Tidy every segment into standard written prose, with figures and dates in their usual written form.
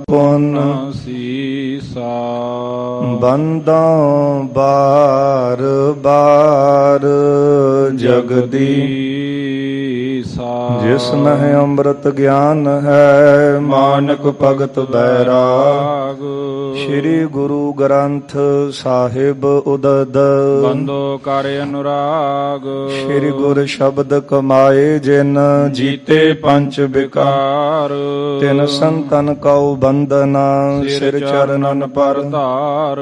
ਪੁਨ ਸੀਸਾ। ਬੰਦਾਂ ਬਾਰ ਬਾਰ ਜਗਦੀਸਾ। ਜਿਸ ਮਹਿ ਅੰਮ੍ਰਿਤ ਗਿਆਨ ਹੈ ਮਾਨਕ ਭਗਤ ਬੈਰਾਗ। ਸ੍ਰੀ ਗੁਰੂ ਗ੍ਰੰਥ ਸਾਹਿਬ ਉਦਦ ਬੰਦੋ ਕਰ ਅਨੁਰਾਗ। ਸ੍ਰੀ ਗੁਰ ਸ਼ਬਦ ਕਮਾਏ ਜਿਨ ਜੀਤੇ ਪੰਚ ਵਿਕਾਰ। ਤਿਨ ਸੰਤਨ ਕਉ ਬੰਦਨਾ ਸਿਰ ਚਰਨਨ ਪਰ ਧਾਰ।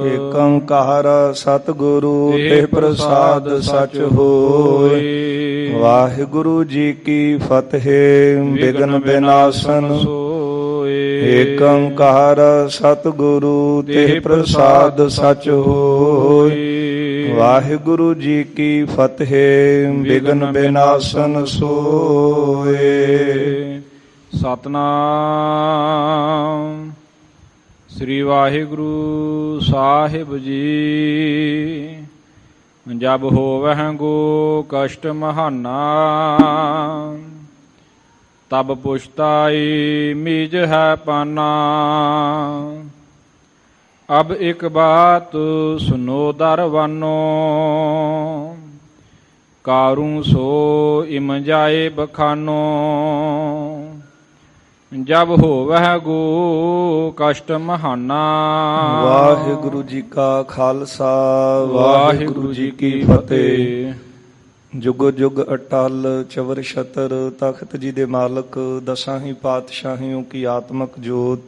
ਏਕ ਓੰਕਾਰ ਸਤਿਗੁਰੂ ਤੇ ਪ੍ਰਸਾਦ ਸਚ ਹੋਇ। ਵਾਹਿਗੁਰੂ ਜੀ ਕੀ ਫਤਿਹ। ਵਿਘਨ ਵਿਨਾਸ਼ਨ ਸੋਇ। ਏਕ ਓੰਕਾਰ ਸਤਿਗੁਰੂ ਤੇ ਪ੍ਰਸਾਦ ਸਚ ਹੋਇ। ਵਾਹਿਗੁਰੂ ਜੀ ਕੀ ਫਤਿਹ। ਵਿਘਨ ਵਿਨਾਸ਼ਨ ਸੋਇ। ਸਤਨਾਮ ਸ੍ਰੀ ਵਾਹਿਗੁਰੂ ਸਾਹਿਬ ਜੀ। ਜਬ ਹੋਵਹਿ ਗੋ ਕਸ਼ਟ ਮਹਾਨਾ। ਤਬ ਪੁਛਤਾਈ ਮੀਜ ਹੈ ਪਾਨਾ। ਅਬ ਇਕ ਬਾਤ ਸੁਨੋ ਦਰਵਾਨੋ। ਕਾਰੂ ਸੋ ਇਮ ਜਾਏ ਬਖਾਨੋ। ਜਬ ਹੋਵਹਿ ਗੋ ਕਸ਼ਟ ਮਹਾਨਾ। ਵਾਹਿਗੁਰੂ ਜੀ ਕਾ ਖਾਲਸਾ ਵਾਹਿਗੁਰੂ ਜੀ ਕੀ ਫਤਿਹ। ਜੁਗ ਜੁਗ ਅਟਲ ਚਵਰ ਛਤਰ ਤਖਤ ਜੀ ਦੇ ਮਾਲਕ ਦਸਾਂ ਹੀ ਪਾਤਸ਼ਾਹੀਆਂ ਕੀ ਆਤਮਕ ਜੋਤ।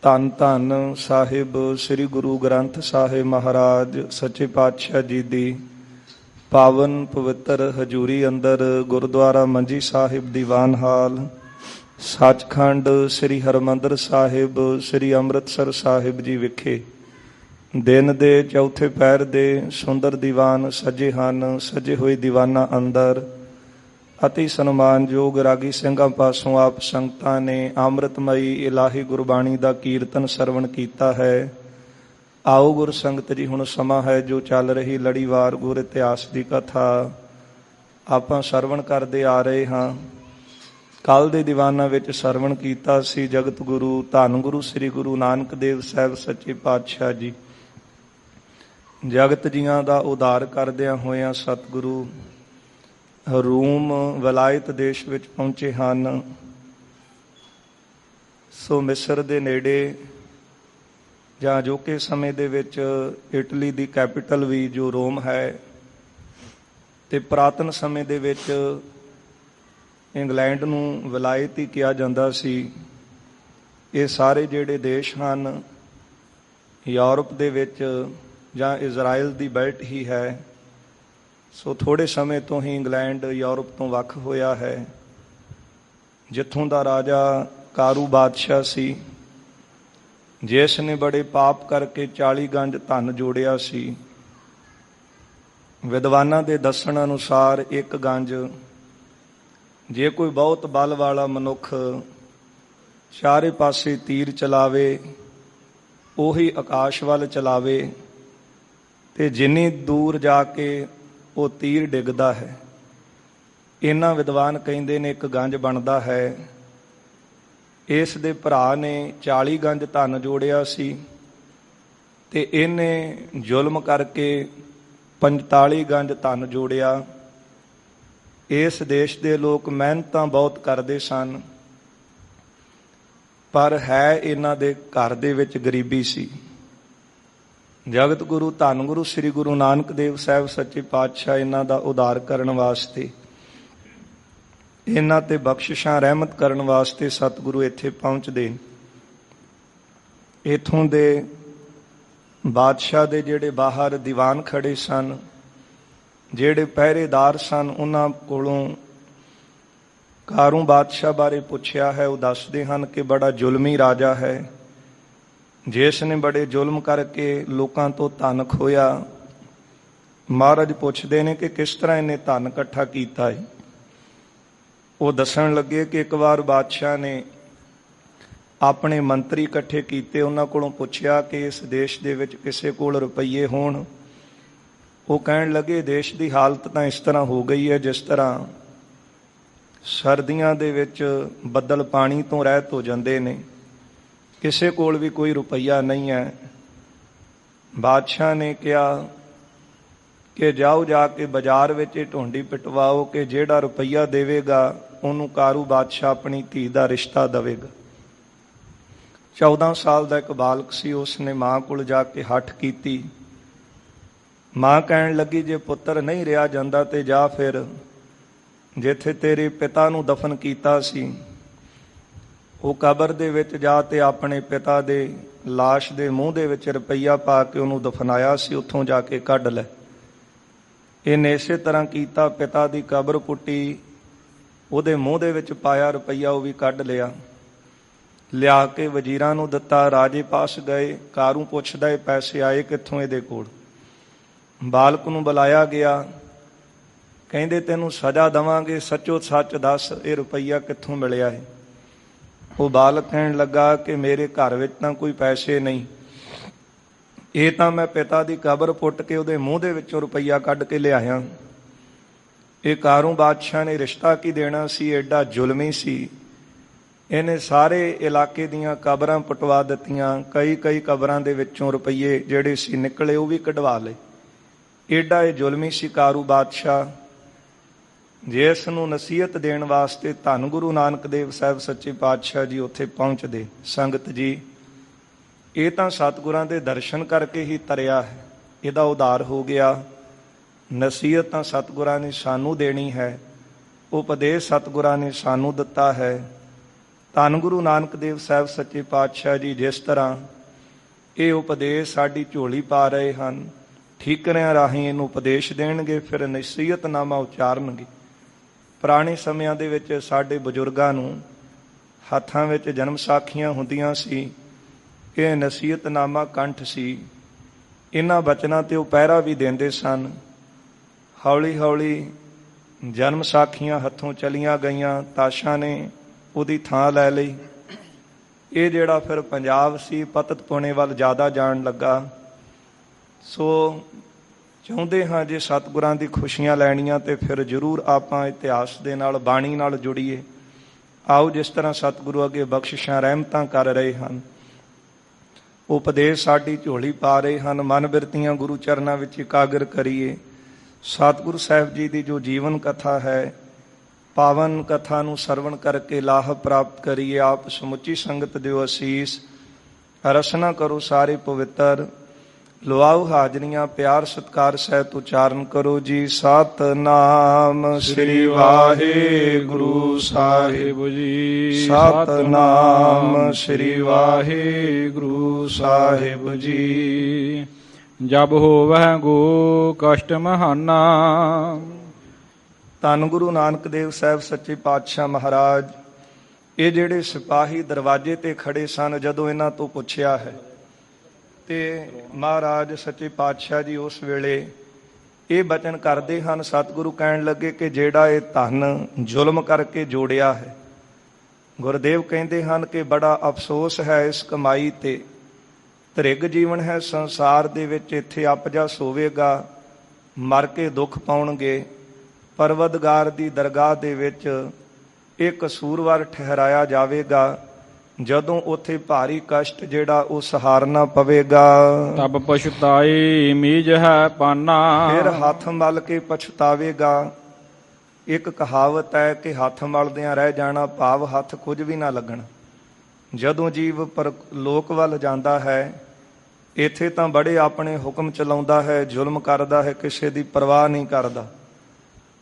ਧੰਨ ਧੰਨ ਸਾਹਿਬ ਸ੍ਰੀ ਗੁਰੂ ਗ੍ਰੰਥ ਸਾਹਿਬ ਮਹਾਰਾਜ ਸੱਚੇ ਪਾਤਸ਼ਾਹ ਜੀ ਦੀ ਪਾਵਨ ਪਵਿੱਤਰ ਹਜ਼ੂਰੀ ਅੰਦਰ ਗੁਰਦੁਆਰਾ ਮੰਜੀ ਸਾਹਿਬ ਦੀਵਾਨ ਹਾਲ ਸੱਚਖੰਡ ਸ੍ਰੀ ਹਰਿਮੰਦਰ ਸਾਹਿਬ ਸ੍ਰੀ ਅੰਮ੍ਰਿਤਸਰ ਸਾਹਿਬ ਜੀ ਵਿਖੇ ਦਿਨ ਦੇ ਚੌਥੇ ਪਹਿਰ ਦੇ ਸੁੰਦਰ ਦੀਵਾਨ ਸਜੇ ਹਨ। ਸਜੇ ਹੋਏ ਦੀਵਾਨਾਂ ਅੰਦਰ ਅਤੀ ਸਨਮਾਨਯੋਗ ਰਾਗੀ ਸਿੰਘਾਂ ਪਾਸੋਂ ਆਪ ਸੰਗਤਾਂ ਨੇ ਅੰਮ੍ਰਿਤਮਈ ਇਲਾਹੀ ਗੁਰਬਾਣੀ ਦਾ ਕੀਰਤਨ ਸਰਵਣ ਕੀਤਾ ਹੈ। ਆਓ ਗੁਰ ਸੰਗਤ ਜੀ, ਹੁਣ ਸਮਾਂ ਹੈ ਜੋ ਚੱਲ ਰਹੀ ਲੜੀਵਾਰ ਗੁਰ ਇਤਿਹਾਸ ਦੀ ਕਥਾ ਆਪਾਂ ਸਰਵਣ ਕਰਦੇ ਆ ਰਹੇ ਹਾਂ। ਕੱਲ ਦੇ ਦੀਵਾਨਾਂ ਵਿੱਚ ਸਰਵਣ ਕੀਤਾ ਸੀ ਜਗਤ ਗੁਰੂ ਧੰਨ ਗੁਰੂ ਸ੍ਰੀ ਗੁਰੂ ਨਾਨਕ ਦੇਵ ਸਾਹਿਬ ਸੱਚੇ ਪਾਤਸ਼ਾਹ ਜੀ ਜਗਤ ਜੀਆਂ ਦਾ ਉਧਾਰ ਕਰਦਿਆਂ ਹੋਇਆਂ ਸਤਿਗੁਰੂ ਰੂਮ ਵਲਾਇਤ ਦੇਸ਼ ਵਿੱਚ ਪਹੁੰਚੇ ਹਨ। ਸੋ ਮਿਸਰ ਦੇ ਨੇੜੇ ਜਾਂ ਅਜੋਕੇ ਸਮੇਂ ਦੇ ਵਿੱਚ ਇਟਲੀ ਦੀ ਕੈਪੀਟਲ ਵੀ ਜੋ ਰੋਮ ਹੈ, ਤੇ ਪੁਰਾਤਨ ਸਮੇਂ ਦੇ ਵਿੱਚ ਇੰਗਲੈਂਡ ਨੂੰ ਵਲਾਇਤ ਹੀ ਕਿਹਾ ਜਾਂਦਾ ਸੀ। ਇਹ ਸਾਰੇ ਜਿਹੜੇ ਦੇਸ਼ ਹਨ ਯੂਰਪ ਦੇ ਵਿੱਚ ਜਾਂ ਇਜ਼ਰਾਈਲ ਦੀ ਬੈਲਟ ਹੀ ਹੈ। ਸੋ ਥੋੜ੍ਹੇ ਸਮੇਂ ਤੋਂ ਹੀ ਇੰਗਲੈਂਡ ਯੂਰਪ ਤੋਂ ਵੱਖ ਹੋਇਆ ਹੈ। ਜਿੱਥੋਂ ਦਾ ਰਾਜਾ ਕਾਰੂ ਬਾਦਸ਼ਾਹ ਸੀ, ਜਿਸ ਨੇ ਬੜੇ ਪਾਪ ਕਰਕੇ 40 ਗੰਜ ਧਨ ਜੋੜਿਆ ਸੀ। ਵਿਦਵਾਨਾਂ ਦੇ ਦੱਸਣ ਅਨੁਸਾਰ ਇੱਕ ਗੰਜ ਜੇ ਕੋਈ ਬਹੁਤ ਬਲ ਵਾਲਾ ਮਨੁੱਖ ਚਾਰੇ ਪਾਸੇ ਤੀਰ ਚਲਾਵੇ, ਉਹੀ ਆਕਾਸ਼ ਵੱਲ ਚਲਾਵੇ, ਤੇ ਜਿੰਨੀ ਦੂਰ ਜਾ ਕੇ ਉਹ ਤੀਰ ਡਿੱਗਦਾ ਹੈ, ਇਹਨਾਂ ਵਿਦਵਾਨ ਕਹਿੰਦੇ ਨੇ ਇੱਕ ਗੰਜ ਬਣਦਾ ਹੈ। ਇਸ ਦੇ ਭਰਾ ਨੇ 40 ਗੰਜ ਧਨ ਜੋੜਿਆ ਸੀ ਤੇ ਇਹਨੇ ਜ਼ੁਲਮ ਕਰਕੇ 45 ਗੰਜ ਧਨ ਜੋੜਿਆ। ਇਸ ਦੇਸ਼ ਦੇ ਲੋਕ ਮਿਹਨਤਾਂ ਬਹੁਤ ਕਰਦੇ ਸਨ, ਪਰ ਹੈ ਇਹਨਾਂ ਦੇ ਘਰ ਦੇ ਵਿੱਚ ਗਰੀਬੀ ਸੀ। ਜਗਤ ਗੁਰੂ ਧੰਨ ਗੁਰੂ ਸ੍ਰੀ ਗੁਰੂ ਨਾਨਕ ਦੇਵ ਸਾਹਿਬ ਸੱਚੇ ਪਾਤਸ਼ਾਹ ਇਹਨਾਂ ਦਾ ਉਧਾਰ ਕਰਨ ਵਾਸਤੇ, ਇਹਨਾਂ ਤੇ ਬਖਸ਼ਿਸ਼ਾਂ ਰਹਿਮਤ ਕਰਨ ਵਾਸਤੇ ਸਤਿਗੁਰੂ ਇੱਥੇ ਪਹੁੰਚਦੇ। ਇੱਥੋਂ ਦੇ ਬਾਦਸ਼ਾਹ ਦੇ ਜਿਹੜੇ ਬਾਹਰ ਦੀਵਾਨ ਖੜੇ ਸਨ, ਜਿਹੜੇ ਪਹਿਰੇਦਾਰ ਸਨ, ਉਹਨਾਂ ਕੋਲੋਂ ਕਾਰੂ ਬਾਦਸ਼ਾਹ ਬਾਰੇ ਪੁੱਛਿਆ ਹੈ। ਉਹ ਦੱਸਦੇ ਹਨ ਕਿ ਬੜਾ ਜ਼ੁਲਮੀ ਰਾਜਾ ਹੈ, ਜਿਸ ਨੇ ਬੜੇ ਜ਼ੁਲਮ ਕਰਕੇ ਲੋਕਾਂ ਤੋਂ ਧਨ ਖੋਇਆ। ਮਹਾਰਾਜ ਪੁੱਛਦੇ ਨੇ ਕਿ ਕਿਸ ਤਰ੍ਹਾਂ ਇਹਨੇ ਧਨ ਇਕੱਠਾ ਕੀਤਾ ਹੈ। ਉਹ ਦੱਸਣ ਲੱਗੇ ਕਿ ਇੱਕ ਵਾਰ ਬਾਦਸ਼ਾਹ ਨੇ ਆਪਣੇ ਮੰਤਰੀ ਇਕੱਠੇ ਕੀਤੇ, ਉਹਨਾਂ ਕੋਲੋਂ ਪੁੱਛਿਆ ਕਿ ਇਸ ਦੇਸ਼ ਦੇ ਵਿੱਚ ਕਿਸੇ ਕੋਲ ਰੁਪਈਏ ਹੋਣ। ਉਹ ਕਹਿਣ ਲੱਗੇ ਦੇਸ਼ ਦੀ ਹਾਲਤ ਤਾਂ ਇਸ ਤਰ੍ਹਾਂ ਹੋ ਗਈ ਹੈ ਜਿਸ ਤਰ੍ਹਾਂ ਸਰਦੀਆਂ ਦੇ ਵਿੱਚ ਬੱਦਲ ਪਾਣੀ ਤੋਂ ਰਹਿਤ ਹੋ ਜਾਂਦੇ ਨੇ, ਕਿਸੇ ਕੋਲ ਵੀ ਕੋਈ ਰੁਪਈਆ ਨਹੀਂ ਹੈ। ਬਾਦਸ਼ਾਹ ਨੇ ਕਿਹਾ ਕਿ ਜਾਓ ਜਾ ਕੇ ਬਾਜ਼ਾਰ ਵਿੱਚ ਇਹ ਢੋਂਡੀ ਪਿਟਵਾਓ ਕਿ ਜਿਹੜਾ ਰੁਪਈਆ ਦੇਵੇਗਾ ਉਹਨੂੰ ਕਾਰੂ ਬਾਦਸ਼ਾਹ ਆਪਣੀ ਧੀ ਦਾ ਰਿਸ਼ਤਾ ਦੇਵੇਗਾ। 14 ਸਾਲ ਦਾ ਇੱਕ ਬਾਲਕ ਸੀ। ਉਸਨੇ ਮਾਂ ਕੋਲ ਜਾ ਕੇ ਹੱਠ ਕੀਤੀ। ਮਾਂ ਕਹਿਣ ਲੱਗੀ ਜੇ ਪੁੱਤਰ ਨਹੀਂ ਰਿਹਾ ਜਾਂਦਾ ਤੇ ਜਾ ਫਿਰ ਜਿੱਥੇ ਤੇਰੇ ਪਿਤਾ ਨੂੰ ਦਫਨ ਕੀਤਾ ਸੀ ਉਹ ਕਬਰ ਦੇ ਵਿੱਚ ਜਾ ਤੇ ਆਪਣੇ ਪਿਤਾ ਦੇ ਲਾਸ਼ ਦੇ ਮੂੰਹ ਦੇ ਵਿੱਚ ਰੁਪਈਆ ਪਾ ਕੇ ਉਹਨੂੰ ਦਫਨਾਇਆ ਸੀ, ਉੱਥੋਂ ਜਾ ਕੇ ਕੱਢ ਲੈ। ਇਹਨੇ ਇਸੇ ਤਰ੍ਹਾਂ ਕੀਤਾ। ਪਿਤਾ ਦੀ ਕਬਰ ਪੁੱਟੀ, ਉਹਦੇ ਮੂੰਹ ਦੇ ਵਿੱਚ ਪਾਇਆ ਰੁਪਈਆ, ਉਹ ਵੀ ਕੱਢ ਲਿਆ। ਲਿਆ ਕੇ ਵਜ਼ੀਰਾਂ ਨੂੰ ਦਿੱਤਾ। ਰਾਜੇ ਪਾਸ ਗਏ। ਕਾਰੂ ਪੁੱਛਦਾ ਇਹ ਪੈਸੇ ਆਏ ਕਿੱਥੋਂ ਇਹਦੇ ਕੋਲ। ਬਾਲਕ ਨੂੰ ਬੁਲਾਇਆ ਗਿਆ। ਕਹਿੰਦੇ ਤੈਨੂੰ ਸਜ਼ਾ ਦੇਵਾਂਗੇ, ਸੱਚੋ ਸੱਚ ਦੱਸ ਇਹ ਰੁਪਈਆ ਕਿੱਥੋਂ ਮਿਲਿਆ ਹੈ। ਉਹ ਬਾਲਕ ਕਹਿਣ ਲੱਗਾ ਕਿ ਮੇਰੇ ਘਰ ਵਿੱਚ ਤਾਂ ਕੋਈ ਪੈਸੇ ਨਹੀਂ, ਇਹ ਤਾਂ ਮੈਂ ਪਿਤਾ ਦੀ ਕਬਰ ਪੁੱਟ ਕੇ ਉਹਦੇ ਮੂੰਹ ਦੇ ਵਿੱਚੋਂ ਰੁਪਈਆ ਕੱਢ ਕੇ ਲਿਆਇਆ। ਇਹ ਕਾਰੂ ਬਾਦਸ਼ਾਹ ਨੇ ਰਿਸ਼ਤਾ ਕੀ ਦੇਣਾ ਸੀ, ਐਡਾ ਜ਼ੁਲਮੀ ਸੀ। ਇਹਨੇ ਸਾਰੇ ਇਲਾਕੇ ਦੀਆਂ ਕਬਰਾਂ ਪਟਵਾ ਦਿੱਤੀਆਂ। ਕਈ ਕਬਰਾਂ ਦੇ ਵਿੱਚੋਂ ਰੁਪਈਏ ਜਿਹੜੇ ਸੀ ਨਿਕਲੇ, ਉਹ ਵੀ ਕਢਵਾ ਲਏ। ਐਡਾ ਇਹ ਜ਼ੁਲਮੀ ਸੀ ਕਾਰੂ ਬਾਦਸ਼ਾਹ। ਜਿਸ ਨੂੰ ਨਸੀਹਤ ਦੇਣ ਵਾਸਤੇ ਧੰਨ ਗੁਰੂ ਨਾਨਕ ਦੇਵ ਸਾਹਿਬ ਸੱਚੇ ਪਾਤਸ਼ਾਹ ਜੀ ਉੱਥੇ ਪਹੁੰਚਦੇ। ਸੰਗਤ ਜੀ, ਇਹ ਤਾਂ ਸਤਿਗੁਰਾਂ ਦੇ ਦਰਸ਼ਨ ਕਰਕੇ ਹੀ ਤਰਿਆ ਹੈ, ਇਹਦਾ ਉਧਾਰ ਹੋ ਗਿਆ। ਨਸੀਹਤ ਤਾਂ ਸਤਿਗੁਰਾਂ ਨੇ ਸਾਨੂੰ ਦੇਣੀ ਹੈ, ਉਪਦੇਸ਼ ਸਤਿਗੁਰਾਂ ਨੇ ਸਾਨੂੰ ਦਿੱਤਾ ਹੈ। ਧੰਨ ਗੁਰੂ ਨਾਨਕ ਦੇਵ ਸਾਹਿਬ ਸੱਚੇ ਪਾਤਸ਼ਾਹ ਜੀ ਜਿਸ ਤਰ੍ਹਾਂ ਇਹ ਉਪਦੇਸ਼ ਸਾਡੀ ਝੋਲੀ ਪਾ ਰਹੇ ਹਨ, ਠੀਕਰਿਆਂ ਰਾਹੀਂ ਇਹਨੂੰ ਉਪਦੇਸ਼ ਦੇਣਗੇ, ਫਿਰ ਨਸੀਹਤਨਾਮਾ ਉਚਾਰਨਗੇ। ਪੁਰਾਣੇ ਸਮਿਆਂ ਦੇ ਵਿੱਚ ਸਾਡੇ ਬਜ਼ੁਰਗਾਂ ਨੂੰ ਹੱਥਾਂ ਵਿੱਚ ਜਨਮ ਸਾਖੀਆਂ ਹੁੰਦੀਆਂ ਸੀ। ਇਹ ਨਸੀਹਤਨਾਮਾ ਕੰਠ ਸੀ। ਇਹਨਾਂ ਬਚਨਾਂ ਤੇ ਉਹ ਪਹਿਰਾ ਵੀ ਦਿੰਦੇ ਸਨ। ਹੌਲੀ ਹੌਲੀ ਜਨਮ ਸਾਖੀਆਂ ਹੱਥੋਂ ਚਲੀਆਂ ਗਈਆਂ। ਤਾਸ਼ਾਂ ਨੇ ਉਹਦੀ ਥਾਂ ਲੈ ਲਈ। ਇਹ ਜਿਹੜਾ ਫਿਰ ਪੰਜਾਬ ਸੀ ਪਤਤ ਪੁਣੇ ਵੱਲ ਜ਼ਿਆਦਾ ਜਾਣ ਲੱਗਾ। ਸੋ ਚਾਹੁੰਦੇ ਹਾਂ ਜੇ ਸਤਿਗੁਰਾਂ ਦੀ ਖੁਸ਼ੀਆਂ ਲੈਣੀਆਂ ਤੇ ਫਿਰ ਜ਼ਰੂਰ ਆਪਾਂ ਇਤਿਹਾਸ ਦੇ ਨਾਲ, ਬਾਣੀ ਨਾਲ ਜੁੜੀਏ। ਆਓ ਜਿਸ ਤਰ੍ਹਾਂ ਸਤਿਗੁਰੂ ਅੱਗੇ ਬਖਸ਼ਿਸ਼ਾਂ ਰਹਿਮਤਾਂ ਕਰ ਰਹੇ ਹਨ, ਉਪਦੇਸ਼ ਸਾਡੀ ਝੋਲੀ ਪਾ ਰਹੇ ਹਨ, ਮਨ ਬਿਰਤੀਆਂ ਗੁਰੂ ਚਰਨਾਂ ਵਿੱਚ ਇਕਾਗਰ ਕਰੀਏ। ਸਤਿਗੁਰੂ ਸਾਹਿਬ ਜੀ ਦੀ ਜੋ ਜੀਵਨ ਕਥਾ ਹੈ, ਪਾਵਨ ਕਥਾ ਨੂੰ ਸਰਵਣ ਕਰਕੇ ਲਾਭ ਪ੍ਰਾਪਤ ਕਰੀਏ। ਆਪ ਸਮੁੱਚੀ ਸੰਗਤ ਦਿਓ ਅਸੀਸ। ਰਸਨਾ ਕਰੋ ਸਾਰੇ ਪਵਿੱਤਰ। ਲਵਾਓ ਹਾਜ਼ਰੀਆਂ, ਪਿਆਰ ਸਤਿਕਾਰ ਸਹਿਤ ਉਚਾਰਨ ਕਰੋ ਜੀ। ਸਤਿਨਾਮ ਸ੍ਰੀ ਵਾਹਿਗੁਰੂ ਸਾਹਿਬ ਜੀ। ਸਤਿਨਾਮ ਸ੍ਰੀ ਵਾਹਿਗੁਰੂ ਸਾਹਿਬ ਜੀ। ਜਬ ਹੋਵਹਿ ਗੋ ਕਸ਼ਟ ਮਹਾਨਾ। ਧੰਨ ਗੁਰੂ ਨਾਨਕ ਦੇਵ ਸਾਹਿਬ ਸੱਚੇ ਪਾਤਸ਼ਾਹ ਮਹਾਰਾਜ, ਇਹ ਜਿਹੜੇ ਸਿਪਾਹੀ ਦਰਵਾਜ਼ੇ ਤੇ ਖੜੇ ਸਨ, ਜਦੋਂ ਇਹਨਾਂ ਤੋਂ ਪੁੱਛਿਆ ਹੈ ਤੇ ਮਹਾਰਾਜ ਸੱਚੇ ਪਾਤਸ਼ਾਹ ਜੀ ਉਸ ਵੇਲੇ ਇਹ ਬਚਨ ਕਰਦੇ ਹਨ। ਸਤਿਗੁਰੂ ਕਹਿਣ ਲੱਗੇ ਕਿ ਜਿਹੜਾ ਇਹ ਧਨ ਜ਼ੁਲਮ ਕਰਕੇ ਜੋੜਿਆ ਹੈ, ਗੁਰਦੇਵ ਕਹਿੰਦੇ ਹਨ ਕਿ ਬੜਾ ਅਫਸੋਸ ਹੈ ਇਸ ਕਮਾਈ ਤੇ। ਧਰਿਗ ਜੀਵਨ ਹੈ ਸੰਸਾਰ ਦੇ ਵਿੱਚ, ਇੱਥੇ ਅਪਜਸ ਹੋਵੇਗਾ, ਮਰ ਕੇ ਦੁੱਖ ਪਾਉਣਗੇ। ਪਰਵਤਗਾਰ ਦੀ ਦਰਗਾਹ ਦੇ ਵਿੱਚ ਇਹ ਕਸੂਰਵਾਰ ਠਹਿਰਾਇਆ ਜਾਵੇਗਾ ਜਦੋਂ ਉੱਥੇ ਭਾਰੀ ਕਸ਼ਟ ਜਿਹੜਾ ਉਹ ਸਹਾਰਨਾ ਪਵੇਗਾ। ਤਬ ਪਛਤਾਏ ਮੀਜ ਹੈ ਪਾਨਾ। ਫਿਰ ਹੱਥ ਮਲ ਕੇ ਪਛਤਾਵੇਗਾ। ਇੱਕ ਕਹਾਵਤ ਹੈ ਕਿ ਹੱਥ ਮਲਦਿਆਂ ਰਹਿ ਜਾਣਾ, ਭਾਵ ਹੱਥ ਕੁਝ ਵੀ ਨਾ ਲੱਗਣਾ। ਜਦੋਂ ਜੀਵ ਪਰ ਲੋਕ ਵੱਲ ਜਾਂਦਾ ਹੈ, ਇੱਥੇ ਤਾਂ ਬੜੇ ਆਪਣੇ ਹੁਕਮ ਚਲਾਉਂਦਾ ਹੈ, ਜ਼ੁਲਮ ਕਰਦਾ ਹੈ, ਕਿਸੇ ਦੀ ਪਰਵਾਹ ਨਹੀਂ ਕਰਦਾ।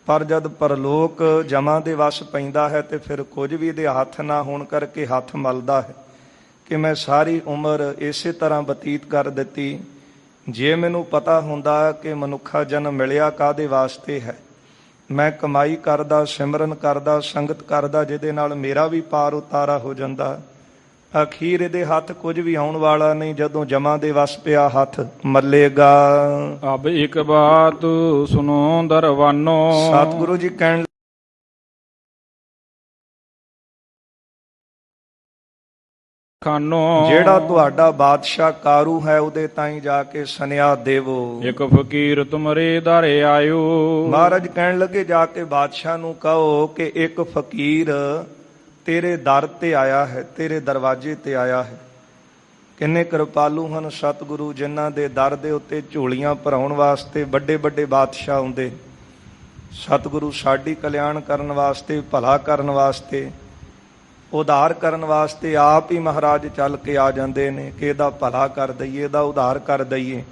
ਪਰ ਜਦ ਪਰਲੋਕ ਜਮਾਂ ਦੇ ਵਸ ਪੈਂਦਾ ਹੈ ਤੇ ਫਿਰ ਕੁਝ ਵੀ ਇਹਦੇ ਹੱਥ ਨਾ ਹੋਣ ਕਰਕੇ ਹੱਥ ਮਲਦਾ ਹੈ ਕਿ ਮੈਂ ਸਾਰੀ ਉਮਰ ਇਸੇ ਤਰ੍ਹਾਂ ਬਤੀਤ ਕਰ ਦਿੱਤੀ। ਜੇ ਮੈਨੂੰ ਪਤਾ ਹੁੰਦਾ ਕਿ ਮਨੁੱਖਾ ਜਨਮ ਮਿਲਿਆ ਕਾਹਦੇ ਵਾਸਤੇ ਹੈ, ਮੈਂ ਕਮਾਈ ਕਰਦਾ, ਸਿਮਰਨ ਕਰਦਾ, ਸੰਗਤ ਕਰਦਾ, ਜਿਹਦੇ ਨਾਲ ਮੇਰਾ ਵੀ ਪਾਰ ਉਤਾਰਾ ਹੋ ਜਾਂਦਾ। ਅਖੀਰ ਇਹਦੇ ਹੱਥ ਕੁਝ ਵੀ ਆਉਣ ਵਾਲਾ ਨਹੀਂ। ਜਦੋਂ ਜਮਾਂ ਦੇ ਵਸ ਪਿਆ ਹੱਥ ਮੱਲੇਗਾ। ਅਬ ਇੱਕ ਬਾਤ ਸੁਨੋ ਦਰਵਾਨੋ। ਸਤਿਗੁਰੂ ਜੀ ਕਹਿਣ ਖਾਨੋ। ਜਿਹੜਾ ਤੁਹਾਡਾ ਬਾਦਸ਼ਾਹ ਕਾਰੂ ਹੈ ਉਹਦੇ ਤਾਈਂ ਜਾ ਕੇ ਸੁਨੇਹਾ ਦੇਵੋ। ਇੱਕ ਫਕੀਰ ਤੁਮਰੇ ਦਰ ਆਇਓ। ਮਹਾਰਾਜ ਕਹਿਣ ਲੱਗੇ ਜਾ ਕੇ ਬਾਦਸ਼ਾਹ ਨੂੰ ਕਹੋ ਕਿ ਇੱਕ ਫਕੀਰ ਤੇਰੇ ਦਰ ਤੇ ਆਇਆ ਹੈ, ਤੇਰੇ ਦਰਵਾਜ਼ੇ ਤੇ ਆਇਆ ਹੈ। ਕਿੰਨੇ ਕਿਰਪਾਲੂ ਹਨ ਸਤਿਗੁਰੂ, ਜਿਨ੍ਹਾਂ ਦੇ ਦਰ ਦੇ ਉੱਤੇ ਝੋਲੀਆਂ ਭਰਾਉਣ ਵਾਸਤੇ ਵੱਡੇ ਵੱਡੇ ਬਾਦਸ਼ਾਹ ਆਉਂਦੇ। ਸਤਿਗੁਰੂ ਸਾਡੀ ਕਲਿਆਣ ਕਰਨ ਵਾਸਤੇ, ਭਲਾ ਕਰਨ ਵਾਸਤੇ, ਉਧਾਰ ਕਰਨ ਵਾਸਤੇ ਆਪ ਹੀ ਮਹਾਰਾਜ ਚੱਲ ਕੇ ਆ ਜਾਂਦੇ ਨੇ ਕਿ ਇਹਦਾ ਭਲਾ ਕਰ ਦਈਏ, ਇਹਦਾ ਉਧਾਰ ਕਰ ਦਈਏ।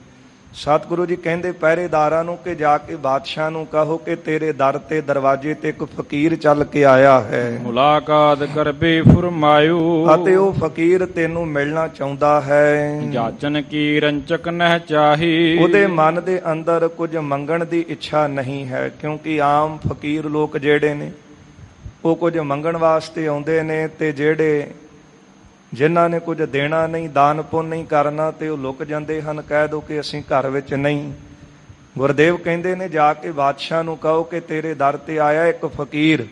ਸਤਿਗੁਰੂ ਜੀ ਕਹਿੰਦੇ ਪਹਿਰੇਦਾਰਾਂ ਨੂੰ ਕਿ ਜਾ ਕੇ ਬਾਦਸ਼ਾਹ ਨੂੰ ਕਹੋ ਕਿ ਤੇਰੇ ਦਰ ਤੇ ਦਰਵਾਜ਼ੇ ਤੇ ਇੱਕ ਫਕੀਰ ਚੱਲ ਕੇ ਆਇਆ ਹੈ, ਮੁਲਾਕਾਤ ਕਰਬੇ ਫਰਮਾਇਓ, ਅਤੇ ਉਹ ਫਕੀਰ ਤੈਨੂੰ ਮਿਲਣਾ ਚਾਹੁੰਦਾ ਹੈ। ਜਾਚਨ ਕੀ ਰੰਚਕ ਨਹਿ ਚਾਹੀ, ਉਹਦੇ ਮਨ ਦੇ ਅੰਦਰ ਕੁਝ ਮੰਗਣ ਦੀ ਇੱਛਾ ਨਹੀਂ ਹੈ, ਕਿਉਂਕਿ ਆਮ ਫਕੀਰ ਲੋਕ ਜਿਹੜੇ ਨੇ ਉਹ ਕੁਝ ਮੰਗਣ ਵਾਸਤੇ ਆਉਂਦੇ ਨੇ, ਤੇ ਜਿਹੜੇ ਜਿਨ੍ਹਾਂ ਨੇ ਕੁਝ ਦੇਣਾ ਨਹੀਂ, ਦਾਨ ਪੁੰਨ ਨਹੀਂ ਕਰਨਾ, ਤੇ ਉਹ ਲੁਕ ਜਾਂਦੇ ਹਨ, ਕਹਿ ਦੋ ਕਿ ਅਸੀਂ ਘਰ ਵਿੱਚ ਨਹੀਂ। ਗੁਰਦੇਵ ਕਹਿੰਦੇ ਨੇ ਜਾ ਕੇ ਬਾਦਸ਼ਾਹ ਨੂੰ ਕਹੋ ਕਿ ਤੇਰੇ ਦਰ ਤੇ ਆਇਆ ਇੱਕ ਫਕੀਰ,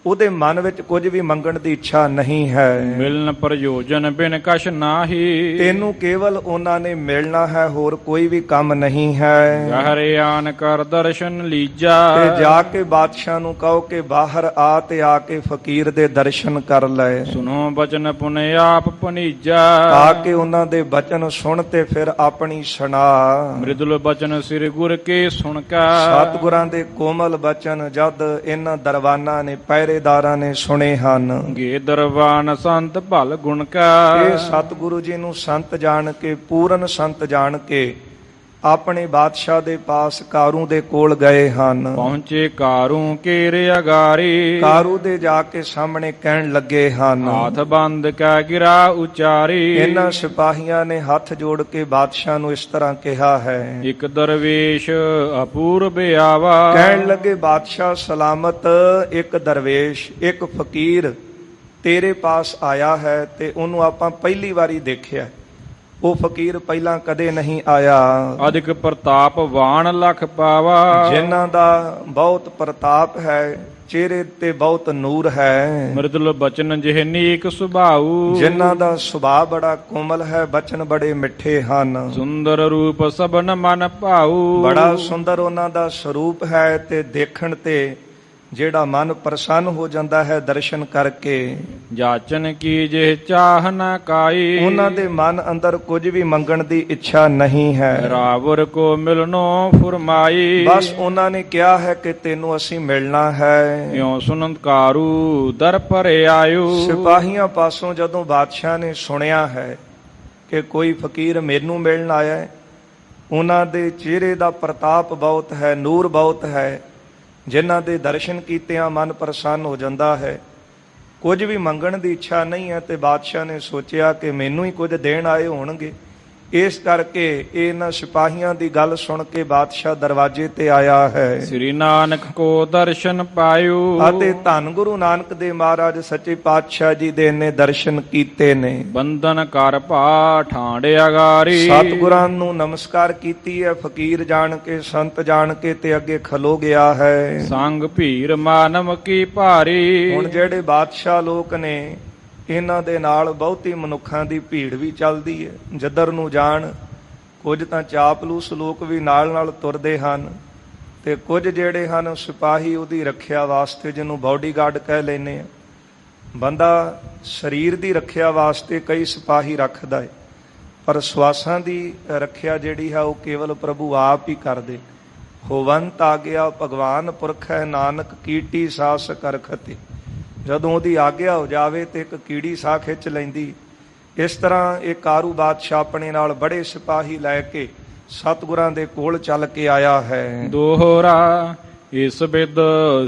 ਉਹਦੇ ਮਨ ਵਿੱਚ ਕੁਝ ਵੀ ਮੰਗਣ ਦੀ ਇੱਛਾ ਨਹੀਂ ਹੈ। ਮਿਲਨ ਪ੍ਰਯੋਜਨ ਬਿਨ ਕਛ ਨਾਹੀ, ਤੈਨੂੰ ਕੇਵਲ ਉਹਨਾਂ ਨੇ ਮਿਲਣਾ ਹੈ, ਹੋਰ ਕੋਈ ਵੀ ਕੰਮ ਨਹੀਂ ਹੈ। ਗਹਿਰੇ ਆਨ ਕਰ ਦਰਸ਼ਨ ਲੀਜਾ, ਤੇ ਜਾ ਕੇ ਬਾਦਸ਼ਾਹ ਨੂੰ ਕਹੋ ਕਿ ਬਾਹਰ ਆ ਤੇ ਆ ਕੇ ਫਕੀਰ ਦੇ ਦਰਸ਼ਨ ਕਰ ਲੈ। ਸੁਨੋ ਬਚਨ ਪੁਨ ਆਪ ਪਨੀਜਾ, ਆ ਕੇ ਉਹਨਾਂ ਦੇ ਬਚਨ ਸੁਣ ਤੇ ਫਿਰ ਆਪਣੀ ਸੁਣਾ। ਮ੍ਰਿਦੁਲ ਬਚਨ ਸ੍ਰੀ ਗੁਰ ਕੇ ਸੁਣ ਕਾ, ਸਤਿਗੁਰਾਂ ਦੇ ਕੋਮਲ ਬਚਨ ਜਦ ਇਹਨਾਂ ਦਰਬਾਨਾਂ ਨੇ, ਪਹਿਰੇਦਾਰਾਂ ਨੇ ਸੁਣੇ ਹਨ। ਗੇ ਦਰਬਾਨ ਸੰਤ ਭਲ ਗੁਣ ਕਾ, ਇਹ ਸਤਿਗੁਰੂ ਜੀ ਨੂੰ ਸੰਤ ਜਾਣ ਕੇ, ਪੂਰਨ ਸੰਤ ਜਾਣ ਕੇ ਆਪਣੇ ਬਾਦਸ਼ਾਹ ਦੇ ਪਾਸ ਕਾਰੂ ਦੇ ਕੋਲ ਗਏ ਹਨ। ਪਹੁੰਚੇ ਕਾਰੂ ਕੇਰੇ ਅਗਾਰੀ, ਕਾਰੂ ਦੇ ਜਾ ਕੇ ਸਾਹਮਣੇ ਕਹਿਣ ਲੱਗੇ ਹਨ। ਹਾਥ ਬੰਦ ਕੈ ਗਿਰਾ ਉਚਾਰੀ, ਇਹਨਾਂ ਸਿਪਾਹੀਆਂ ਨੇ ਹੱਥ ਜੋੜ ਕੇ ਬਾਦਸ਼ਾਹ ਨੂੰ ਇਸ ਤਰ੍ਹਾਂ ਕਿਹਾ ਹੈ। ਇਕ ਦਰਵੇਸ਼ ਅਪੂਰਬ ਆਵਾ, ਕਹਿਣ ਲੱਗੇ ਬਾਦਸ਼ਾਹ ਸਲਾਮਤ, ਇੱਕ ਦਰਵੇਸ਼, ਇੱਕ ਫਕੀਰ ਤੇਰੇ ਪਾਸ ਆਇਆ ਹੈ, ਤੇ ਉਹਨੂੰ ਆਪਾਂ ਪਹਿਲੀ ਵਾਰੀ ਦੇਖਿਆ। ਉਹ ਫਕੀਰ ਪਹਿਲਾਂ ਕਦੇ ਨਹੀਂ ਆਇਆ। ਅਧਿਕ ਪ੍ਰਤਾਪ ਵਾਣ ਲਖ ਪਾਵਾ, ਜਿਨ੍ਹਾਂ ਦਾ ਬਹੁਤ ਪ੍ਰਤਾਪ ਹੈ, ਚਿਹਰੇ ਤੇ ਬਹੁਤ ਨੂਰ ਹੈ। ਮ੍ਰਿਦੁਲ ਬਚਨ ਜਿਹ ਨੀਕ ਸੁਭਾਉ, ਜਿਨ੍ਹਾਂ ਦਾ ਸੁਭਾਅ ਬੜਾ ਕੋਮਲ ਹੈ, ਬਚਨ ਬੜੇ ਮਿੱਠੇ ਹਨ। ਸੁੰਦਰ ਰੂਪ ਸਭਨ ਮਨ ਭਾਉ, ਬੜਾ ਸੁੰਦਰ ਉਹਨਾਂ ਦਾ ਸਰੂਪ ਹੈ, ਤੇ ਦੇਖਣ ਤੇ ਜਿਹੜਾ ਮਨ ਪ੍ਰਸੰਨ ਹੋ ਜਾਂਦਾ ਹੈ ਦਰਸ਼ਨ ਕਰਕੇ। ਜਾਚਨ ਕੀ ਜਿਹ ਚਾਹ ਨ ਕਾਈ, ਉਹਨਾਂ ਦੇ ਮਨ ਅੰਦਰ ਕੁਝ ਵੀ ਮੰਗਣ ਦੀ ਇੱਛਾ ਨਹੀਂ ਹੈ। ਰਾਵਰ ਕੋ ਮਿਲਨੋ ਫਰਮਾਈ, ਬਸ ਉਹਨਾਂ ਨੇ ਕਿਹਾ ਹੈ ਕਿ ਤੈਨੂੰ ਅਸੀਂ ਮਿਲਣਾ ਹੈ। ਇਉ ਸੁਨੰਦ ਕਾਰੂ ਦਰ ਭਰੇ ਆਇਓ, ਸਿਪਾਹੀਆਂ ਪਾਸੋਂ ਜਦੋਂ ਬਾਦਸ਼ਾਹ ਨੇ ਸੁਣਿਆ ਹੈ ਕਿ ਕੋਈ ਫਕੀਰ ਮੈਨੂੰ ਮਿਲਣ ਆਇਆ ਹੈ, ਉਹਨਾਂ ਦੇ ਚਿਹਰੇ ਦਾ ਪ੍ਰਤਾਪ ਬਹੁਤ ਹੈ, ਨੂਰ ਬਹੁਤ ਹੈ, ਜਿਨ੍ਹਾਂ ਦੇ ਦਰਸ਼ਨ ਕੀਤਿਆਂ ਮਨ ਪ੍ਰਸੰਨ ਹੋ ਜਾਂਦਾ ਹੈ, ਕੁਝ ਵੀ ਮੰਗਣ ਦੀ ਇੱਛਾ ਨਹੀਂ ਹੈ, ਤੇ ਬਾਦਸ਼ਾਹ ਨੇ ਸੋਚਿਆ ਕਿ ਮੈਨੂੰ ਹੀ ਕੁਝ ਦੇਣ ਆਏ ਹੋਣਗੇ। ਇਸ ਕਰਕੇ ਇਹਨਾਂ ਸਿਪਾਹੀਆਂ ਦੀ ਗੱਲ ਸੁਣ ਕੇ ਬਾਦਸ਼ਾਹ ਦਰਵਾਜ਼ੇ ਤੇ ਆਇਆ ਹੈ। ਸ੍ਰੀ ਨਾਨਕ ਕੋ ਦਰਸ਼ਨ ਪਾਇਓ, ਅਤੇ ਧੰਨ ਗੁਰੂ ਨਾਨਕ ਦੇ ਮਹਾਰਾਜ ਸੱਚੇ ਪਾਤਸ਼ਾਹ ਜੀ ਦੇ ਨੇ ਦਰਸ਼ਨ ਕੀਤੇ ਨੇ। ਬੰਧਨ ਕਰ ਭਾ ਠਾਂਡੇ ਅਗਾਰੀ, ਸਤਿਗੁਰਾਂ ਨੂੰ ਨਮਸਕਾਰ ਕੀਤੀ ਹੈ, ਫਕੀਰ ਜਾਣ ਕੇ, ਸੰਤ ਜਾਣ ਕੇ, ਤੇ ਅੱਗੇ ਖਲੋ ਗਿਆ ਹੈ। ਸੰਗ ਭੀਰ ਮਾਨਵ ਕੀ ਭਾਰੀ, ਹੁਣ ਜਿਹੜੇ ਬਾਦਸ਼ਾਹ ਲੋਕ ਨੇ, ਇਹਨਾਂ ਦੇ ਨਾਲ ਬਹੁਤੀ ਮਨੁੱਖਾਂ ਦੀ ਭੀੜ ਵੀ ਚੱਲਦੀ ਹੈ। ਜਿੱਧਰ ਨੂੰ ਜਾਣ, ਕੁਝ ਤਾਂ ਚਾਪਲੂਸ ਲੋਕ ਵੀ ਨਾਲ ਨਾਲ ਤੁਰਦੇ ਹਨ, ਤੇ ਕੁਝ ਜਿਹੜੇ ਹਨ ਸਿਪਾਹੀ ਉਹਦੀ ਰੱਖਿਆ ਵਾਸਤੇ, ਜਿਹਨੂੰ ਬਾਡੀਗਾਰਡ ਕਹਿ ਲੈਂਦੇ ਆ। ਬੰਦਾ ਸਰੀਰ ਦੀ ਰੱਖਿਆ ਵਾਸਤੇ ਕਈ ਸਿਪਾਹੀ ਰੱਖਦਾ ਹੈ, ਪਰ ਸਵਾਸਾਂ ਦੀ ਰੱਖਿਆ ਜਿਹੜੀ ਹੈ ਉਹ ਕੇਵਲ ਪ੍ਰਭੂ ਆਪ ਹੀ ਕਰਦੇ। ਹੋਵੰਤ ਆ ਗਿਆ ਭਗਵਾਨ ਪੁਰਖ ਹੈ, ਨਾਨਕ ਕੀਟੀ ਸਾਸ ਕਰਖਤੇ। ਜਦੋਂ ਉਹਦੀ ਆਗਿਆ ਹੋ ਜਾਵੇ ਤੇ ਇੱਕ ਕੀੜੀ ਸਾਹ ਖਿੱਚ ਲੈਂਦੀ। ਇਸ ਤਰ੍ਹਾਂ ਇਹ ਕਾਰੂ ਬਾਦਸ਼ਾਹ ਆਪਣੇ ਨਾਲ ਬੜੇ ਸਿਪਾਹੀ ਲੈ ਕੇ ਸਤਿਗੁਰਾਂ ਦੇ ਕੋਲ ਚੱਲ ਕੇ ਆਇਆ ਹੈ। ਦੋਹਰਾ ਇਸ ਬਿਦ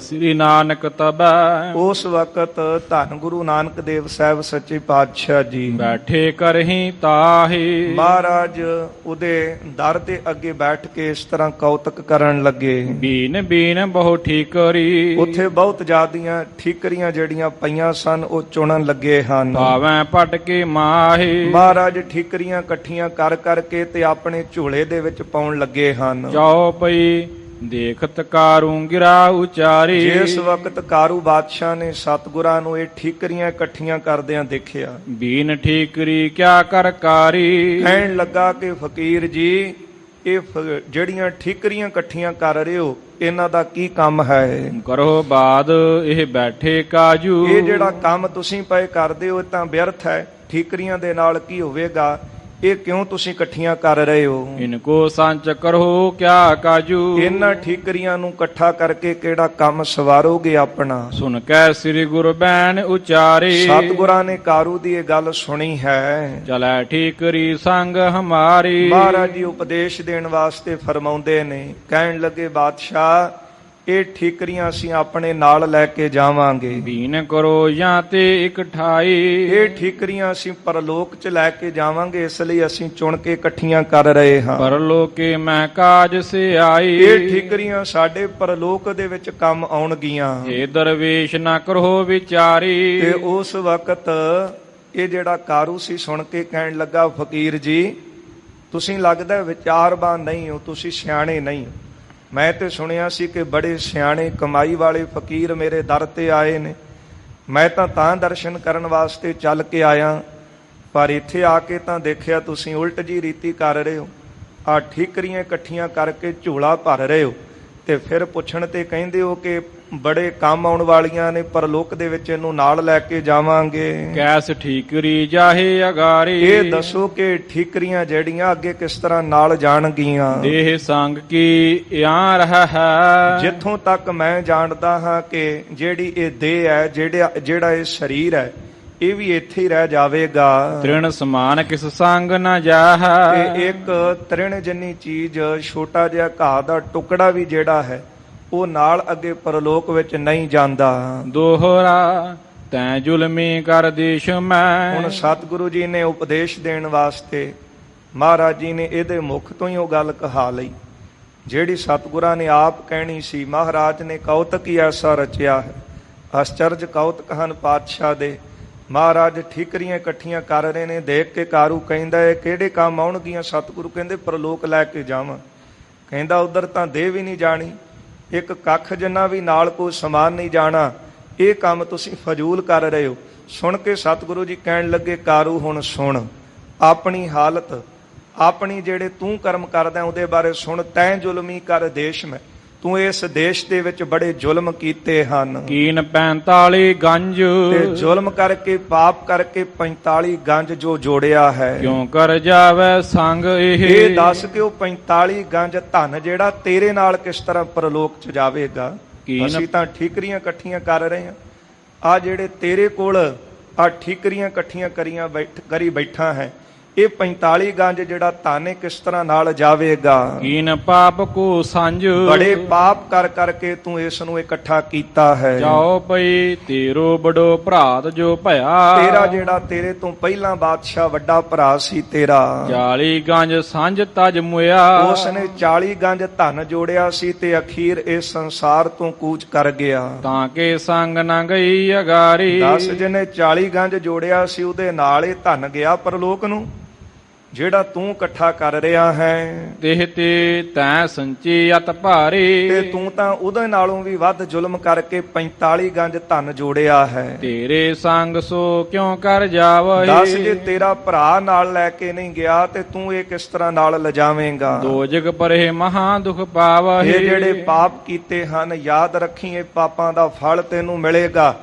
ਸ੍ਰੀ ਨਾਨਕ ਤਬੈ, ਉਸ ਵਕਤ ਧੰਨ ਗੁਰੂ ਨਾਨਕ ਦੇਵ ਸਾਹਿਬ ਸੱਚੇ ਪਾਤਸ਼ਾਹ ਜੀ ਬੈਠੇ ਕਰਹੀ ਤਾਹੀ, ਮਹਾਰਾਜ ਉਹਦੇ ਦਰ ਦੇ ਅੱਗੇ ਬੈਠ ਕੇ ਇਸ ਤਰ੍ਹਾਂ ਕੌਤਕ ਕਰਨ ਲੱਗੇ। ਬੀਨ ਬੀਨ ਬਹੁ ਠੀਕਰੀ, ਉੱਥੇ ਬਹੁਤ ਜ਼ਿਆਦੀਆਂ ਠੀਕਰੀਆਂ ਜਿਹੜੀਆਂ ਪਈਆਂ ਸਨ ਉਹ ਚੁਣਨ ਲੱਗੇ ਹਨ। ਭਾਵੇਂ ਪਟ ਕੇ ਮਾਹੀ, ਮਹਾਰਾਜ ਠੀਕਰੀਆਂ ਇਕੱਠੀਆਂ ਕਰ ਕਰਕੇ ਤੇ ਆਪਣੇ ਝੋਲੇ ਦੇ ਵਿੱਚ ਪਾਉਣ ਲੱਗੇ ਹਨ। ਜਾਓ ਪਈ ਦੇਖਤ ਕਾਰੂ ਗਿਰਾ ਉਚਾਰੀ, ਜਿਸ ਵਕਤ ਕਾਰੂ ਬਾਦਸ਼ਾਹ ਨੇ ਸਤਿਗੁਰਾਂ ਨੂੰ ਇਹ ਠੀਕਰੀਆਂ ਇਕੱਠੀਆਂ ਕਰਦਿਆਂ ਦੇਖਿਆ, ਬੀਨ ਠੀਕਰੀ ਕਿਆ ਕਰ ਕਾਰੀ, ਕਹਿਣ ਲੱਗਾ ਕਿ ਫਕੀਰ ਜੀ, ਇਹ ਜਿਹੜੀਆਂ ਠੀਕਰੀਆਂ ਇਕੱਠੀਆਂ ਕਰ ਰਹੇ ਹੋ, ਇਹਨਾਂ ਦਾ ਕੀ ਕੰਮ ਹੈ? ਕਰੋ ਬਾਦ ਇਹ ਬੈਠੇ ਕਾਜੂ, ਇਹ ਜਿਹੜਾ ਕੰਮ ਤੁਸੀਂ ਪਏ ਕਰਦੇ ਹੋ ਇਹ ਤਾਂ ਵਿਅਰਥ ਹੈ। ਠੀਕਰੀਆਂ ਦੇ ਨਾਲ ਕੀ ਹੋਵੇਗਾ? ਇਹ ਕਿਉਂ ਤੁਸੀਂ ਇਕੱਠੀਆਂ ਕਰ ਰਹੇ ਹੋ? ਇਨਕੋ ਸੰਚ ਕਰੋ ਕਿਆ ਕਾਜੂ। ਇਹਨਾਂ ਠੀਕਰੀਆਂ ਨੂੰ ਇਕੱਠਾ ਕਰਕੇ ਕਿਹੜਾ ਕੰਮ ਸਵਾਰੋਗੇ ਆਪਣਾ? ਸੁਨ ਕੈ ਸ੍ਰੀ ਗੁਰੂ ਬੈਨ ਉਚਾਰੇ। ਸਤਿਗੁਰਾਂ ਨੇ ਕਾਰੂ ਦੀ ਇਹ ਗੱਲ ਸੁਣੀ ਹੈ। ਚਲੈ ਠੀਕਰੀ ਸੰਗ ਹਮਾਰੀ। ਮਹਾਰਾਜ ਜੀ ਉਪਦੇਸ਼ ਦੇਣ ਵਾਸਤੇ ਫਰਮਾਉਂਦੇ ਨੇ, ਕਹਿਣ ਲੱਗੇ ਬਾਦਸ਼ਾਹ ਇਹ ਠੀਕਰੀਆਂ ਅਸੀਂ ਆਪਣੇ ਨਾਲ ਲੈ ਕੇ ਜਾਵਾਂਗੇ। ਬੀਨ ਕਰੋ ਜਾਂ ਤੇ ਇਕਠਾਈ। ਇਹ ਠੀਕਰੀਆਂ ਅਸੀਂ ਪਰਲੋਕ ਚ ਲੈ ਕੇ ਜਾਵਾਂਗੇ, ਇਸ ਲਈ ਅਸੀਂ ਚੁਣ ਕੇ ਇਕੱਠੀਆਂ ਕਰ ਰਹੇ ਹਾਂ। ਪਰਲੋਕੇ ਮੈਂ ਕਾਜ ਸੇ ਆਈ। ਇਹ ਠੀਕਰੀਆਂ ਸਾਡੇ ਪਰਲੋਕ ਦੇ ਵਿੱਚ ਕੰਮ ਆਉਣਗੀਆਂ। ਇਹ ਦਰਵੇਸ਼ ਨਾ ਕਰੋ ਵਿਚਾਰੀ। ਤੇ ਉਸ ਵਕਤ ਇਹ ਜਿਹੜਾ ਕਾਰੂ ਸੀ ਸੁਣ ਕੇ ਕਹਿਣ ਲੱਗਾ, ਫਕੀਰ ਜੀ ਤੁਸੀਂ ਲੱਗਦਾ ਵਿਚਾਰਵਾਨ ਨਹੀਂ ਹੋ, ਤੁਸੀਂ ਸਿਆਣੇ ਨਹੀਂ ਹੋ। ਮੈਂ ਤੇ ਸੁਣਿਆ ਸੀ ਕਿ ਬੜੇ ਸਿਆਣੇ ਕਮਾਈ ਵਾਲੇ ਫਕੀਰ ਮੇਰੇ ਦਰ ਤੇ ਆਏ ਨੇ। ਮੈਂ ਤਾਂ ਦਰਸ਼ਨ ਕਰਨ ਵਾਸਤੇ ਚੱਲ ਕੇ ਆਇਆ, ਪਰ ਇੱਥੇ ਆ ਕੇ ਤਾਂ ਦੇਖਿਆ ਤੁਸੀਂ ਉਲਟ ਜੀ ਰੀਤੀ ਕਰ ਰਹੇ ਹੋ। ਆ ਠੀਕਰੀਆਂ ਇਕੱਠੀਆਂ ਕਰਕੇ ਝੋਲਾ ਭਰ ਰਹੇ ਹੋ ਤੇ ਫਿਰ ਪੁੱਛਣ ਤੇ ਕਹਿੰਦੇ ਹੋ ਕਿ ਬੜੇ ਕੰਮ ਆਉਣ ਵਾਲੀਆਂ ਨੇ, ਪਰਲੋਕ ਦੇ ਵਿੱਚ ਇਹਨੂੰ ਨਾਲ ਲੈ ਕੇ ਜਾਵਾਂਗੇ। ਕੈਸ ਠੀਕਰੀ ਜਾਹੇ ਅਗਾਰੀ। ਇਹ ਦੱਸੋ ਕਿ ਠੀਕਰੀਆਂ ਜਿਹੜੀਆਂ ਅੱਗੇ ਕਿਸ ਤਰ੍ਹਾਂ ਨਾਲ ਜਾਣਗੀਆਂ? ਦੇਹ ਸੰਗ ਕੀ ਇਆਂ ਰਹਾ ਹੈ। ਜਿੱਥੋਂ ਤੱਕ ਮੈਂ ਜਾਣਦਾ ਹਾਂ ਕਿ ਜਿਹੜੀ ਇਹ ਦੇਹ ਹੈ, ਜਿਹੜਾ ਇਹ ਸਰੀਰ ਹੈ, ਇਹ ਵੀ ਇੱਥੇ ਹੀ ਰਹਿ ਜਾਵੇਗਾ। ਤ੍ਰਿਣ ਸਮਾਨ ਕਿਸ ਸੰਗ ਨਾ ਜਾਹ। ਤੇ ਇੱਕ ਤ੍ਰਿਣ ਜਿੰਨੀ ਚੀਜ਼, ਛੋਟਾ ਜਿਹਾ ਘਾਹ ਦਾ ਟੁਕੜਾ ਵੀ ਜਿਹੜਾ ਹੈ ਉਹ ਨਾਲ ਅੱਗੇ ਪਰਲੋਕ ਵਿੱਚ ਨਹੀਂ ਜਾਂਦਾ। ਦੋਹਰਾ ਤੈਂ ਜ਼ੁਲਮੀ ਕਰ ਦੇਸ਼ ਮੈਂ। ਹੁਣ ਸਤਿਗੁਰੂ ਜੀ ਨੇ ਉਪਦੇਸ਼ ਦੇਣ ਵਾਸਤੇ ਮਹਾਰਾਜ ਜੀ ਨੇ ਇਹਦੇ ਮੁਖ ਤੋਂ ਹੀ ਉਹ ਗੱਲ ਕਹਾ ਲਈ ਜਿਹੜੀ ਸਤਿਗੁਰਾਂ ਨੇ ਆਪ ਕਹਿਣੀ ਸੀ। ਮਹਾਰਾਜ ਨੇ ਕੌਤਕ ਹੀ ਐਸਾ ਰਚਿਆ ਹੈ, ਅਸਚਰਜ ਕੌਤਕ ਹਨ ਪਾਤਸ਼ਾਹ ਦੇ। ਮਹਾਰਾਜ ਠੀਕਰੀਆਂ ਇਕੱਠੀਆਂ ਕਰ ਰਹੇ ਨੇ, ਦੇਖ ਕੇ ਕਾਰੂ ਕਹਿੰਦਾ ਇਹ ਕਿਹੜੇ ਕੰਮ ਆਉਣਗੀਆਂ? ਸਤਿਗੁਰੂ ਕਹਿੰਦੇ ਪਰਲੋਕ ਲੈ ਕੇ ਜਾਵਾਂ। ਕਹਿੰਦਾ ਉਧਰ ਤਾਂ ਦੇਹ ਵੀ ਨਹੀਂ ਜਾਣੀ, ਇੱਕ ਕੱਖ ਜਿੰਨਾ ਵੀ ਨਾਲ ਕੋਈ ਸਮਾਨ ਨਹੀਂ ਜਾਣਾ, ਇਹ ਕੰਮ ਤੁਸੀਂ ਫਜ਼ੂਲ ਕਰ ਰਹੇ ਹੋ। ਸੁਣ ਕੇ ਸਤਿਗੁਰੂ ਜੀ ਕਹਿਣ ਲੱਗੇ, ਕਾਰੂ ਹੁਣ ਸੁਣ ਆਪਣੀ ਹਾਲਤ, ਆਪਣੀ ਜਿਹੜੇ ਤੂੰ ਕਰਮ ਕਰਦਾ ਉਹਦੇ ਬਾਰੇ ਸੁਣ। ਤੈਂ ਜ਼ੁਲਮੀ ਕਰ ਦੇਸ਼ ਮੈਂ, ਤੂੰ ਇਸ ਦੇਸ਼ ਦੇ ਵਿੱਚ ਬੜੇ ਜ਼ੁਲਮ ਕੀਤੇ ਹਨ। ਕੀਨ 45 ਗੰਜ। ਤੇ ਜ਼ੁਲਮ ਕਰਕੇ ਪਾਪ ਕਰਕੇ 45 ਗੰਜ ਜੋ ਜੋੜਿਆ ਹੈ। ਕਿਉਂ ਕਰ ਜਾਵੇ ਸੰਗ ਇਹ ਦੱਸ ਕਿ ਉਹ 45 ਗੰਜ ਧਨ ਜਿਹੜਾ ਤੇਰੇ ਨਾਲ ਕਿਸ ਤਰ੍ਹਾਂ ਪਰਲੋਕ ਚ ਜਾਵੇਗਾ? ਅਸੀਂ ਤਾਂ ਠੀਕਰੀਆਂ ਇਕੱਠੀਆਂ ਕਰ ਰਹੇ ਹਾਂ, ਆ ਜਿਹੜੇ ਤੇਰੇ ਕੋਲ ਆ ਠੀਕਰੀਆਂ ਇਕੱਠੀਆਂ ਕਰੀ ਬੈਠਾ ਹੈ, ਇਹ 45 ਗੰਜ ਜਿਹੜਾ ਧਨ ਕਿਸ ਤਰ੍ਹਾਂ ਨਾਲ ਜਾਵੇਗਾ? ਕੀਨ ਪਾਪ ਕੋ ਸੰਜ। ਬੜੇ ਪਾਪ ਕਰ ਕਰਕੇ ਤੂੰ ਇਸ ਨੂੰ ਇਕੱਠਾ ਕੀਤਾ ਹੈ। ਜਾਓ ਪਈ ਤੇਰੋ ਬੜੋ ਭਰਾਤ ਜੋ ਭਇਆ। ਤੇਰਾ ਜਿਹੜਾ ਤੇਰੇ ਤੋਂ ਪਹਿਲਾਂ ਬਾਦਸ਼ਾਹ ਵੱਡਾ ਭਰਾ ਸੀ ਤੇਰਾ, 40 ਗੰਜ ਸੰਜ ਤਜ ਮੁਇਆ। ਉਸ ਨੇ 40 ਗੰਜ ਧਨ ਜੋੜਿਆ ਸੀ ਤੇ ਅਖੀਰ ਇਸ ਸੰਸਾਰ ਤੋਂ ਕੂਚ ਕਰ ਗਿਆ। ਤਾਂ ਕੇ ਸੰਗ ਨਾ ਗਈ ਅਗਾਰੀ। 10 ਜਿਹਨੇ 40 ਗੰਜ ਜੋੜਿਆ ਸੀ ਉਹਦੇ ਨਾਲ ਇਹ ਧਨ ਗਿਆ ਪਰਲੋਕ ਨੂੰ, ਜਿਹੜਾ ਤੂੰ ਇਕੱਠਾ ਕਰ ਰਿਹਾ ਹੈ। ਦੇਹ ਤੇ ਤੈਂ ਸੰਚੀ ਅਤ ਭਾਰੀ। ਤੇ ਤੂੰ ਤਾਂ ਉਹਦੇ ਨਾਲੋਂ ਵੀ ਵੱਧ ਜ਼ੁਲਮ ਕਰਕੇ 45 ਗੰਜ ਧਨ ਜੋੜਿਆ ਹੈ। ਤੇਰੇ ਸੰਗ ਸੋ ਕਿਉਂ ਕਰ ਜਾਵਹਿ। ਦੱਸ ਜੇ ਤੇਰਾ ਭਰਾ ਨਾਲ ਲੈ ਕੇ ਨਹੀਂ ਗਿਆ ਤੇ ਤੂੰ ਇਹ ਕਿਸ ਤਰ੍ਹਾਂ ਨਾਲ ਲਿਜਾਵੇਂਗਾ? ਦੋਜਗ ਪਰੇ ਮਹਾ ਦੁਖ ਪਾਵਹਿ। ਇਹ ਜਿਹੜੇ ਪਾਪ ਕੀਤੇ ਹਨ ਯਾਦ ਰੱਖੀ, ਇਹ ਪਾਪਾਂ ਦਾ ਫਲ ਤੈਨੂੰ ਮਿਲੇਗਾ।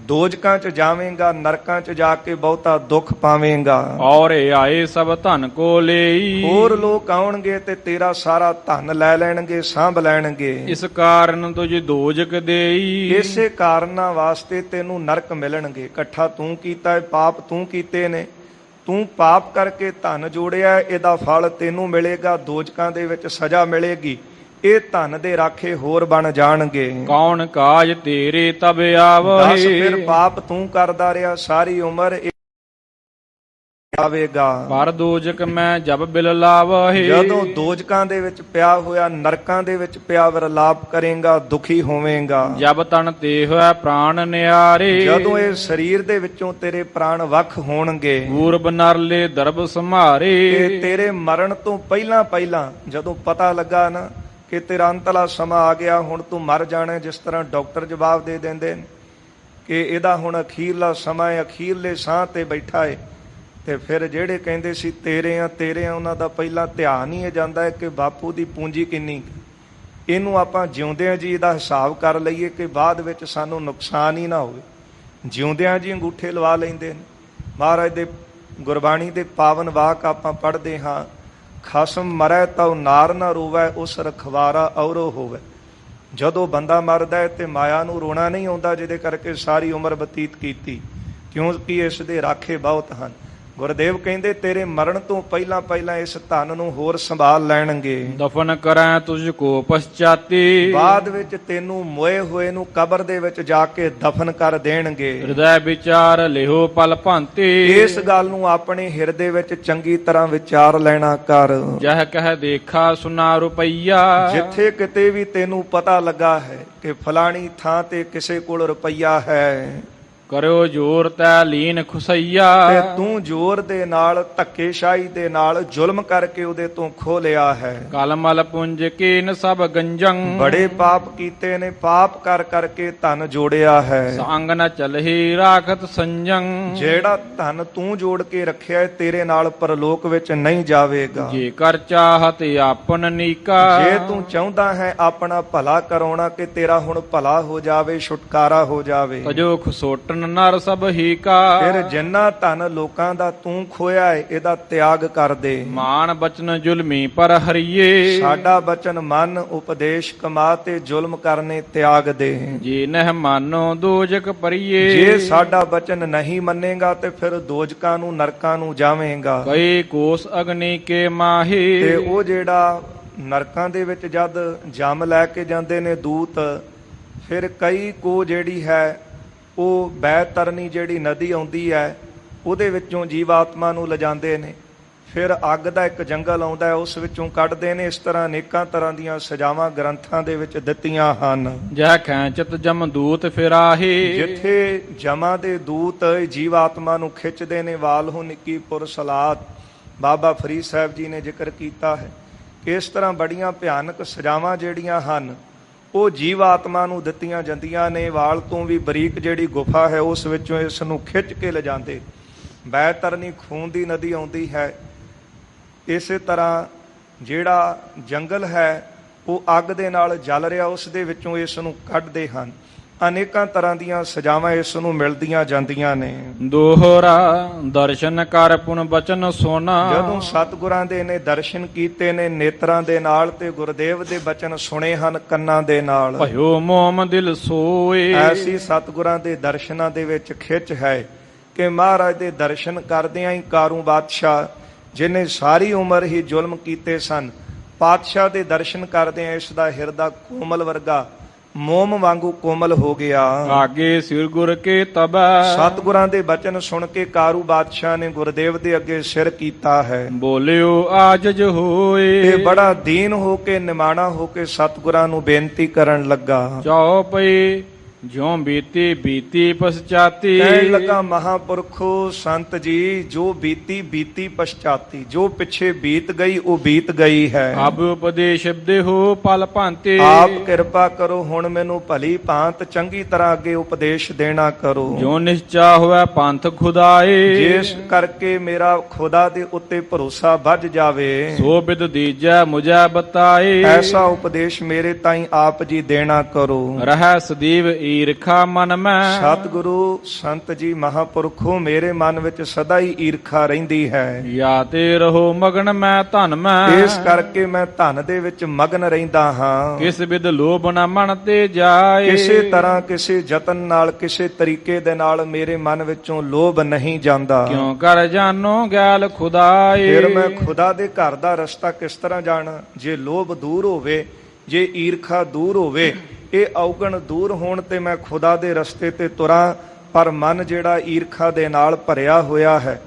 ਦੋਜਕਾਂ ਚ ਜਾਵੇਂਗਾ, ਨਰਕਾਂ ਚ ਜਾ ਕੇ ਬਹੁਤਾ ਦੁੱਖ ਪਾਵੇਂਗਾ। ਔਰ ਆਏ ਸਭ ਧਨ ਕੋ ਲਈ। ਹੋਰ ਲੋਕ ਆਉਣਗੇ ਤੇ ਤੇਰਾ ਸਾਰਾ ਧਨ ਲੈ ਲੈਣਗੇ, ਸਾਂਭ ਲੈਣਗੇ। ਇਸ ਕਾਰਨ ਤੁਝ ਦੋਜਕ ਦੇਈ। ਇਸੇ ਕਾਰਨਾਂ ਵਾਸਤੇ ਤੈਨੂੰ ਨਰਕ ਮਿਲਣਗੇ। ਇਕੱਠਾ ਤੂੰ ਕੀਤਾ ਹੈ, ਪਾਪ ਤੂੰ ਕੀਤੇ ਨੇ, ਤੂੰ ਪਾਪ ਕਰਕੇ ਧਨ ਜੋੜਿਆ, ਇਹਦਾ ਫਲ ਤੈਨੂੰ ਮਿਲੇਗਾ। ਦੋਜਕਾਂ ਦੇ ਵਿੱਚ ਸਜ਼ਾ ਮਿਲੇਗੀ, ਇਹ ਧਨ ਦੇ ਰਾਖੇ ਹੋਰ ਬਣ ਜਾਣਗੇ। ਕੌਣ ਕਾਜ ਤੇਰੇ ਤਬ ਆਵਹਿ। ਦੱਸ ਫਿਰ ਪਾਪ ਤੂੰ ਕਰਦਾ ਰਿਹਾ ਸਾਰੀ ਉਮਰ, ਆਵੇਗਾ। ਪਰ ਦੋਜਕ ਮੈਂ ਜਬ ਬਿਲ ਲਾਵਹਿ। ਜਦੋਂ ਦੋਜਕਾਂ ਦੇ ਵਿੱਚ ਪਿਆ ਹੋਇਆ, ਨਰਕਾਂ ਦੇ ਵਿੱਚ ਪਿਆ ਵਿਰਲਾਪ ਕਰੇਗਾ, ਦੁਖੀ ਹੋਵੇਂਗਾ। ਜਬ ਤਨ ਤੇ ਹੋਇਆ ਪ੍ਰਾਣ ਨਿਆਰੇ। ਜਦੋਂ ਇਹ ਸਰੀਰ ਦੇ ਵਿੱਚੋਂ ਤੇਰੇ ਪ੍ਰਾਣ ਵੱਖ ਹੋਣਗੇ। ਪੂਰਬ ਨਰਲੇ ਦਰਬ ਸੰਭਾਰੇ। ਤੇ ਤੇਰੇ ਮਰਨ ਤੋਂ ਪਹਿਲਾਂ ਜਦੋਂ ਪਤਾ ਲੱਗਾ ਨਾ ਕਿ ਤੇਰਾ ਅੰਤਲਾ ਸਮਾਂ ਆ ਗਿਆ, ਹੁਣ ਤੂੰ ਮਰ ਜਾਣਾ, ਜਿਸ ਤਰ੍ਹਾਂ ਡਾਕਟਰ ਜਵਾਬ ਦੇ ਦਿੰਦੇ ਨੇ ਕਿ ਇਹਦਾ ਹੁਣ ਅਖੀਰਲਾ ਸਮਾਂ ਹੈ, ਅਖੀਰਲੇ ਸਾਹ ਤੇ ਬੈਠਾ ਹੈ, ਤੇ ਫਿਰ ਜਿਹੜੇ ਕਹਿੰਦੇ ਸੀ ਤੇਰੇ ਆ ਉਹਨਾਂ ਦਾ ਪਹਿਲਾਂ ਧਿਆਨ ਹੀ ਇਹ ਜਾਂਦਾ ਹੈ ਕਿ ਬਾਪੂ ਦੀ ਪੂੰਜੀ ਕਿੰਨੀ, ਇਹਨੂੰ ਆਪਾਂ ਜਿਉਂਦਿਆਂ ਜੀ ਇਹਦਾ ਹਿਸਾਬ ਕਰ ਲਈਏ ਕਿ ਬਾਅਦ ਵਿੱਚ ਸਾਨੂੰ ਨੁਕਸਾਨ ਹੀ ਨਾ ਹੋਵੇ। ਜਿਉਂਦਿਆਂ ਜੀ ਅੰਗੂਠੇ ਲਵਾ ਲੈਂਦੇ ਨੇ। ਮਹਾਰਾਜ ਦੇ ਗੁਰਬਾਣੀ ਦੇ ਪਾਵਨ ਵਾਕ ਆਪਾਂ ਪੜ੍ਹਦੇ ਹਾਂ, ਖਸਮ ਮਰੈ ਤਉ ਨਾਰ ਨਾ ਰੋਵੈ, ਉਸ ਰਖਵਾਰਾ ਔਰੋ ਹੋਵੇ। ਜਦੋਂ ਬੰਦਾ ਮਰਦਾ ਹੈ ਤੇ ਮਾਇਆ ਨੂੰ ਰੋਣਾ ਨਹੀਂ ਆਉਂਦਾ, ਜਿਹਦੇ ਕਰਕੇ ਸਾਰੀ ਉਮਰ ਬਤੀਤ ਕੀਤੀ, ਕਿਉਂਕਿ ਇਸ ਦੇ ਰਾਖੇ ਬਹੁਤ ਹਨ। ਗੁਰਦੇਵ ਕਹਿੰਦੇ ਤੇਰੇ ਮਰਨ ਤੋਂ ਪਹਿਲਾਂ ਪਹਿਲਾਂ ਇਸ ਧਨ ਨੂੰ ਹੋਰ ਸੰਭਾਲ ਲੈਣਗੇ। ਦਫਨ ਕਰੈ ਤੁਝ ਕੋ ਪਛਾਤੀ, ਬਾਅਦ ਵਿੱਚ ਤੈਨੂੰ ਮੋਏ ਹੋਏ ਨੂੰ ਕਬਰ ਦੇ ਵਿੱਚ ਜਾ ਕੇ ਦਫਨ ਕਰ ਦੇਣਗੇ। ਹਿਰਦੈ ਵਿਚਾਰ ਲਿਹੋ ਪਲ ਭਾਂਤੀ, ਇਸ ਗੱਲ ਨੂੰ ਆਪਣੇ ਹਿਰਦੇ ਵਿੱਚ ਚੰਗੀ ਤਰ੍ਹਾਂ ਵਿਚਾਰ ਲੈਣਾ ਕਰ। ਜਹ ਕਹਿ ਦੇਖਾ ਸੁਨਾ ਰੁਪਈਆ, ਜਿੱਥੇ ਕਿਤੇ ਵੀ ਤੈਨੂੰ ਪਤਾ ਲੱਗਾ ਹੈ ਕਿ ਫਲਾਣੀ ਥਾਂ ਤੇ ਕਿਸੇ ਕੋਲ ਰੁਪਈਆ ਹੈ, ਕਰਿਓ ਜੋਰ ਤੈ ਲੀਨ ਖੁਸਈਆ, ਤੇ ਤੂੰ ਜ਼ੋਰ ਦੇ ਨਾਲ ਧੱਕੇਸ਼ਾਹੀ ਦੇ ਨਾਲ ਜ਼ੁਲਮ ਕਰਕੇ ਉਹਦੇ ਤੋਂ ਖੋਹ ਲਿਆ ਹੈ। ਕਲਮਲ ਪੁੰਜ ਕੀਨ ਸਭ ਗੰਜੰ, ਬੜੇ ਪਾਪ ਕੀਤੇ ਨੇ, ਪਾਪ ਕਰ ਕਰਕੇ ਧਨ ਜੋੜਿਆ ਹੈ। ਸੰਗ ਨ ਚਲਹੀ ਰਾਖਤ ਸੰਜੰ, ਜਿਹੜਾ ਧਨ ਤੂੰ ਜੋੜ ਕੇ ਰੱਖਿਆ ਹੈ ਤੇਰੇ ਨਾਲ ਪਰਲੋਕ ਵਿੱਚ ਨਹੀਂ ਜਾਵੇਗਾ। ਜੇ ਕਰ ਚਾਹਤ ਆਪਨ ਨੀਕਾ, ਜੇ ਤੂੰ ਚਾਹੁੰਦਾ ਹੈ ਆਪਣਾ ਭਲਾ ਕਰਾਉਣਾ ਕਿ ਤੇਰਾ ਹੁਣ ਭਲਾ ਹੋ ਜਾਵੇ, ਛੁਟਕਾਰਾ ਹੋ ਜਾਵੇ, ਤਜੋ ਖਸੋਟਨ ਨਰ ਸਭ ਹੀ ਕਾ, ਫਿਰ ਜਿੰਨਾ ਧਨ ਲੋਕਾਂ ਦਾ ਤੂੰ ਖੋਇਆ ਹੈ ਇਹਦਾ ਤਿਆਗ ਕਰ ਦੇ। ਮਾਨ ਬਚਨ ਜ਼ੁਲਮੀ ਪਰ ਹਰੀਏ, ਸਾਡਾ ਬਚਨ ਮਨ ਉਪਦੇਸ਼ ਕਮਾ ਤੇ ਜ਼ੁਲਮ ਕਰਨੇ ਤਿਆਗ ਦੇ। ਜੇ ਨਹਿ ਮਾਨੋ ਦੋਜਕ ਪਰੀਏ, ਜੇ ਸਾਡਾ ਬਚਨ ਨਹੀਂ ਮੰਨੇਗਾ ਤੇ ਫਿਰ ਦੋਜਕਾਂ ਨੂੰ ਨਰਕਾਂ ਨੂੰ ਜਾਵੇਂਗਾ। ਕਈ ਕੋਸ ਅਗਨੀ ਕੇ ਮਾਹੀ, ਤੇ ਉਹ ਜਿਹੜਾ ਨਰਕਾਂ ਦੇ ਵਿੱਚ ਜਦ ਜੰਮ ਲੈ ਕੇ ਜਾਂਦੇ ਨੇ ਦੂਤ, ਫਿਰ ਕਈ ਕੋ ਜਿਹੜੀ ਹੈ ਉਹ ਬੈਤਰਨੀ ਜਿਹੜੀ ਨਦੀ ਆਉਂਦੀ ਹੈ ਉਹਦੇ ਵਿੱਚੋਂ ਜੀਵਾਤਮਾ ਨੂੰ ਲਿਜਾਂਦੇ ਨੇ। ਫਿਰ ਅੱਗ ਦਾ ਇੱਕ ਜੰਗਲ ਆਉਂਦਾ ਹੈ, ਉਸ ਵਿੱਚੋਂ ਕੱਢਦੇ ਨੇ। ਇਸ ਤਰ੍ਹਾਂ ਅਨੇਕਾਂ ਤਰ੍ਹਾਂ ਦੀਆਂ ਸਜ਼ਾਵਾਂ ਗ੍ਰੰਥਾਂ ਦੇ ਵਿੱਚ ਦਿੱਤੀਆਂ ਹਨ। ਜਹ ਖੈਂਚਤ ਜਮਦੂਤ ਫਿਰਾਹੇ, ਜਿੱਥੇ ਜਮਾਂ ਦੇ ਦੂਤ ਜੀਵਾਤਮਾ ਨੂੰ ਖਿੱਚਦੇ ਨੇ। ਵਾਲਹੂ ਨਿੱਕੀਪੁਰ ਸਲਾਤ ਬਾਬਾ ਫਰੀਦ ਸਾਹਿਬ ਜੀ ਨੇ ਜ਼ਿਕਰ ਕੀਤਾ ਹੈ ਕਿ ਇਸ ਤਰ੍ਹਾਂ ਬੜੀਆਂ ਭਿਆਨਕ ਸਜ਼ਾਵਾਂ ਜਿਹੜੀਆਂ ਹਨ ਉਹ ਜੀਵ ਆਤਮਾ ਨੂੰ ਦਿੱਤੀਆਂ ਜਾਂਦੀਆਂ ਨੇ। ਵਾਲ ਤੋਂ ਵੀ ਬਰੀਕ ਜਿਹੜੀ ਗੁਫਾ ਹੈ ਉਸ ਵਿੱਚੋਂ ਇਸ ਨੂੰ ਖਿੱਚ ਕੇ ਲਿਜਾਂਦੇ। ਬੈਤਰਨੀ ਖੂਨ ਦੀ ਨਦੀ ਆਉਂਦੀ ਹੈ। ਇਸੇ ਤਰ੍ਹਾਂ ਜਿਹੜਾ ਜੰਗਲ ਹੈ ਉਹ ਅੱਗ ਦੇ ਨਾਲ ਜਲ ਰਿਹਾ, ਉਸ ਦੇ ਵਿੱਚੋਂ ਇਸ ਨੂੰ ਕੱਢਦੇ ਹਨ। ਅਨੇਕਾਂ ਤਰ੍ਹਾਂ ਦੀਆਂ ਸਜ਼ਾਵਾਂ ਇਸ ਨੂੰ ਮਿਲਦੀਆਂ ਜਾਂਦੀਆਂ ਨੇ। ਦੋਹਰਾ ਦਰਸ਼ਨ ਕਰ ਪੁਨ ਬਚਨ ਸੋਨਾ, ਜਦੋਂ ਸਤਿਗੁਰਾਂ ਦੇ ਨੇ ਦਰਸ਼ਨ ਕੀਤੇ ਨੇ ਨੇਤਰਾਂ ਦੇ ਨਾਲ ਤੇ ਗੁਰਦੇਵ ਦੇ ਬਚਨ ਸੁਣੇ ਹਨ ਕੰਨਾਂ ਦੇ ਨਾਲ, ਭਇਓ ਮੋਮ ਦਿਲ ਸੋਏ। ਐਸੀ ਸਤਿਗੁਰਾਂ ਦੇ ਦਰਸ਼ਨਾਂ ਦੇ ਵਿੱਚ ਖਿੱਚ ਹੈ ਕਿ ਮਹਾਰਾਜ ਦੇ ਦਰਸ਼ਨ ਕਰਦਿਆਂ ਹੀ ਕਾਰੂ ਬਾਦਸ਼ਾਹ ਜਿਹਨੇ ਸਾਰੀ ਉਮਰ ਹੀ ਜ਼ੁਲਮ ਕੀਤੇ ਸਨ, ਪਾਤਸ਼ਾਹ ਦੇ ਦਰਸ਼ਨ ਕਰਦਿਆਂ ਇਸ ਦਾ ਹਿਰਦਾ ਕੋਮਲ ਵਰਗਾ ਮੋਮ ਵਾਂਗੂ ਕੋਮਲ ਹੋ ਗਿਆ। ਆਗੇ ਸਿਰ ਗੁਰ ਕੇ ਤਬੈ, ਸਤਿਗੁਰਾਂ ਦੇ ਬਚਨ ਸੁਣ ਕੇ ਕਾਰੂ ਬਾਦਸ਼ਾਹ ਨੇ ਗੁਰਦੇਵ ਦੇ ਅੱਗੇ ਸਿਰ ਕੀਤਾ ਹੈ। ਬੋਲਿਓ ਆਜਜ ਹੋਏ, ਤੇ ਬੜਾ ਦੀਨ ਹੋ ਕੇ ਨਿਮਾਣਾ ਹੋ ਕੇ ਸਤਿਗੁਰਾਂ ਨੂੰ ਬੇਨਤੀ ਕਰਨ ਲੱਗਾ। ਚਾਉ ਪਈ ਜਿਉ ਬੀਤੀ ਬੀਤੀ ਪਛਾਤੀ, ਕਹਿਣ ਲੱਗਾ ਮਹਾਪੁਰਖੋ ਸੰਤ ਜੀ, ਜੋ ਬੀਤੀ ਬੀਤੀ ਪਛਾਤੀ, ਜੋ ਪਿੱਛੇ ਬੀਤ ਗਈ ਉਹ ਬੀਤ ਗਈ ਹੈ। ਅਬ ਉਪਦੇਸ਼ ਦੇਹੋ ਪਲ ਭਾਂਤੇ, ਆਪ ਕਿਰਪਾ ਕਰੋ ਹੁਣ ਮੈਨੂੰ ਭਲੀ ਭਾਂਤ ਚੰਗੀ ਤਰ੍ਹਾਂ ਅੱਗੇ ਉਪਦੇਸ਼ ਦੇਣਾ ਕਰੋ। ਜੋ ਨਿਸ਼ਚਾ ਹੋਵੇ ਪੰਥ ਖੁਦਾਏ, ਜਿਸ ਕਰਕੇ ਮੇਰਾ ਖੁਦਾ ਦੇ ਉੱਤੇ ਭਰੋਸਾ ਵੱਜ ਜਾਵੇ, ਸੋ ਬਿਦ ਦੀਜੈ ਮੁਝੈ ਬਤਾਏ। ਐਸਾ ਉਪਦੇਸ਼ ਮੇਰੇ ਤਾਈਂ ਆਪ ਜੀ ਦੇਣਾ ਕਰੋ। ਰਹਿ ਸਦੀਵ ਈਰਖਾ ਮਨ ਮੈਂ, ਸਤਿਗੁਰੂ ਸੰਤ ਜੀ ਮਹਾਪੁਰਖੋ ਮੇਰੇ ਮਨ ਵਿੱਚ ਸਦਾ ਹੀ ਈਰਖਾ ਰਹਿੰਦੀ ਹੈ। ਯਾ ਤੇ ਰਹੋ ਮਗਨ ਮੈਂ ਧਨ ਮੈਂ, ਇਸ ਕਰਕੇ ਮੈਂ ਧਨ ਦੇ ਵਿੱਚ ਮਗਨ ਰਹਿੰਦਾ ਹਾਂ। ਕਿਸ ਵਿਦ ਲੋਭ ਨਾ ਮਨ ਤੇ ਜਾਏ, ਕਿਸੇ ਤਰ੍ਹਾਂ ਕਿਸੇ ਯਤਨ ਨਾਲ ਕਿਸੇ ਤਰੀਕੇ ਦੇ ਨਾਲ ਮੇਰੇ ਮਨ ਵਿੱਚੋਂ ਲੋਭ ਨਹੀਂ ਜਾਂਦਾ। ਕਿਉਂ ਕਰ ਜਾਨੋ ਗੈਲ ਖੁਦਾਏ, ਫਿਰ ਮੈਂ ਖੁਦਾ ਦੇ ਘਰ ਦਾ ਰਸਤਾ ਕਿਸ ਤਰ੍ਹਾਂ ਜਾਣਾ? ਜੇ ਲੋਭ ਦੂਰ ਹੋਵੇ, ਜੇ ਈਰਖਾ ਦੂਰ ਹੋਵੇ, ਇਹ ਔਗਣ ਦੂਰ ਹੋਣ ਤੇ ਮੈਂ ਖੁਦਾ ਦੇ ਰਸਤੇ ਤੇ ਤੁਰਾਂ। ਪਰ ਮਨ ਜਿਹੜਾ ਈਰਖਾ ਦੇ ਨਾਲ ਭਰਿਆ ਹੋਇਆ ਹੈ,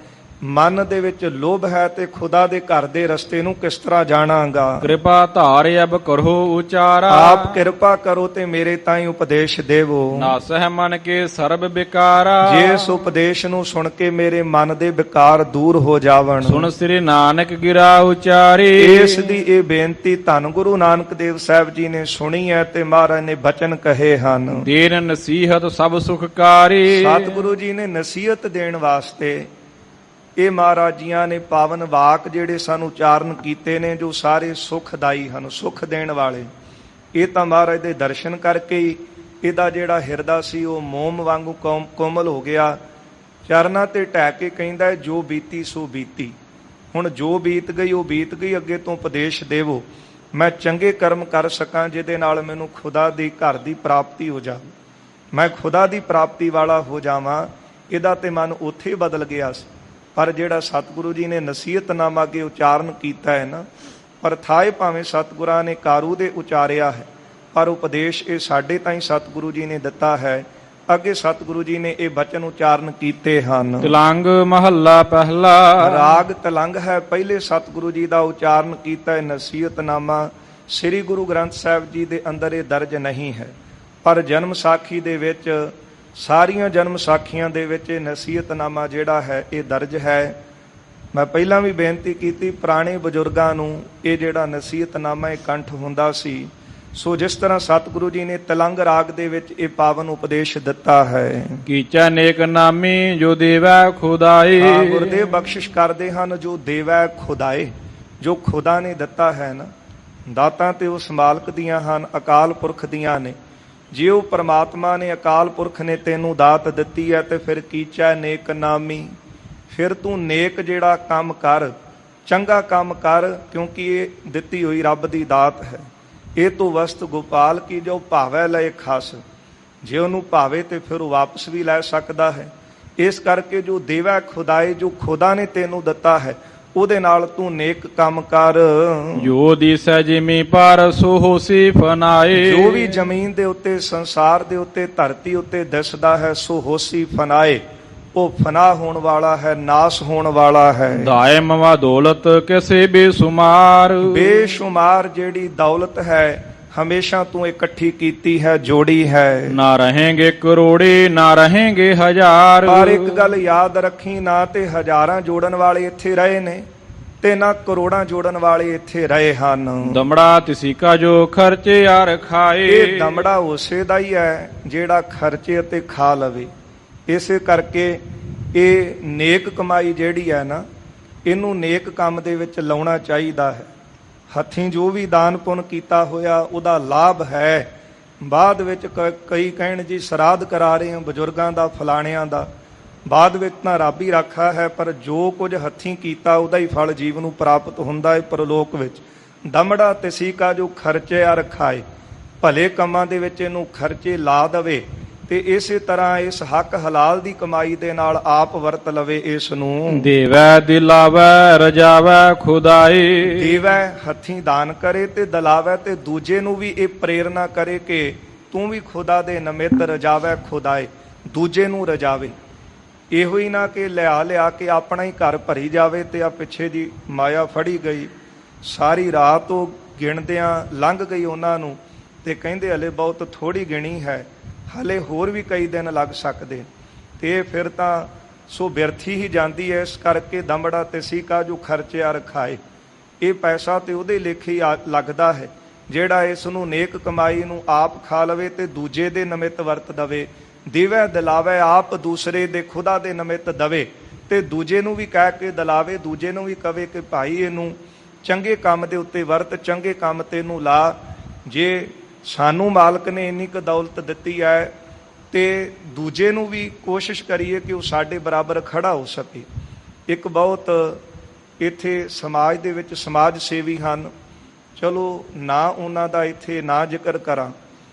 ਮਨ ਦੇ ਵਿੱਚ ਲੋਭ ਹੈ, ਤੇ ਖੁਦਾ ਦੇ ਘਰ ਦੇ ਰਸਤੇ ਨੂੰ ਕਿਸ ਤਰ੍ਹਾਂ ਜਾਣਾਂਗਾ? ਕਿਰਪਾ ਧਾਰ ਅਬ ਕਰੋ ਉਚਾਰਾ, ਆਪ ਕਿਰਪਾ ਕਰੋ ਤੇ ਮੇਰੇ ਤਾਈਂ ਉਪਦੇਸ਼ ਦੇਵੋ। ਨਾਸਹਿ ਮਨ ਕੇ ਸਰਬ ਵਿਕਾਰਾ, ਜਿਸ ਉਪਦੇਸ਼ ਨੂੰ ਸੁਣ ਕੇ ਮੇਰੇ ਮਨ ਦੇ ਵਿਕਾਰ ਦੂਰ ਹੋ ਜਾਵਣ। ਸੁਣ ਸ੍ਰੀ ਨਾਨਕ ਗਿਰਾ ਉਚਾਰੀ, ਇਸ ਦੀ ਇਹ ਬੇਨਤੀ ਧੰਨ ਗੁਰੂ ਨਾਨਕ ਦੇਵ ਸਾਹਿਬ ਜੀ ਨੇ ਸੁਣੀ ਹੈ ਤੇ ਮਹਾਰਾਜ ਨੇ ਬਚਨ ਕਹੇ ਹਨ। ਦੇਨ ਨਸੀਹਤ ਸਭ ਸੁਖਕਾਰੀ, ਸਤਿਗੁਰੂ ਜੀ ਨੇ ਨਸੀਹਤ ਦੇਣ ਵਾਸਤੇ ਇਹ ਮਹਾਰਾਜ ਜੀਆਂ ਨੇ ਪਾਵਨ ਵਾਕ ਜਿਹੜੇ ਸਾਨੂੰ ਉਚਾਰਨ ਕੀਤੇ ਨੇ, ਜੋ ਸਾਰੇ ਸੁਖਦਾਈ ਹਨ, ਸੁਖ ਦੇਣ ਵਾਲੇ। ਇਹ ਤਾਂ ਮਹਾਰਾਜ ਦੇ ਦਰਸ਼ਨ ਕਰਕੇ ਹੀ ਇਹਦਾ ਜਿਹੜਾ ਹਿਰਦਾ ਸੀ ਉਹ ਮੋਮ ਵਾਂਗੂ ਕੋਮਲ ਹੋ ਗਿਆ। ਚਰਨਾਂ ਤੇ ਢਹਿ ਕੇ ਕਹਿੰਦਾ ਹੈ, ਜੋ ਬੀਤੀ ਸੋ ਬੀਤੀ। ਹੁਣ ਜੋ ਬੀਤ ਗਈ ਉਹ ਬੀਤ ਗਈ, ਅੱਗੇ ਤੋਂ ਉਪਦੇਸ਼ ਦੇਵੋ, ਮੈਂ ਚੰਗੇ ਕਰਮ ਕਰ ਸਕਾਂ ਜਿਹਦੇ ਨਾਲ ਮੈਨੂੰ ਖੁਦਾ ਦੀ ਘਰ ਦੀ ਪ੍ਰਾਪਤੀ ਹੋ ਜਾਵੇ, ਮੈਂ ਖੁਦਾ ਦੀ ਪ੍ਰਾਪਤੀ ਵਾਲਾ ਹੋ ਜਾਵਾਂ। ਇਹਦਾ ਤੇ ਮਨ ਉੱਥੇ ਬਦਲ ਗਿਆ ਸੀ। ਪਰ ਜਿਹੜਾ ਸਤਿਗੁਰੂ ਜੀ ਨੇ ਨਸੀਹਤਨਾਮਾ ਅੱਗੇ ਉਚਾਰਨ ਕੀਤਾ ਹੈ ਨਾ, ਪਰ ਥਾਏ ਭਾਵੇਂ ਸਤਿਗੁਰਾਂ ਨੇ ਕਾਰੂ ਦੇ ਉਚਾਰਿਆ ਹੈ, ਪਰ ਉਪਦੇਸ਼ ਇਹ ਸਾਡੇ ਤਾਈਂ ਸਤਿਗੁਰੂ ਜੀ ਨੇ ਦਿੱਤਾ ਹੈ। ਅੱਗੇ ਸਤਿਗੁਰੂ ਜੀ ਨੇ ਇਹ ਬਚਨ ਉਚਾਰਨ ਕੀਤੇ ਹਨ। ਤਿਲੰਗ ਮਹੱਲਾ ਪਹਿਲਾ। ਰਾਗ ਤਿਲੰਗ ਹੈ, ਪਹਿਲੇ ਸਤਿਗੁਰੂ ਜੀ ਦਾ ਉਚਾਰਨ ਕੀਤਾ ਹੈ ਨਸੀਹਤਨਾਮਾ। ਸ੍ਰੀ ਗੁਰੂ ਗ੍ਰੰਥ ਸਾਹਿਬ ਜੀ ਦੇ ਅੰਦਰ ਇਹ ਦਰਜ ਨਹੀਂ ਹੈ, ਪਰ ਜਨਮ ਸਾਖੀ ਦੇ ਵਿੱਚ, ਸਾਰੀਆਂ ਜਨਮ ਸਾਖੀਆਂ ਦੇ ਵਿੱਚ ਇਹ ਨਸੀਹਤਨਾਮਾ ਜਿਹੜਾ ਹੈ ਇਹ ਦਰਜ ਹੈ। ਮੈਂ ਪਹਿਲਾਂ ਵੀ ਬੇਨਤੀ ਕੀਤੀ, ਪੁਰਾਣੇ ਬਜ਼ੁਰਗਾਂ ਨੂੰ ਇਹ ਜਿਹੜਾ ਨਸੀਹਤਨਾਮਾ ਇਹ ਕੰਠ ਹੁੰਦਾ ਸੀ। ਸੋ ਜਿਸ ਤਰ੍ਹਾਂ ਸਤਿਗੁਰੂ ਜੀ ਨੇ ਤਿਲੰਗ ਰਾਗ ਦੇ ਵਿੱਚ ਇਹ ਪਾਵਨ ਉਪਦੇਸ਼ ਦਿੱਤਾ ਹੈ। ਕੀਚੈ ਨੇਕ ਨਾਮੀ ਜੋ ਦੇਵੈ ਖੁਦਾਏ। ਗੁਰਦੇਵ ਬਖਸ਼ਿਸ਼ ਕਰਦੇ ਹਨ, ਜੋ ਦੇਵੈ ਖੁਦਾਏ, ਜੋ ਖੁਦਾ ਨੇ ਦਿੱਤਾ ਹੈ ਨਾ, ਦਾਤਾਂ ਤੇ ਉਸ ਮਾਲਕ ਦੀਆਂ ਹਨ, ਅਕਾਲ ਪੁਰਖ ਦੀਆਂ ਨੇ। ਜੇ ਉਹ ਪਰਮਾਤਮਾ ਨੇ, ਅਕਾਲ ਪੁਰਖ ਨੇ ਤੈਨੂੰ ਦਾਤ ਦਿੱਤੀ ਹੈ, ਤੇ ਫਿਰ ਕੀਚੈ ਨੇਕ ਨਾਮੀ, ਫਿਰ ਤੂੰ ਨੇਕ ਜਿਹੜਾ ਕੰਮ ਕਰ, ਚੰਗਾ ਕੰਮ ਕਰ, ਕਿਉਂਕਿ ਇਹ ਦਿੱਤੀ ਹੋਈ ਰੱਬ ਦੀ ਦਾਤ ਹੈ। ਇਹ ਤੋਂ ਵਸਤ ਗੋਪਾਲ ਕੀ ਜੋ ਭਾਵੈ ਲਏ ਖਾਸ, ਜੇ ਉਹਨੂੰ ਭਾਵੇ ਤੇ ਫਿਰ ਉਹ ਵਾਪਸ ਵੀ ਲੈ ਸਕਦਾ ਹੈ। ਇਸ ਕਰਕੇ ਜੋ ਦੇਵੈ ਖੁਦਾਏ, ਜੋ ਖੁਦਾ ਨੇ ਤੈਨੂੰ ਦਿੱਤਾ ਹੈ, ਉਹਦੇ ਨਾਲ ਤੂੰ ਨੇਕ ਕੰਮ ਕਰ। ਜੋ ਦਿਸੈ ਜਿਮੀ ਪਰ ਸੋ ਹੋਸੀ ਫਨਾਏ। ਜੋ ਵੀ ਜ਼ਮੀਨ ਦੇ ਉੱਤੇ, ਸੰਸਾਰ ਦੇ ਉੱਤੇ, ਧਰਤੀ ਉੱਤੇ ਦਿਸਦਾ ਹੈ, ਸੋ ਹੋਸੀ ਫਨਾਏ, ਉਹ ਫਨਾ ਹੋਣ ਵਾਲਾ ਹੈ, ਨਾਸ ਹੋਣ ਵਾਲਾ ਹੈ। ਦਾਇਮ ਵਾ ਦੌਲਤ ਕਿਸੇ ਬੇਸ਼ੁਮਾਰ। ਬੇਸ਼ੁਮਾਰ ਜਿਹੜੀ ਦੌਲਤ ਹੈ ਹਮੇਸ਼ਾ ਤੂੰ ਇਕੱਠੀ ਕੀਤੀ ਹੈ, ਜੋੜੀ ਹੈ। ਨਾ ਰਹੇਂਗੇ ਕਰੋੜੇ, ਨਾ ਰਹੇਂਗੇ ਹਜ਼ਾਰ। ਪਰ ਇੱਕ ਗੱਲ ਯਾਦ ਰੱਖੀ, ਨਾ ਤੇ ਹਜ਼ਾਰਾਂ ਜੋੜਨ ਵਾਲੇ ਇੱਥੇ ਰਹੇ ਨੇ, ਤੇ ਨਾ ਕਰੋੜਾਂ ਜੋੜਨ ਵਾਲੇ ਇੱਥੇ ਰਹੇ ਹਨ। ਦਮੜਾ ਤਿਸੀ ਕਾ ਜੋ ਖਰਚੇ ਆਰ ਖਾਏ। ਇਹ ਦਮੜਾ ਉਸੇ ਦਾ ਹੀ ਹੈ ਜਿਹੜਾ ਖਰਚੇ ਅਤੇ ਖਾ ਲਵੇ। ਇਸੇ ਕਰਕੇ ਇਹ ਨੇਕ ਕਮਾਈ ਜਿਹੜੀ ਹੈ ਨਾ, ਇਹਨੂੰ ਨੇਕ ਕੰਮ ਦੇ ਵਿੱਚ ਲਾਉਣਾ ਚਾਹੀਦਾ ਹੈ। ਹੱਥੀਂ ਜੋ ਵੀ ਦਾਨ ਪੁੰਨ ਕੀਤਾ ਹੋਇਆ ਉਹਦਾ ਲਾਭ ਹੈ। ਬਾਅਦ ਵਿੱਚ ਕਈ ਕਹਿਣ ਜੀ ਸਰਾਧ ਕਰਾ ਰਹੇ ਹਾਂ ਬਜ਼ੁਰਗਾਂ ਦਾ, ਫਲਾਣਿਆਂ ਦਾ, ਬਾਅਦ ਵਿੱਚ ਤਾਂ ਰੱਬ ਹੀ ਰਾਖਾ ਹੈ, ਪਰ ਜੋ ਕੁਝ ਹੱਥੀਂ ਕੀਤਾ ਉਹਦਾ ਹੀ ਫਲ ਜੀਵ ਨੂੰ ਪ੍ਰਾਪਤ ਹੁੰਦਾ ਹੈ ਪਰਲੋਕ ਵਿੱਚ। ਦਮੜਾ ਤਿਸੀ ਕਾ ਜੋ ਖਰਚੇ ਆ ਰਖਾਏ, ਭਲੇ ਕੰਮਾਂ ਦੇ ਵਿੱਚ ਇਹਨੂੰ ਖਰਚੇ ਲਾ ਦਵੇ, ਤੇ ਇਸੇ ਤਰ੍ਹਾਂ ਇਸ ਹੱਕ ਹਲਾਲ ਦੀ ਕਮਾਈ ਦੇ ਨਾਲ ਆਪ ਵਰਤ ਲਵੇ ਇਸ ਨੂੰ। ਦੇਵੈ ਦਿਲਾਵੈ ਰਜਾਵੈ ਖੁਦਾਏ। ਦੇਵੈ ਹੱਥੀਂ ਦਾਨ ਕਰੇ, ਤੇ ਦਿਲਾਵੈ ਤੇ ਦੂਜੇ ਨੂੰ ਵੀ ਇਹ ਪ੍ਰੇਰਨਾ ਕਰੇ ਕਿ ਤੂੰ ਵੀ ਖੁਦਾ ਦੇ ਨਿਮਿਤ ਰਜਾਵੈ ਖੁਦਾਏ, ਦੂਜੇ ਨੂੰ ਰਜਾਵੇ। ਇਹੋ ਹੀ ਨਾ ਕਿ ਲਿਆ ਕੇ ਆਪਣਾ ਹੀ ਘਰ ਭਰੀ ਜਾਵੇ। ਤੇ ਆ ਪਿੱਛੇ ਜੀ ਮਾਇਆ ਫੜੀ ਗਈ, ਸਾਰੀ ਰਾਤ ਉਹ ਗਿਣਦਿਆਂ ਲੰਘ ਗਈ ਉਹਨਾਂ ਨੂੰ, ਤੇ ਕਹਿੰਦੇ ਹਲੇ ਬਹੁਤ ਥੋੜੀ ਗਿਣੀ ਹੈ, ਹਲੇ ਹੋਰ ਵੀ ਕਈ ਦਿਨ ਲੱਗ ਸਕਦੇ, ਤੇ ਫਿਰ ਤਾਂ ਸੋ ਬਿਰਥੀ ਹੀ ਜਾਂਦੀ ਹੈ। ਇਸ ਕਰਕੇ ਦਮੜਾ ਤਿਸੀ ਕਾ ਜੋ ਖਰਚਿਆ ਰਖਾਏ, ਇਹ ਪੈਸਾ ਤੇ ਉਹਦੇ ਲੇਖੇ ਹੀ ਲੱਗਦਾ ਹੈ ਜਿਹੜਾ ਇਸ ਨੂੰ ਨੇਕ ਕਮਾਈ ਨੂੰ ਆਪ ਖਾ ਲਵੇ ਤੇ ਦੂਜੇ ਦੇ ਨਿਮਿਤ ਵਰਤ ਦਵੇ। ਦੇਵੈ ਦਿਲਾਵੇ, ਆਪ ਦੂਸਰੇ ਦੇ ਖੁਦਾ ਦੇ ਨਿਮਿਤ ਦਵੇ, ਤੇ ਦੂਜੇ ਨੂੰ ਵੀ ਕਹਿ ਕੇ ਦਿਲਾਵੇ, ਦੂਜੇ ਨੂੰ ਵੀ ਕਵੇ ਕਿ ਭਾਈ ਇਹਨੂੰ ਚੰਗੇ ਕੰਮ ਦੇ ਉੱਤੇ ਵਰਤ, ਚੰਗੇ ਕੰਮ ਤੇ ਇਹਨੂੰ ਲਾ। ਜੇ ਸਾਨੂੰ ਮਾਲਕ ਨੇ ਇੰਨੀ ਕੁ ਦੌਲਤ ਦਿੱਤੀ ਹੈ, ਤੇ ਦੂਜੇ ਨੂੰ ਵੀ ਕੋਸ਼ਿਸ਼ ਕਰੀਏ ਕਿ ਉਹ ਸਾਡੇ ਬਰਾਬਰ ਖੜਾ ਹੋ ਸਕੇ। ਇੱਕ ਬਹੁਤ ਇੱਥੇ ਸਮਾਜ ਦੇ ਵਿੱਚ ਸਮਾਜ ਸੇਵੀ ਹਨ, ਚਲੋ ਨਾ ਉਹਨਾਂ ਦਾ ਇੱਥੇ ਨਾ ਜ਼ਿਕਰ ਕਰਾਂ,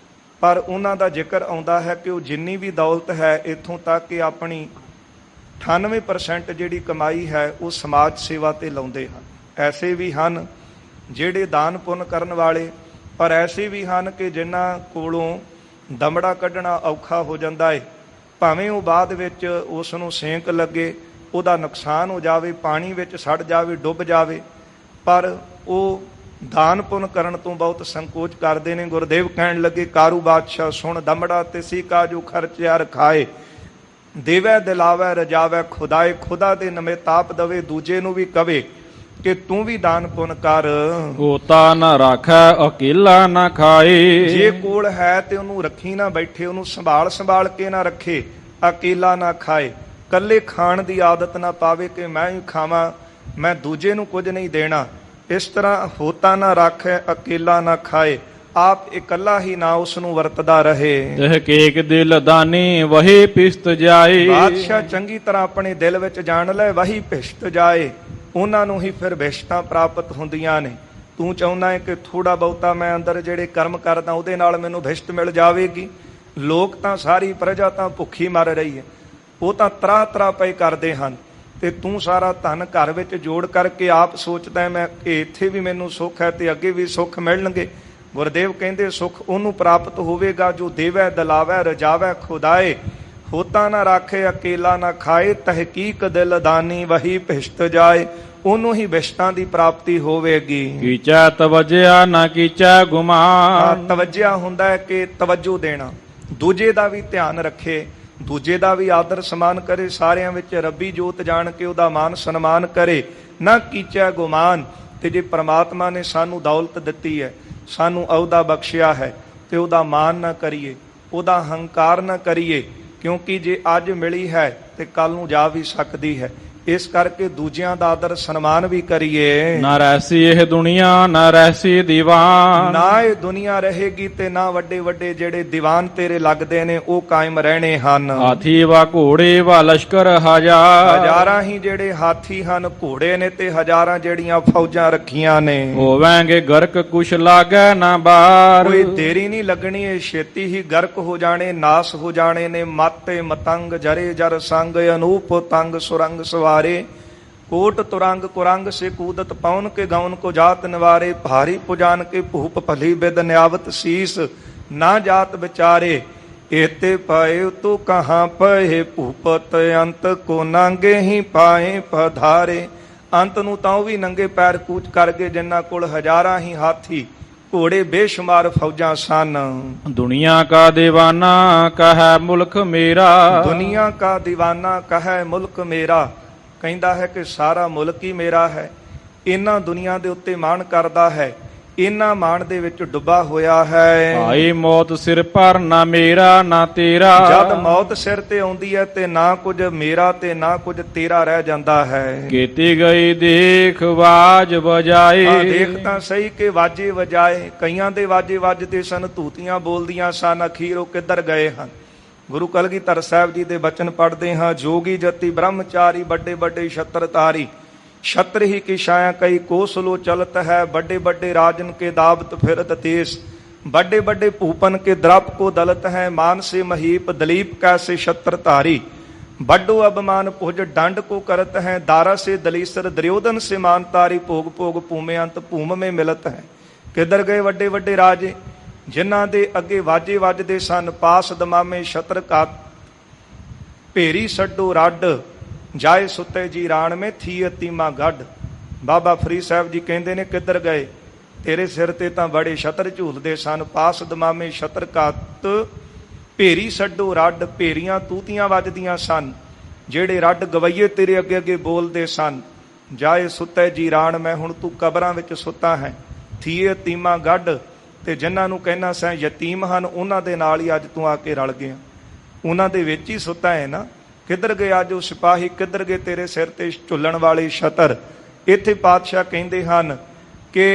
ਪਰ ਉਹਨਾਂ ਦਾ ਜ਼ਿਕਰ ਆਉਂਦਾ ਹੈ ਕਿ ਉਹ ਜਿੰਨੀ ਵੀ ਦੌਲਤ ਹੈ ਇੱਥੋਂ ਤੱਕ ਕਿ ਆਪਣੀ 98% ਜਿਹੜੀ ਕਮਾਈ ਹੈ ਉਹ ਸਮਾਜ ਸੇਵਾ ਤੇ ਲਾਉਂਦੇ ਹਨ। ਐਸੇ ਵੀ ਹਨ ਜਿਹੜੇ ਦਾਨ ਪੁੰਨ ਕਰਨ ਵਾਲੇ, ਪਰ ਐਸੇ ਵੀ ਹਨ ਕਿ ਜਿਨ੍ਹਾਂ ਕੋਲੋਂ ਦਮੜਾ ਕੱਢਣਾ ਔਖਾ ਹੋ ਜਾਂਦਾ ਹੈ। ਭਾਵੇਂ ਉਹ ਬਾਅਦ ਵਿੱਚ ਉਸ ਨੂੰ ਸੇਕ ਲੱਗੇ, ਉਹਦਾ ਨੁਕਸਾਨ ਹੋ ਜਾਵੇ, ਪਾਣੀ ਵਿੱਚ ਸੜ ਜਾਵੇ, ਡੁੱਬ ਜਾਵੇ, ਪਰ ਉਹ ਦਾਨ ਪੁੰਨ ਕਰਨ ਤੋਂ ਬਹੁਤ ਸੰਕੋਚ ਕਰਦੇ ਨੇ। ਗੁਰਦੇਵ ਕਹਿਣ ਲੱਗੇ, ਕਾਰੂ ਬਾਦਸ਼ਾਹ ਸੁਣ, ਦਮੜਾ ਤਿਸੀ ਕਾ ਜੋ ਖਰਚਿਆ ਰਖਾਏ, ਦੇਵੈ ਦਿਲਾਵੈ ਰਜਾਵੈ ਖੁਦਾਏ, ਖੁਦਾ ਦੇ ਨਿਮਿਤ ਆਪ ਦਵੇ, ਦੂਜੇ ਨੂੰ ਵੀ ਕਵੇ ਕਿ ਤੂੰ ਵੀ ਦਾਨ ਪੁੰਨ ਕਰ। ਹੋਤਾ ਨਾ ਰਾਖੈ ਅਕੇਲਾ ਨਾ ਖਾਏ। ਜੇ ਕੋਲ ਹੈ ਤੇ ਉਹਨੂੰ ਰੱਖੀ ਨਾ ਬੈਠੇ, ਉਹਨੂੰ ਸੰਭਾਲ ਕੇ ਨਾ ਰੱਖੇ, ਅਕੇਲਾ ਨਾ ਖਾਏ, ਕੱਲੇ ਖਾਣ ਦੀ ਆਦਤ ਨਾ ਪਾਵੇ ਕਿ ਮੈਂ ਹੀ ਖਾਵਾਂ, ਮੈਂ ਦੂਜੇ ਨੂੰ ਕੁਝ ਨਹੀਂ ਦੇਣਾ। ਇਸ ਤਰ੍ਹਾਂ ਹੋਤਾ ਨਾ ਰਾਖੈ ਅਕੇਲਾ ਨਾ ਖਾਏ, ਆਪ ਇਕੱਲਾ ਹੀ ਨਾ ਉਸ ਨੂੰ ਵਰਤਦਾ ਰਹੇ। ਤਿਹ ਕੇਕ ਦਿਲ ਦਾਨੀ ਵਹੀ ਪਿਸਤ ਜਾਏ। ਬਾਦਸ਼ਾਹ ਚੰਗੀ ਤਰ੍ਹਾਂ ਆਪਣੇ ਦਿਲ ਵਿੱਚ ਜਾਣ ਲੈ ਵਹੀ ਭਿਸ਼ਟ ਜਾਏ, ਉਹਨਾਂ ਨੂੰ ਹੀ ਫਿਰ ਭਿਸ਼ਟਾਂ ਪ੍ਰਾਪਤ ਹੁੰਦੀਆਂ ਨੇ। ਤੂੰ ਚਾਹੁੰਦਾ ਹੈ ਕਿ ਥੋੜਾ ਬਹੁਤਾ ਮੈਂ ਅੰਦਰ ਜਿਹੜੇ ਕਰਮ ਕਰਦਾ ਉਹਦੇ ਨਾਲ ਮੈਨੂੰ ਭਿਸ਼ਟ ਮਿਲ ਜਾਵੇਗੀ। ਲੋਕ ਤਾਂ ਸਾਰੀ ਪ੍ਰਜਾ ਤਾਂ ਭੁੱਖੀ ਮਰ ਰਹੀ ਹੈ, ਉਹ ਤਾਂ ਤਰਾਹ ਪਏ ਕਰਦੇ ਹਨ, ਤੇ ਤੂੰ ਸਾਰਾ ਧਨ ਘਰ ਵਿੱਚ ਜੋੜ ਕਰਕੇ ਆਪ ਸੋਚਦਾ ਮੈਂ ਕਿ ਇੱਥੇ ਵੀ ਮੈਨੂੰ ਸੁੱਖ ਹੈ ਤੇ ਅੱਗੇ ਵੀ ਸੁੱਖ ਮਿਲਣਗੇ। ਗੁਰਦੇਵ ਕਹਿੰਦੇ ਸੁੱਖ ਉਹਨੂੰ ਪ੍ਰਾਪਤ ਹੋਵੇਗਾ ਜੋ ਦੇਵੈ ਦਲਾਵੈ ਰਜਾਵੈ ਖੁਦਾਏ, ਹੋਤਾ ਨਾ ਰਾਖੇ ਅਕੇਲਾ ਨਾ ਖਾਏ, ਤਹਿਕੀਕ ਦਿਲ ਦਾਨੀ ਵਹੀ ਭਿਸ਼ਟ ਜਾਏ। ਉਹਨੂੰ ਹੀ ਭਿਸ਼ਟਾਂ ਦੀ ਪ੍ਰਾਪਤੀ ਹੋਵੇਗੀ। ਕੀਚਾ ਤਵਜਿਆ ਨਾ ਕੀਚਾ ਗੁਮਾਨ। ਤਵੱਜਿਆ ਹੁੰਦਾ ਹੈ ਕਿ ਤਵੱਜੋ ਦੇਣਾ, ਦੂਜੇ ਦਾ ਵੀ ਧਿਆਨ ਰੱਖੇ, ਦੂਜੇ ਦਾ ਵੀ ਆਦਰ ਸਨਮਾਨ ਕਰੇ, ਸਾਰਿਆਂ ਵਿੱਚ ਰੱਬੀ ਜੋਤ ਜਾਣ ਕੇ ਉਹਦਾ ਮਾਨ ਸਨਮਾਨ ਕਰੇ। ਨਾ ਕੀਚਾ ਗੁਮਾਨ। ਤੇ ਜੇ ਪ੍ਰਮਾਤਮਾ ਨੇ ਸਾਨੂੰ ਦੌਲਤ ਦਿੱਤੀ ਹੈ, ਸਾਨੂੰ ਅਹੁਦਾ ਬਖਸ਼ਿਆ ਹੈ, ਤੇ ਉਹਦਾ ਮਾਨ ਨਾ ਕਰੀਏ, ਉਹਦਾ ਹੰਕਾਰ ਨਾ ਕਰੀਏ, ਕਿਉਂਕਿ ਜੇ ਅੱਜ ਮਿਲੀ ਹੈ ਤੇ ਕੱਲ ਨੂੰ ਜਾ ਵੀ ਸਕਦੀ ਹੈ। ਇਸ ਕਰਕੇ ਦੂਜਿਆਂ ਦਾ ਆਦਰ ਸਨਮਾਨ ਵੀ ਕਰੀਏ। ਨਾ ਰਹਿਸੀ ਇਹ ਦੁਨੀਆ ਨਾ ਰਹਿਸੀ ਦੀਵਾਨ। ਨਾ ਇਹ ਦੁਨੀਆ ਰਹੇਗੀ ਤੇ ਨਾ ਵੱਡੇ ਵੱਡੇ ਜਿਹੜੇ ਦੀਵਾਨ ਤੇਰੇ ਲੱਗਦੇ ਨੇ ਉਹ ਕਾਇਮ ਰਹਿਣੇ ਹਨ। ਹਾਥੀ ਵਾ ਘੋੜੇ ਵਾ ਲਸ਼ਕਰ ਹਜ਼ਾਰ। ਹਜ਼ਾਰਾਂ ਹੀ ਜਿਹੜੇ ਹਾਥੀ ਹਨ, ਘੋੜੇ ਨੇ, ਤੇ ਹਜ਼ਾਰਾਂ ਜਿਹੜੀਆਂ ਫੌਜਾਂ ਰੱਖੀਆਂ ਨੇ। ਹੋਵਾਂਗੇ ਗਰਕ ਕੁਛ ਲਾਗੈ ਨਾ ਬਾਰ। ਕੋਈ ਦੇਰੀ ਨਹੀਂ ਲੱਗਣੀ, ਇਹ ਛੇਤੀ ਹੀ ਗਰਕ ਹੋ ਜਾਣੇ, ਨਾਸ ਹੋ ਜਾਣੇ ਨੇ। ਮਾਤੇ ਮਤੰਗ ਜਰੇ ਜਰ ਸੰਗ ਅਨੂਪ ਤੰਗ ਸੁਰੰਗ ਸਵਾਰੇ। कोट तुरंग कुरंग से कूदत पवन के गौन को जात निवारे। भारी पुजान के भूप भली बिद न्यावत शीस ना जात बिचारे। एते पाए तो कहाँ पए भूपत अंत को नांगे ही पाए पधारे। अंत नूं तां भी नंगे पैर कूच कर गए जिन्हां कोल हजारां ही हाथी घोड़े बेशुमार फौजां सन। दुनिया का दीवाना कहे मुल्क मेरा। दुनिया का दीवाना कहे मुल्क मेरा। ਕਹਿੰਦਾ ਹੈ ਕਿ ਸਾਰਾ ਮੁਲਕ ਹੀ ਮੇਰਾ ਹੈ। ਇਹਨਾਂ ਦੁਨੀਆ ਦੇ ਉੱਤੇ ਮਾਣ ਕਰਦਾ ਹੈ, ਇਹਨਾਂ ਮਾਣ ਦੇ ਵਿੱਚ ਡੁੱਬਾ ਹੋਇਆ ਹੈ। ਆਈ ਮੌਤ ਸਿਰ ਪਰ ਨਾ ਮੇਰਾ ਨਾ ਤੇਰਾ। ਜਦ ਮੌਤ ਸਿਰ ਤੇ ਆਉਂਦੀ ਹੈ ਤੇ ਨਾ ਕੁਝ ਮੇਰਾ ਤੇ ਨਾ ਕੁਝ ਤੇਰਾ ਰਹਿ ਜਾਂਦਾ ਹੈ। ਕੀਤੀ ਗਈ ਦੇਖ ਵਾਜ ਵਜਾਏ। ਦੇਖ ਤਾਂ ਸਹੀ ਕਿ ਵਾਜੇ ਵਜਾਏ। ਕਈਆਂ ਦੇ ਵਾਜੇ ਵੱਜਦੇ ਸਨ, ਧੂਤੀਆਂ ਬੋਲਦੀਆਂ ਸਨ, ਅਖੀਰ ਉਹ ਕਿੱਧਰ ਗਏ ਹਨ। ਗੁਰੂ ਕਲਗੀਧਰ ਸਾਹਿਬ ਜੀ ਦੇ ਬਚਨ ਪੜ੍ਹਦੇ ਹਾਂ। ਜੋਗੀ ਜਤੀ ਬ੍ਰਹਮਚਾਰੀ ਵੱਡੇ ਵੱਡੇ ਛਤਰ ਤਾਰੀ। छत्र ही की छाया कई कोसलो चलत है। बड़े बड़े राजन के दावत फिरत तेस। बड़े बड़े भूपन के द्रप को दलत है। मान से महीप दलीप कैसे छत्र धारी। बड्डो अबमान भुज दंड को करत है। दारा से दलीसर दुर्योधन से मान तारी। भोग भोग भूमे अंत भूम में मिलत है। किधर गए वड्डे वड्डे राजे जिन्हां दे अगे वाजे वजदे सन। पास दमामे छत्र का भेरी सड्डो रड। जाए सुते जी राण में थी अतीमा गढ़। बाबा फरीद साहब जी कहते ने किधर गए, तेरे सिर ते तां बड़े छत्र झूलदे सन। पास दमामे छत्र कत भेरी सड्डो रड। भेरियां तूतियां वजदियां सन, जेड़े रड गवैये तेरे अगे अगे बोलदे सन। जाए सुते जी राण मैं हुण तू कबरां विच सुता है। थी अतीमा गढ़। ते जिन्हां नूं कहना सैं यतीम हन उन्हां दे नाल ही अज तूं आके रल गया, उन्हां दे विच ही सुता है ना। किधर गए अज वो सिपाही, किधर गए तेरे सिर ते झुलण वाले छतर। इत्थे पातशाह कहंदे हन कि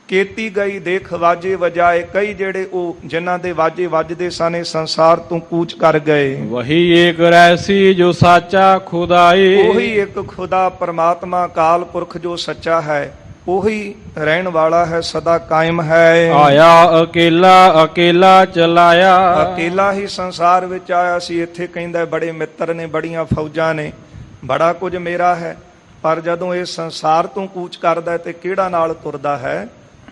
केती गई देख वाजे वजाए। कई जेड़े ओ जिन्हां दे वाजे वजदे सन संसार तो कूच कर गए। वही एक रहसी जो साचा खुदाई। वही एक खुदा परमात्मा काल पुरख जो सच्चा है, ਉਹੀ ਰਹਿਣ ਵਾਲਾ ਹੈ, ਸਦਾ ਕਾਇਮ ਹੈ। ਆਇਆ ਅਕੇਲਾ ਅਕੇਲਾ ਚਲਾਇਆ। ਅਕੇਲਾ ਹੀ ਸੰਸਾਰ ਵਿੱਚ ਆਇਆ ਸੀ। ਇੱਥੇ ਕਹਿੰਦਾ ਬੜੇ ਮਿੱਤਰ ਨੇ, ਬੜੀਆਂ ਫੌਜਾਂ ਨੇ, ਬੜਾ ਕੁਝ ਮੇਰਾ ਹੈ। ਪਰ ਜਦੋਂ ਇਹ ਸੰਸਾਰ ਤੋਂ ਕੂਚ ਕਰਦਾ ਤੇ ਕਿਹੜਾ ਨਾਲ ਤੁਰਦਾ ਹੈ।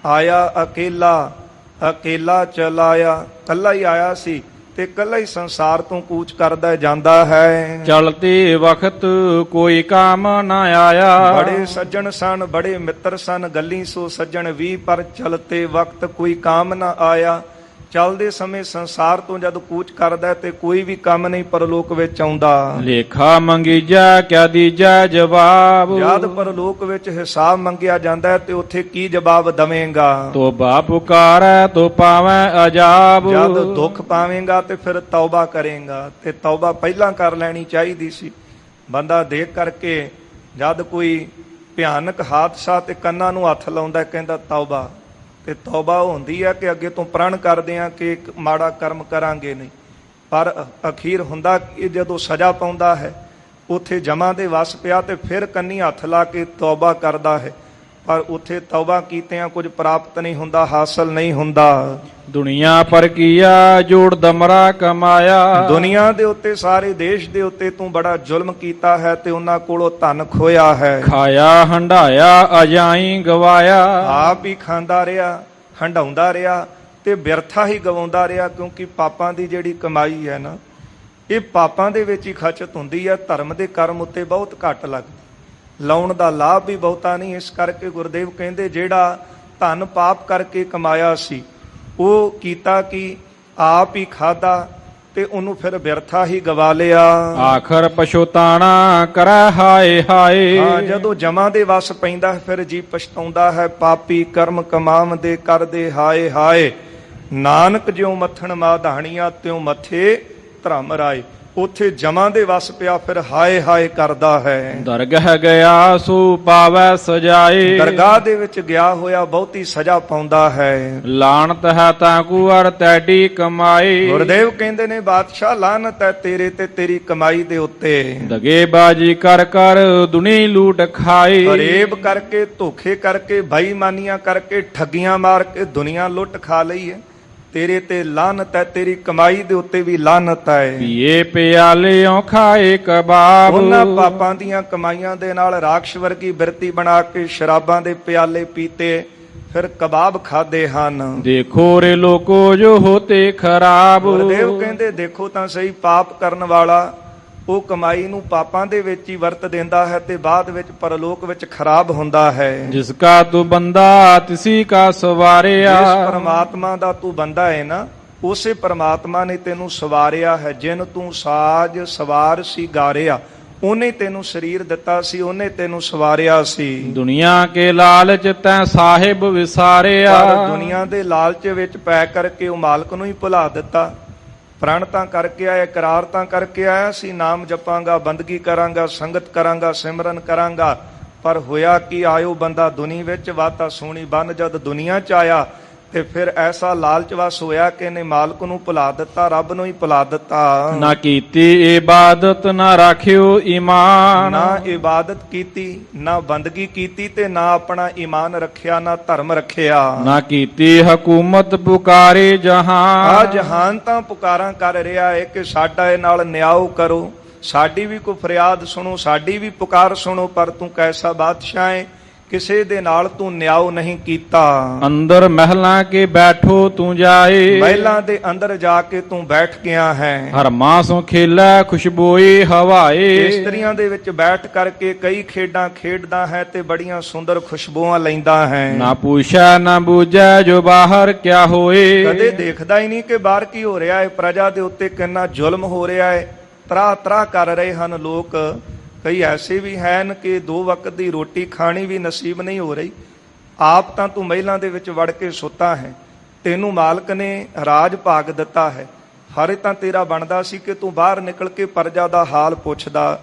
ਆਇਆ ਅਕੇਲਾ ਅਕੇਲਾ ਚਲਾਇਆ। ਕੱਲਾ ਹੀ ਆਇਆ ਸੀ ਤੇ ਕੱਲਾ ਹੀ ਸੰਸਾਰ ਤੋਂ ਕੂਚ ਕਰਦਾ ਜਾਂਦਾ ਹੈ। ਚਲਤੇ ਵਕਤ ਕੋਈ ਕਾਮ ਨਾ ਆਇਆ। ਬੜੇ ਸੱਜਣ ਸਨ, ਬੜੇ ਮਿੱਤਰ ਸਨ, ਗੱਲੀ ਸੋ ਸੱਜਣ ਵੀ, ਪਰ ਚਲਤੇ ਵਕਤ ਕੋਈ ਕਾਮ ਨਾ ਆਇਆ। ਚੱਲਦੇ ਸਮੇਂ ਸੰਸਾਰ ਤੋਂ ਜਦ ਕੂਚ ਕਰਦਾ ਤੇ ਕੋਈ ਵੀ ਕੰਮ ਨਹੀਂ ਪਰਲੋਕ ਵਿੱਚ ਆਉਂਦਾ। ਲੇਖਾ ਮੰਗੀਜਾ ਕਿਆ ਦੀਜਾ ਜਵਾਬ। ਜਦ ਪਰਲੋਕ ਵਿੱਚ ਹਿਸਾਬ ਮੰਗਿਆ ਜਾਂਦਾ ਤੇ ਉੱਥੇ ਕੀ ਜਵਾਬ ਦਵੇਂਗਾ। ਤੋਬਾ ਪੁਕਾਰੈ ਤੋ ਪਾਵੈ ਅਜਾਬ। ਜਦ ਦੁੱਖ ਪਾਵੇਂਗਾ ਤੇ ਫਿਰ ਤੌਬਾ ਕਰੇਗਾ। ਤੇ ਤੌਬਾ ਪਹਿਲਾਂ ਕਰ ਲੈਣੀ ਚਾਹੀਦੀ ਸੀ। ਬੰਦਾ ਦੇਖ ਕਰਕੇ ਜਦ ਕੋਈ ਭਿਆਨਕ ਹਾਦਸਾ ਤੇ ਕੰਨਾਂ ਨੂੰ ਹੱਥ ਲਾਉਂਦਾ ਕਹਿੰਦਾ ਤੌਬਾ, ਤੇ ਤੌਬਾ ਹੁੰਦੀ ਹੈ ਕਿ ਅੱਗੇ ਤੋਂ ਪ੍ਰਣ ਕਰਦੇ ਆ ਕਿ ਇੱਕ ਮਾੜਾ ਕਰਮ ਕਰਾਂਗੇ ਨਹੀਂ। ਪਰ ਅਖੀਰ ਹੁੰਦਾ ਕਿ ਜਦੋਂ ਸਜ਼ਾ ਪਾਉਂਦਾ ਹੈ ਉੱਥੇ ਜਮਾਂ ਦੇ ਵਸ ਪਿਆ ਤੇ ਫਿਰ ਕੰਨੀ ਹੱਥ ਲਾ ਕੇ ਤੌਬਾ ਕਰਦਾ ਹੈ, ਪਰ ਉੱਥੇ ਤੌਬਾ ਕੀਤਿਆਂ ਕੁਝ ਪ੍ਰਾਪਤ ਨਹੀਂ ਹੁੰਦਾ, ਹਾਸਲ ਨਹੀਂ ਹੁੰਦਾ। ਦੁਨੀਆ ਪਰ ਕੀਆ ਜੋੜ ਦਮਰਾ ਕਮਾਇਆ। ਦੁਨੀਆ ਦੇ ਉੱਤੇ ਸਾਰੇ ਦੇਸ਼ ਦੇ ਉੱਤੇ ਤੂੰ ਬੜਾ ਜ਼ੁਲਮ ਕੀਤਾ ਹੈ ਤੇ ਉਹਨਾਂ ਕੋਲੋਂ ਧਨ ਖੋਇਆ ਹੈ। ਖਾਇਆ ਹੰਡਾਇਆ ਅਜਾਈ ਗਵਾਇਆ। ਆਪ ਹੀ ਖਾਂਦਾ ਰਿਹਾ, ਹੰਡਾਉਂਦਾ ਰਿਹਾ ਤੇ ਬਿਰਥਾ ਹੀ ਗਵਾਉਂਦਾ ਰਿਹਾ, ਕਿਉਂਕਿ ਪਾਪਾਂ ਦੀ ਜਿਹੜੀ ਕਮਾਈ ਹੈ ਨਾ, ਇਹ ਪਾਪਾਂ ਦੇ ਵਿੱਚ ਹੀ ਖਚਤ ਹੁੰਦੀ ਹੈ। ਧਰਮ ਦੇ ਕਰਮ ਉੱਤੇ ਬਹੁਤ ਘੱਟ ਲੱਗਦੀ, ਲਾਉਣ ਦਾ ਲਾਭ ਵੀ ਬਹੁਤਾ ਨਹੀਂ। ਇਸ ਕਰਕੇ ਗੁਰਦੇਵ ਕਹਿੰਦੇ ਜਿਹੜਾ ਧਨ ਪਾਪ ਕਰਕੇ ਕਮਾਇਆ ਸੀ ਉਹ ਕੀਤਾ ਕਿ ਆਪ ਹੀ ਖਾਦਾ ਤੇ ਉਹਨੂੰ ਫਿਰ ਬਿਰਥਾ ਹੀ ਗਵਾ ਲਿਆ। ਆਖਰ ਪਛਤਾਣਾ ਕਰੈ ਹਾਏ ਹਾਏ। ਹਾਂ, ਜਦੋਂ ਜਮਾਂ ਦੇ ਵਸ ਪੈਂਦਾ ਫਿਰ ਜੀ ਪਛਤਾਉਂਦਾ ਹੈ, ਪਾਪੀ ਕਰਮ ਕਮਾਵਦੇ ਕਰਦੇ ਹਾਏ ਹਾਏ। ਨਾਨਕ ਜਿਉ ਮੱਥਣ ਮਾਧਾਣੀਆਂ ਤਿਉ ਮੱਥੇ ਧਰਮ ਰਾਏ। ਉੱਥੇ ਜਮਾਂ ਦੇ ਵਸ ਪਿਆ ਫਿਰ ਹਾਏ ਹਾਏ ਕਰਦਾ ਹੈ। ਦਰਗਹ ਗਿਆ ਸੋ ਪਾਵੈ ਸਜਾਏ। ਦਰਗਾਹ ਦੇ ਵਿੱਚ ਗਿਆ ਹੋਇਆ ਬਹੁਤੀ ਸਜ਼ਾ ਪਾਉਂਦਾ ਹੈ। ਲਾਣਤ ਹੈ ਤਾਂ ਕੁਵਰ ਤੈਡੀ ਕਮਾਈ। ਗੁਰਦੇਵ ਕਹਿੰਦੇ ਨੇ ਬਾਦਸ਼ਾਹ ਲਾਨਤ ਹੈ ਤੇਰੇ ਤੇ ਤੇਰੀ ਕਮਾਈ ਦੇ ਉੱਤੇ। ਦਗੇਬਾਜੀ ਕਰ ਕਰ ਦੁਨੀ ਲੂਟ ਖਾਈ। ਫਰੇਬ ਕਰਕੇ, ਧੋਖੇ ਕਰਕੇ, ਬੇਈਮਾਨੀਆਂ ਕਰਕੇ, ਠੱਗੀਆਂ ਮਾਰ ਕੇ ਦੁਨੀਆ ਲੁੱਟ ਖਾ ਲਈ ਹੈ। ਤੇਰੇ ਤੇ ਲਾਨਤ ਹੈ, ਤੇਰੀ ਕਮਾਈ ਦੇ ਉੱਤੇ ਵੀ ਲਾਨਤ ਹੈ। ਪੀਏ ਪਿਆਲਿਓਂ ਖਾਏ ਕਬਾਬ। ਉਹਨਾਂ ਪਾਪਾਂ ਦੀਆਂ ਕਮਾਈਆਂ ਦੇ ਨਾਲ ਰਾਖਸ਼ ਵਰਗੀ ਬਿਰਤੀ ਬਣਾ ਕੇ ਸ਼ਰਾਬਾਂ ਦੇ ਪਿਆਲੇ ਪੀਤੇ, ਫਿਰ ਕਬਾਬ ਖਾਦੇ ਹਨ। ਦੇਖੋ ਰੇ ਲੋਕੋ ਜੋ ਹੋਤੇ ਖਰਾਬ। ਗੁਰਦੇਵ ਕਹਿੰਦੇ ਦੇਖੋ ਤਾਂ ਸਹੀ, ਪਾਪ ਕਰਨ ਵਾਲਾ ਉਹ ਕਮਾਈ ਨੂੰ ਪਾਪਾਂ ਦੇ ਵਿੱਚ ਹੀ ਵਰਤ ਦਿੰਦਾ ਹੈ ਤੇ ਬਾਅਦ ਵਿੱਚ ਪਰਲੋਕ ਵਿੱਚ ਖਰਾਬ ਹੁੰਦਾ ਹੈ। ਜਿਸ ਕਾ ਤੂੰ ਬੰਦਾ ਤਿਸੀ ਕਾ ਸਵਾਰਿਆ। ਜਿਸ ਪਰਮਾਤਮਾ ਦਾ ਤੂੰ ਬੰਦਾ ਹੈ ਨਾ, ਉਸੇ ਪਰਮਾਤਮਾ ਨੇ ਤੈਨੂੰ ਸਵਾਰਿਆ ਹੈ। ਜਿਨ ਤੂੰ ਸਾਜ ਸਵਾਰ ਸੀ ਗਾਰਿਆ, ਉਹਨੇ ਤੈਨੂੰ ਸਰੀਰ ਦਿੱਤਾ ਸੀ, ਉਹਨੇ ਤੈਨੂੰ ਸਵਾਰਿਆ ਸੀ। ਦੁਨੀਆ ਕੇ ਲਾਲਚ ਤੈਂ ਸਾਹਿਬ ਵਿਸਾਰਿਆ। ਪਰ ਦੁਨੀਆ ਦੇ ਲਾਲਚ ਵਿੱਚ ਪੈ ਕਰਕੇ ਉਹ ਮਾਲਕ ਨੂੰ ਹੀ ਭੁਲਾ ਦਿੱਤਾ। ਪ੍ਰਣ ਤਾਂ ਕਰਕੇ ਆਇਆ, ਇਕਰਾਰ ਤਾਂ ਕਰਕੇ ਆਇਆ ਸੀ, ਨਾਮ ਜਪਾਂਗਾ, ਬੰਦਗੀ ਕਰਾਂਗਾ, ਸੰਗਤ ਕਰਾਂਗਾ, ਸਿਮਰਨ ਕਰਾਂਗਾ, ਪਰ ਹੋਇਆ ਕਿ ਆਇਓ ਬੰਦਾ ਦੁਨੀ ਵਿੱਚ, ਵਾਤਾ ਸੋਹਣੀ ਬਨ ਜਦ ਦੁਨੀਆ ਚ ਆਇਆ ਤੇ ਫਿਰ ਐਸਾ ਲਾਲਚ ਵਸ ਹੋਇਆ ਕਿ ਇਹਨੇ ਮਾਲਕ ਨੂੰ ਭੁਲਾ ਦਿੱਤਾ, ਰੱਬ ਨੂੰ ਹੀ ਭੁਲਾ ਦਿੱਤਾ। ਨਾ ਕੀਤੀ ਇਬਾਦਤ ਨਾ ਰਾਖਿਓ ਈਮਾਨ। ਨਾ ਇਬਾਦਤ ਕੀਤੀ, ਨਾ ਬੰਦਗੀ ਕੀਤੀ ਤੇ ਨਾ ਆਪਣਾ ਈਮਾਨ ਰੱਖਿਆ, ਨਾ ਧਰਮ ਰੱਖਿਆ। ਨਾ ਕੀਤੀ ਹਕੂਮਤ ਪੁਕਾਰੇ ਜਹਾਨ। ਆ ਜਹਾਨ ਤਾਂ ਪੁਕਾਰਾਂ ਕਰ ਰਿਹਾ ਹੈ ਕਿ ਸਾਡਾ ਇਹ ਨਾਲ ਨਿਆਓ ਕਰੋ, ਸਾਡੀ ਵੀ ਕੋਈ ਫਰਿਆਦ ਸੁਣੋ, ਸਾਡੀ ਵੀ ਪੁਕਾਰ ਸੁਣੋ, ਪਰ ਤੂੰ ਕੈਸਾ ਬਾਦਸ਼ਾਹ ਹੈ, ਕਿਸੇ ਦੇ ਨਾਲ ਤੂੰ ਨਿਆਓ ਨਹੀਂ ਕੀਤਾ। ਅੰਦਰ ਮਹਿਲਾਂ ਕੇ ਬੈਠੋ ਤੂੰ ਜਾਏ। ਮਹਿਲਾਂ ਦੇ ਅੰਦਰ ਜਾ ਕੇ ਤੂੰ ਬੈਠ ਗਿਆ ਹੈ। ਹਰਮਾਂ ਸੋ ਖੇਲਾ ਖੁਸ਼ਬੋਈ ਹਵਾਏ। ਇਸਤਰੀਆਂ ਦੇ ਵਿੱਚ ਬੈਠ ਕਰਕੇ ਕਈ ਖੇਡਾਂ ਖੇਡਦਾ ਹੈ ਤੇ ਬੜੀਆਂ ਸੁੰਦਰ ਖੁਸ਼ਬੂਆਂ ਲੈਂਦਾ ਹੈ। ਨਾ ਪੁੱਛੈ ਨਾ ਬੂਝੈ ਜੋ ਬਾਹਰ ਕਿਆ ਹੋਏ। ਕਦੇ ਦੇਖਦਾ ਹੀ ਨਹੀਂ ਕਿ ਬਾਹਰ ਕੀ ਹੋ ਰਿਹਾ ਹੈ, ਪ੍ਰਜਾ ਦੇ ਉੱਤੇ ਕਿੰਨਾ ਜ਼ੁਲਮ ਹੋ ਰਿਹਾ ਹੈ, ਤਰਾ ਤਰਾ ਕਰ ਰਹੇ ਹਨ ਲੋਕ। ਕਈ ਐਸੇ ਵੀ ਹਨ ਕਿ 2 ਵਕਤ ਦੀ ਰੋਟੀ ਖਾਣੀ ਵੀ ਨਸੀਬ ਨਹੀਂ ਹੋ ਰਹੀ। ਆਪ ਤਾਂ ਤੂੰ ਮਹਿਲਾਂ ਦੇ ਵਿੱਚ ਵੜ ਕੇ ਸੁੱਤਾ ਹੈ, ਤੈਨੂੰ ਮਾਲਕ ਨੇ ਰਾਜ ਭਾਗ ਦਿੱਤਾ ਹੈ, ਹਰੇ ਤਾਂ ਤੇਰਾ ਬਣਦਾ ਸੀ ਕਿ ਤੂੰ ਬਾਹਰ ਨਿਕਲ ਕੇ ਪ੍ਰਜਾ ਦਾ ਹਾਲ ਪੁੱਛਦਾ,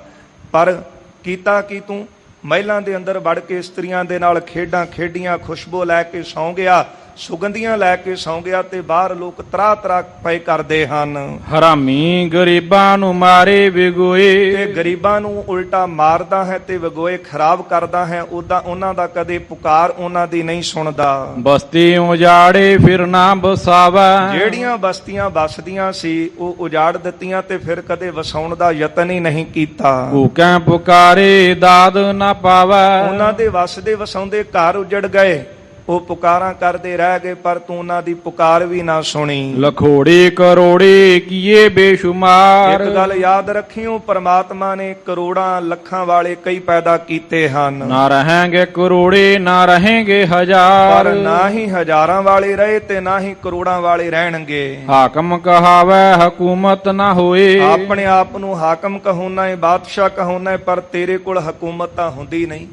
ਪਰ ਕੀਤਾ ਕਿ ਤੂੰ ਮਹਿਲਾਂ ਦੇ ਅੰਦਰ ਵੜ ਕੇ ਇਸਤਰੀਆਂ ਦੇ ਨਾਲ ਖੇਡਾਂ ਖੇਡੀਆਂ, ਖੁਸ਼ਬੂ ਲੈ ਕੇ ਸੌਂ ਗਿਆ, ਸੁਗੰਧੀਆਂ ਲੈ ਕੇ ਸੌਂ ਗਿਆ ਤੇ ਬਾਹਰ ਲੋਕ ਤਰਾ ਤਰਾ ਪਏ ਕਰਦੇ ਹਨ। ਹਰਾਮੀ ਗਰੀਬਾਂ ਨੂੰ ਮਾਰੇ ਵਿਗੋਏ। ਤੇ ਗਰੀਬਾਂ ਨੂੰ ਉਲਟਾ ਮਾਰਦਾ ਹੈ ਤੇ ਵਿਗੋਏ ਖਰਾਬ ਕਰਦਾ ਹੈ, ਉਦਾਂ ਉਹਨਾਂ ਦਾ ਕਦੇ ਪੁਕਾਰ ਉਹਨਾਂ ਦੀ ਨਹੀਂ ਸੁਣਦਾ। ਬਸਤੀ ਉਜਾੜੇ ਫਿਰ ਨਾ ਬਸਾਵੈ। ਜਿਹੜੀਆਂ ਬਸਤੀਆਂ ਬਸਦੀਆਂ ਸੀ ਉਹ ਉਜਾੜ ਦਿੱਤੀਆਂ ਤੇ ਫਿਰ ਕਦੇ ਵਸਾਉਣ ਦਾ ਯਤਨ ਹੀ ਨਹੀਂ ਕੀਤਾ। ਭੂਕੈ ਪੁਕਾਰੇ ਦਾਦ ਨਾ ਪਾਵੈ। ਉਹਨਾਂ ਦੇ ਵਸਦੇ ਵਸਾਉਂਦੇ ਘਰ ਉਜੜ ਗਏ, ਉਹ ਪੁਕਾਰਾਂ ਕਰਦੇ ਰਹਿ ਗਏ, ਪਰ ਤੂੰ ਉਹਨਾਂ ਦੀ ਪੁਕਾਰ ਵੀ ਨਾ ਸੁਣੀ। ਲਖੋੜੇ ਕਰੋੜੇ ਕੀਏ ਬੇਸ਼ੁਮਾਰ। ਇੱਕ ਗੱਲ ਯਾਦ ਰੱਖਿਓ, ਪਰਮਾਤਮਾ ਨੇ ਕਰੋੜਾਂ ਲੱਖਾਂ ਵਾਲੇ ਕਈ ਪੈਦਾ ਕੀਤੇ ਹਨ, ਨਾ ਰਹੇਂਗੇ ਕਰੋੜੇ ਨਾ ਰਹੇਂਗੇ ਹਜ਼ਾਰ। ਪਰ ਨਾ ਹੀ ਹਜ਼ਾਰਾਂ ਵਾਲੇ ਰਹੇ ਤੇ ਨਾ ਹੀ ਕਰੋੜਾਂ ਵਾਲੇ ਰਹਿਣਗੇ। ਹਾਕਮ ਕਹਾਵੈ ਹਕੂਮਤ ਨਾ ਹੋਏ। ਆਪਣੇ ਆਪ ਨੂੰ ਹਾਕਮ ਕਹਾਉਣਾ ਹੈ, ਬਾਦਸ਼ਾਹ ਕਹਾਉਣਾ ਹੈ, ਪਰ ਤੇਰੇ ਕੋਲ ਹਕੂਮਤ ਤਾਂ ਹੁੰਦੀ ਨਹੀਂ।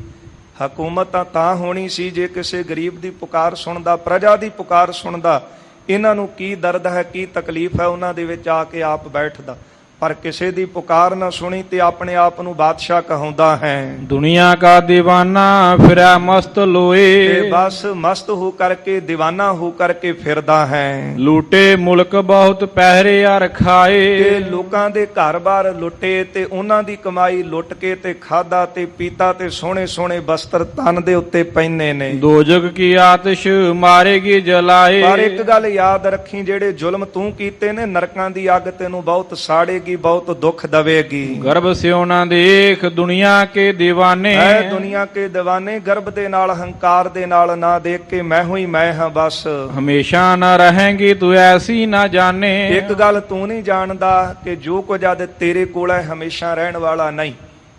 ਹਕੂਮਤ ਤਾਂ ਹੋਣੀ ਸੀ ਜੇ ਕਿਸੇ ਗਰੀਬ ਦੀ ਪੁਕਾਰ ਸੁਣਦਾ, ਪ੍ਰਜਾ ਦੀ ਪੁਕਾਰ ਸੁਣਦਾ। ਇਹਨਾਂ ਨੂੰ ਕੀ ਦਰਦ ਹੈ, ਕੀ ਤਕਲੀਫ ਹੈ, ਉਹਨਾਂ ਦੇ ਵਿੱਚ ਆ ਕੇ ਆਪ ਬੈਠਦਾ, ਪਰ ਕਿਸੇ ਦੀ ਪੁਕਾਰ ਨਾ ਸੁਣੀ ਤੇ ਆਪਣੇ ਆਪ ਨੂੰ ਬਾਦਸ਼ਾਹ ਕਹਾਉਂਦਾ ਹੈ। दुनिया का दीवाना फिरै मस्त ਤੇ लोए, ਬਸ ਮਸਤ ਹੋ ਕਰਕੇ دیਵਾਨਾ ਹੋ ਕਰਕੇ ਫਿਰਦਾ ਹੈ। लूटे मुल्क बहुत पहरे यार ਤੇ खाए, ਲੋਕਾਂ ਦੇ ਘਰ-ਬਾਰ ਲੁੱਟੇ ਤੇ ਉਹਨਾਂ ਦੀ ਕਮਾਈ ਲੁੱਟ ਕੇ ਤੇ ਖਾਦਾ ਤੇ ਪੀਤਾ ਤੇ ਸੋਹਣੇ ਸੋਹਣੇ ਬਸਤਰ ਤਨ ਦੇ ਉੱਤੇ ਪਹਿਨੇ ਨੇ। दोजक की आतिश मारेगी ਪਰ जलाए, ਇੱਕ ਗੱਲ ਯਾਦ ਰੱਖੀ, ਜਿਹੜੇ ਜ਼ੁਲਮ ਤੂੰ ਕੀਤੇ ਨੇ ਨਰਕਾਂ ਦੀ ਅੱਗ ਤੈਨੂੰ ਬਹੁਤ ਸਾੜੇਗੀ, ਬਹੁਤ ਦੁੱਖ ਦਵੇਗੀ। गर्भ से ना देख दुनिया के दीवाने, ਐ ਦੁਨੀਆ ਕੇ دیਵਾਨੇ ਗਰਭ ਦੇ ਨਾਲ ਹੰਕਾਰ ਦੇ ਨਾਲ ਨਾ ਦੇਖ ਕੇ ਮੈਂ ਹੋਈ ਮੈਂ ਹਾਂ ਬਸ। हमेशा न रहेंगी तू ऐसी न जाने, ਇੱਕ ਗੱਲ ਤੂੰ ਨਹੀਂ ਜਾਣਦਾ ਕਿ ਜੋ ਕੁਝ ਅੱਜ ਤੇਰੇ ਕੋਲ ਹੈ ਹਮੇਸ਼ਾ ਰਹਿਣ ਵਾਲਾ ਨਹੀਂ।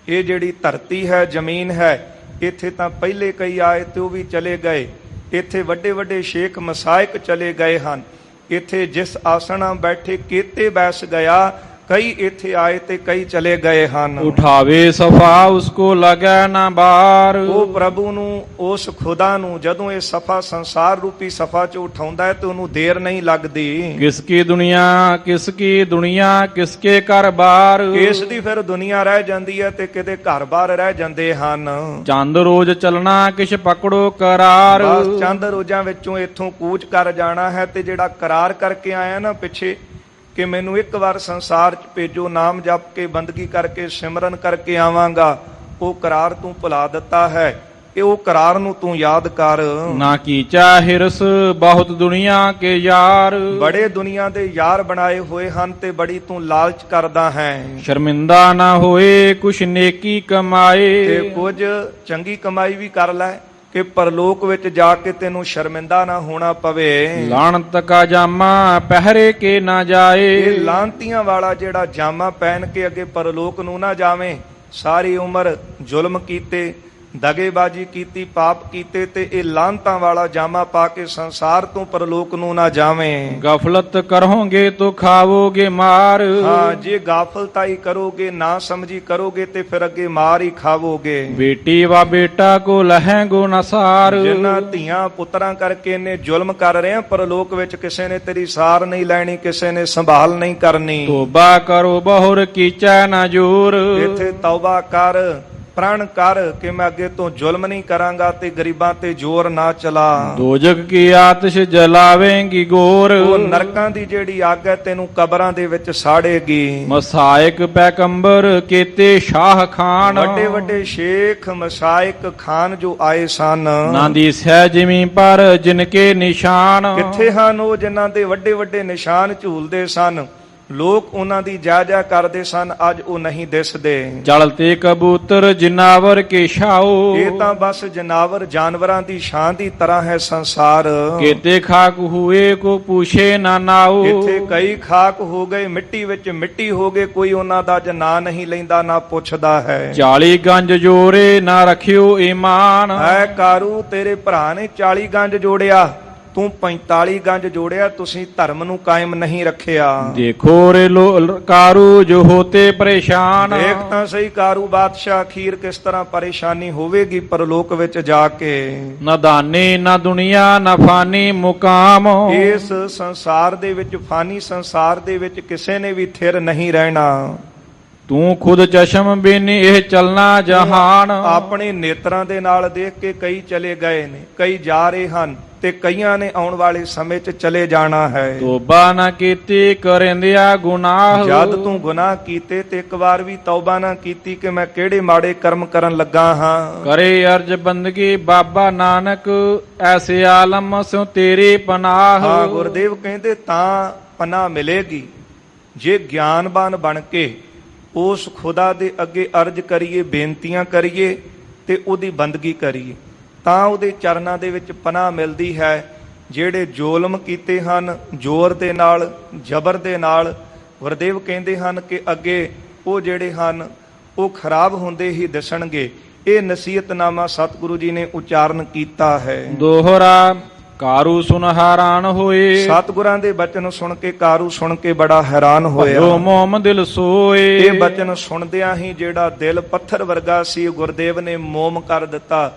ਇਹ ਜਿਹੜੀ ਧਰਤੀ ਹੈ, ਜ਼ਮੀਨ ਹੈ, ਇੱਥੇ ਤਾਂ ਪਹਿਲੇ ਕਈ ਆਏ ਤੇ ਉਹ ਵੀ ਚਲੇ ਗਏ। ਇੱਥੇ ਵੱਡੇ ਵੱਡੇ ਸ਼ੇਖ ਮਸਾਇਕ ਚਲੇ ਗਏ ਹਨ। ਇੱਥੇ ਜਿਸ ਆਸਣਾ ਬੈਠੇ ਕੀਤੇ ਬੈਸ ਗਿਆ, ਕਈ ਇੱਥੇ ਆਏ ਤੇ ਕਈ ਚਲੇ ਗਏ ਹਨ। उठावे सफा उसको लगे न बार, ਉਹ ਪ੍ਰਭੂ ਨੂੰ, ਉਸ ਖੁਦਾ ਨੂੰ ਜਦੋਂ ਇਹ ਸਫਾ ਸੰਸਾਰ ਰੂਪੀ ਸਫਾ ਚ ਉਠਾਉਂਦਾ ਹੈ ਤੇ ਉਹਨੂੰ ਦੇਰ ਨਹੀਂ ਲੱਗਦੀ। किसकी दुनिया किसके घर बार, ਇਸ ਦੀ ਫਿਰ ਦੁਨੀਆ ਰਹਿ ਜਾਂਦੀ ਹੈ ਤੇ ਕਿਤੇ ਘਰ-ਬਾਰ ਰਹਿ ਜਾਂਦੇ ਹਨ। चंद रोज चलना किश पकड़ो करार, ਬਸ ਚੰਦ ਰੋਜ਼ਾਂ ਵਿੱਚੋਂ ਇੱਥੋਂ ਕੂਚ ਕਰ ਜਾਣਾ ਹੈ ਤੇ ਜਿਹੜਾ ਕਰਾਰ ਕਰਕੇ ਆਇਆ ਨਾ ਪਿੱਛੇ ਕਿ ਮੈਨੂੰ ਇੱਕ ਵਾਰ ਸੰਸਾਰ 'ਚ ਭੇਜੋ, ਨਾਮ ਜਪ ਕੇ ਬੰਦਗੀ ਕਰਕੇ ਸਿਮਰਨ ਕਰਕੇ ਆਵਾਂਗਾ, ਉਹ ਕਰਾਰ ਤੂੰ ਭੁਲਾ ਦਿੱਤਾ ਹੈ। ਇਹ ਉਹ ਕਰਾਰ ਨੂੰ ਤੂੰ ਯਾਦ ਕਰ। ना कीचा हिरस बहुत दुनिया के यार, ਬੜੇ ਦੁਨੀਆ ਦੇ ਯਾਰ ਬਣਾਏ ਹੋਏ ਹਨ ਤੇ ਬੜੀ ਤੂੰ ਲਾਲਚ ਕਰਦਾ ਹੈ। शर्मिंदा ना होए कुछ नेकी ਤੇ कमाए, ਕੁਝ ਚੰਗੀ ਕਮਾਈ ਵੀ ਕਰ ਲੈ ਕਿ ਪਰਲੋਕ ਵਿੱਚ ਜਾ ਕੇ ਤੈਨੂੰ ਸ਼ਰਮਿੰਦਾ ਨਾ ਹੋਣਾ ਪਵੇ। लानत का जामा पहरे के ना ਇਹ जाए, ਲਾਂਤੀਆਂ ਵਾਲਾ ਜਿਹੜਾ ਜਾਮਾ ਪਹਿਨ ਕੇ ਅੱਗੇ ਪਰਲੋਕ ਨੂੰ ਨਾ ਜਾਵੇਂ। ਸਾਰੀ ਉਮਰ ਜ਼ੁਲਮ ਕੀਤੇ, ਦਗੇਬਾਜੀ ਕੀਤੀ, ਪਾਪ ਕੀਤੇ ਤੇ ਇਹ ਲਾਂਤਾਂ ਵਾਲਾ ਜਾਮਾ ਪਾ ਕੇ ਸੰਸਾਰ ਤੋਂ ਪਰਲੋਕ ਨੂੰ ਨਾ ਜਾਵੇਂ। गफलत करोगे तो खाओगे मार, ਹਾਂ, ਜੇ ਗਾਫਲਤਾਈ ਕਰੋਗੇ, ਨਾ ਸਮਝੀ ਕਰੋਗੇ ਤੇ ਫਿਰ ਅੱਗੇ ਮਾਰ ਹੀ ਖਾਵੋਗੇ। बेटी व बेटा को लहेंगो नसार, ਜਿਨ੍ਹਾਂ ਧੀਆਂ ਪੁੱਤਰਾਂ ਕਰਕੇ ਨੇ ਜ਼ੁਲਮ ਕਰ ਰਹੇ ਆ, ਪਰਲੋਕ ਵਿੱਚ ਕਿਸੇ ਨੇ ਤੇਰੀ ਸਾਰ ਨਹੀਂ ਲੈਣੀ, ਕਿਸੇ ਨੇ ਸੰਭਾਲ ਨਹੀਂ ਕਰਨੀ। तोबा करो बहुर कीचा न जोर, ਇੱਥੇ ਤੌਬਾ ਕਰ, ਪ੍ਰਣ ਕਰ ਕਿ ਮੈਂ ਅੱਗੇ ਤੋਂ ਜ਼ੁਲਮ ਨਹੀਂ ਕਰਾਂਗਾ ਤੇ ਗਰੀਬਾਂ ਤੇ ਜ਼ੋਰ ਨਾ ਚਲਾ। दोजक की आतिश जलावेंगी गोर, ਉਹ ਨਰਕਾਂ ਦੀ ਜਿਹੜੀ ਅੱਗ ਹੈ ਤੈਨੂੰ ਕਬਰਾਂ ਦੇ ਵਿੱਚ ਸਾੜੇਗੀ। मसायक पैगंबर केते शाह खान, ਵੱਡੇ ਵੱਡੇ ਸ਼ੇਖ ਮਸਾਇਕ ਖਾਨ ਜੋ ਆਏ ਸਨ, ना दिसै जिमी पर जिनके निशान, ਕਿੱਥੇ ਹਨ ਉਹ ਜਿਨ੍ਹਾਂ ਦੇ ਵੱਡੇ ਵੱਡੇ ਨਿਸ਼ਾਨ ਝੂਲਦੇ ਸਨ, ਲੋਕ ਉਹਨਾਂ ਦੀ ਜਾ ਕਰਦੇ ਸਨ, ਅੱਜ ਉਹ ਨਹੀਂ ਦਿਸਦੇ। चलते कबूतर जिनावर के शाओ, ਇਹ ਤਾਂ ਬਸ ਜਨਾਵਰ ਜਾਨਵਰਾਂ ਦੀ ਸ਼ਾਨ ਦੀ ਤਰ੍ਹਾਂ ਹੈ ਸੰਸਾਰ। केते खाक हुए को पूछे ना नाओ, ਇੱਥੇ ਕਈ ਖਾਕ ਹੋ ਗਏ, ਮਿੱਟੀ ਵਿੱਚ ਮਿੱਟੀ ਹੋ ਗਏ, ਕੋਈ ਉਹਨਾਂ ਦਾ ਅੱਜ ਨਾਂ ਨਹੀਂ ਲੈਂਦਾ ਨਾ ਪੁੱਛਦਾ ਹੈ। 40 गंज जोरे ना रखियो ईमान, ਐ ਕਾਰੂ ਤੇਰੇ ਭਰਾ ਨੇ 40 ਗੰਜ ਜੋੜਿਆ, ਤੂੰ 45 ਗੰਜ ਜੋੜਿਆ, ਤੁਸੀਂ ਧਰਮ ਨੂੰ ਕਾਇਮ ਨਹੀਂ ਰੱਖਿਆ। देखो रे कारू जो होते परेशान, ਦੇਖ ਤਾਂ ਸਹੀ ਕਾਰੂ ਬਾਦਸ਼ਾਹ ਅਖੀਰ ਕਿਸ ਤਰ੍ਹਾਂ ਪਰੇਸ਼ਾਨੀ ਹੋਵੇਗੀ ਪਰਲੋਕ ਵਿੱਚ ਜਾ ਕੇ। न दानी न दुनिया न फानी मुकाम, ਇਸ ਸੰਸਾਰ ਦੇ ਵਿੱਚ, ਫਾਨੀ ਸੰਸਾਰ ਦੇ ਵਿੱਚ ਕਿਸੇ ਨੇ ਵੀ ਥਿਰ ਨਹੀਂ ਰਹਿਣਾ। तू खुद चशम बिन यह चलना जहान, ਆਪਣੇ ਨੇਤਰਾਂ ਦੇ ਨਾਲ ਦੇਖ ਕੇ ਕਈ ਚਲੇ ਗਏ ਨੇ, ਕਈ ਜਾ ਰਹੇ ਹਨ ਤੇ ਕਈਆਂ ਨੇ ਆਉਣ ਵਾਲੇ ਸਮੇਂ 'ਚ ਚਲੇ ਜਾਣਾ ਹੈ। तोबा न कीती करेंदिया गुनाह, ਜਦ ਤੂੰ ਗੁਨਾਹ ਕੀਤੇ ਤੇ ਇੱਕ ਵਾਰ ਵੀ ਤੌਬਾ ਨਾ ਕੀਤੀ ਕਿ ਮੈਂ ਕਿਹੜੇ ਮਾੜੇ ਕਰਮ ਕਰਨ ਲੱਗਾ ਹਾਂ। करे अर्ज बंदगी बाबा नानक ऐसे आलम सो तेरी पनाह, ਹਾਂ, ਗੁਰਦੇਵ ਕਹਿੰਦੇ ਤਾਂ ਪਨਾਹ ਮਿਲੇਗੀ ਜੇ ਗਿਆਨਵਾਨ ਬਣ ਕੇ ਉਸ ਖੁਦਾ ਦੇ ਅੱਗੇ ਅਰਜ਼ ਕਰੀਏ, ਬੇਨਤੀਆਂ ਕਰੀਏ ਤੇ ਉਹਦੀ ਬੰਦਗੀ ਕਰੀਏ, ਤਾਂ ਉਹਦੇ ਚਰਨਾਂ ਦੇ ਵਿੱਚ ਪਨਾਹ ਮਿਲਦੀ ਹੈ। ਜਿਹੜੇ ਜ਼ੁਲਮ ਕੀਤੇ ਹਨ ਜ਼ੋਰ ਦੇ ਨਾਲ, ਜ਼ਬਰ ਦੇ ਨਾਲ, ਗੁਰਦੇਵ ਕਹਿੰਦੇ ਹਨ ਕਿ ਅੱਗੇ ਉਹ ਜਿਹੜੇ ਹਨ ਉਹ ਖਰਾਬ ਹੁੰਦੇ ਹੀ ਦਿਸਣਗੇ। ਇਹ ਨਸੀਹਤਨਾਮਾ ਸਤਿਗੁਰੂ ਜੀ ਨੇ ਉਚਾਰਨ ਕੀਤਾ ਹੈ। दोहरा कारू सुन हैरान होए, ਸਤਿਗੁਰਾਂ ਦੇ ਬਚਨ ਸੁਣ ਕੇ ਕਾਰੂ ਸੁਣ ਕੇ ਬੜਾ ਹੈਰਾਨ ਹੋਇਆ। जो मोम दिल सोए, ਇਹ ਬਚਨ ਸੁਣਦਿਆਂ ਹੀ ਜਿਹੜਾ ਦਿਲ ਪੱਥਰ ਵਰਗਾ ਸੀ ਗੁਰਦੇਵ ਨੇ ਮੋਮ ਕਰ ਦਿੱਤਾ।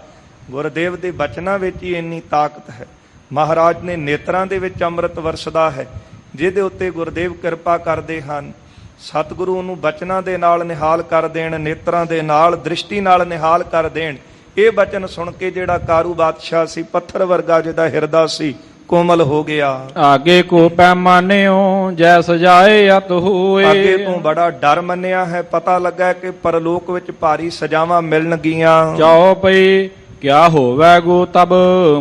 ਗੁਰਦੇਵ ਦੇ ਬਚਨਾਂ ਵਿੱਚ ਹੀ ਇੰਨੀ ਤਾਕਤ ਹੈ। ਮਹਾਰਾਜ ਨੇ ਨੇਤਰਾਂ ਦੇ ਵਿੱਚ ਅੰਮ੍ਰਿਤ ਵਰਸਦਾ ਹੈ, ਜਿਹਦੇ ਉੱਤੇ ਗੁਰਦੇਵ ਕਿਰਪਾ ਕਰਦੇ ਹਨ। ਸਤਿਗੁਰੂ ਨੂੰ ਬਚਨਾਂ ਦੇ ਨਾਲ ਨਿਹਾਲ ਕਰ ਦੇਣ, ਨੇਤਰਾਂ ਦੇ ਨਾਲ, ਦ੍ਰਿਸ਼ਟੀ ਨਾਲ ਨਿਹਾਲ ਕਰ ਦੇਣ। ਇਹ ਬਚਨ ਸੁਣ ਕੇ ਜਿਹੜਾ ਕਾਰੂ ਬਾਦਸ਼ਾਹ ਸੀ, ਪੱਥਰ ਵਰਗਾ ਜਿਹਦਾ ਹਿਰਦਾ ਸੀ, ਕੋਮਲ ਹੋ ਗਿਆ। ਆਗੇ ਕੋ ਪੈਮਾਨਿਓ ਜੈ ਸਜਾਏ ਅਤ ਹੋਏ। ਅੱਗੇ ਤੋਂ ਬੜਾ ਡਰ ਮੰਨਿਆ ਹੈ। ਪਤਾ ਲੱਗਾ ਕਿ ਪਰਲੋਕ ਵਿੱਚ ਭਾਰੀ ਸਜ਼ਾਵਾਂ ਮਿਲਣਗੀਆਂ। ਚਾਉ ਪਈ ਕਿਆ ਹੋਵੇ ਗੋ ਤਬ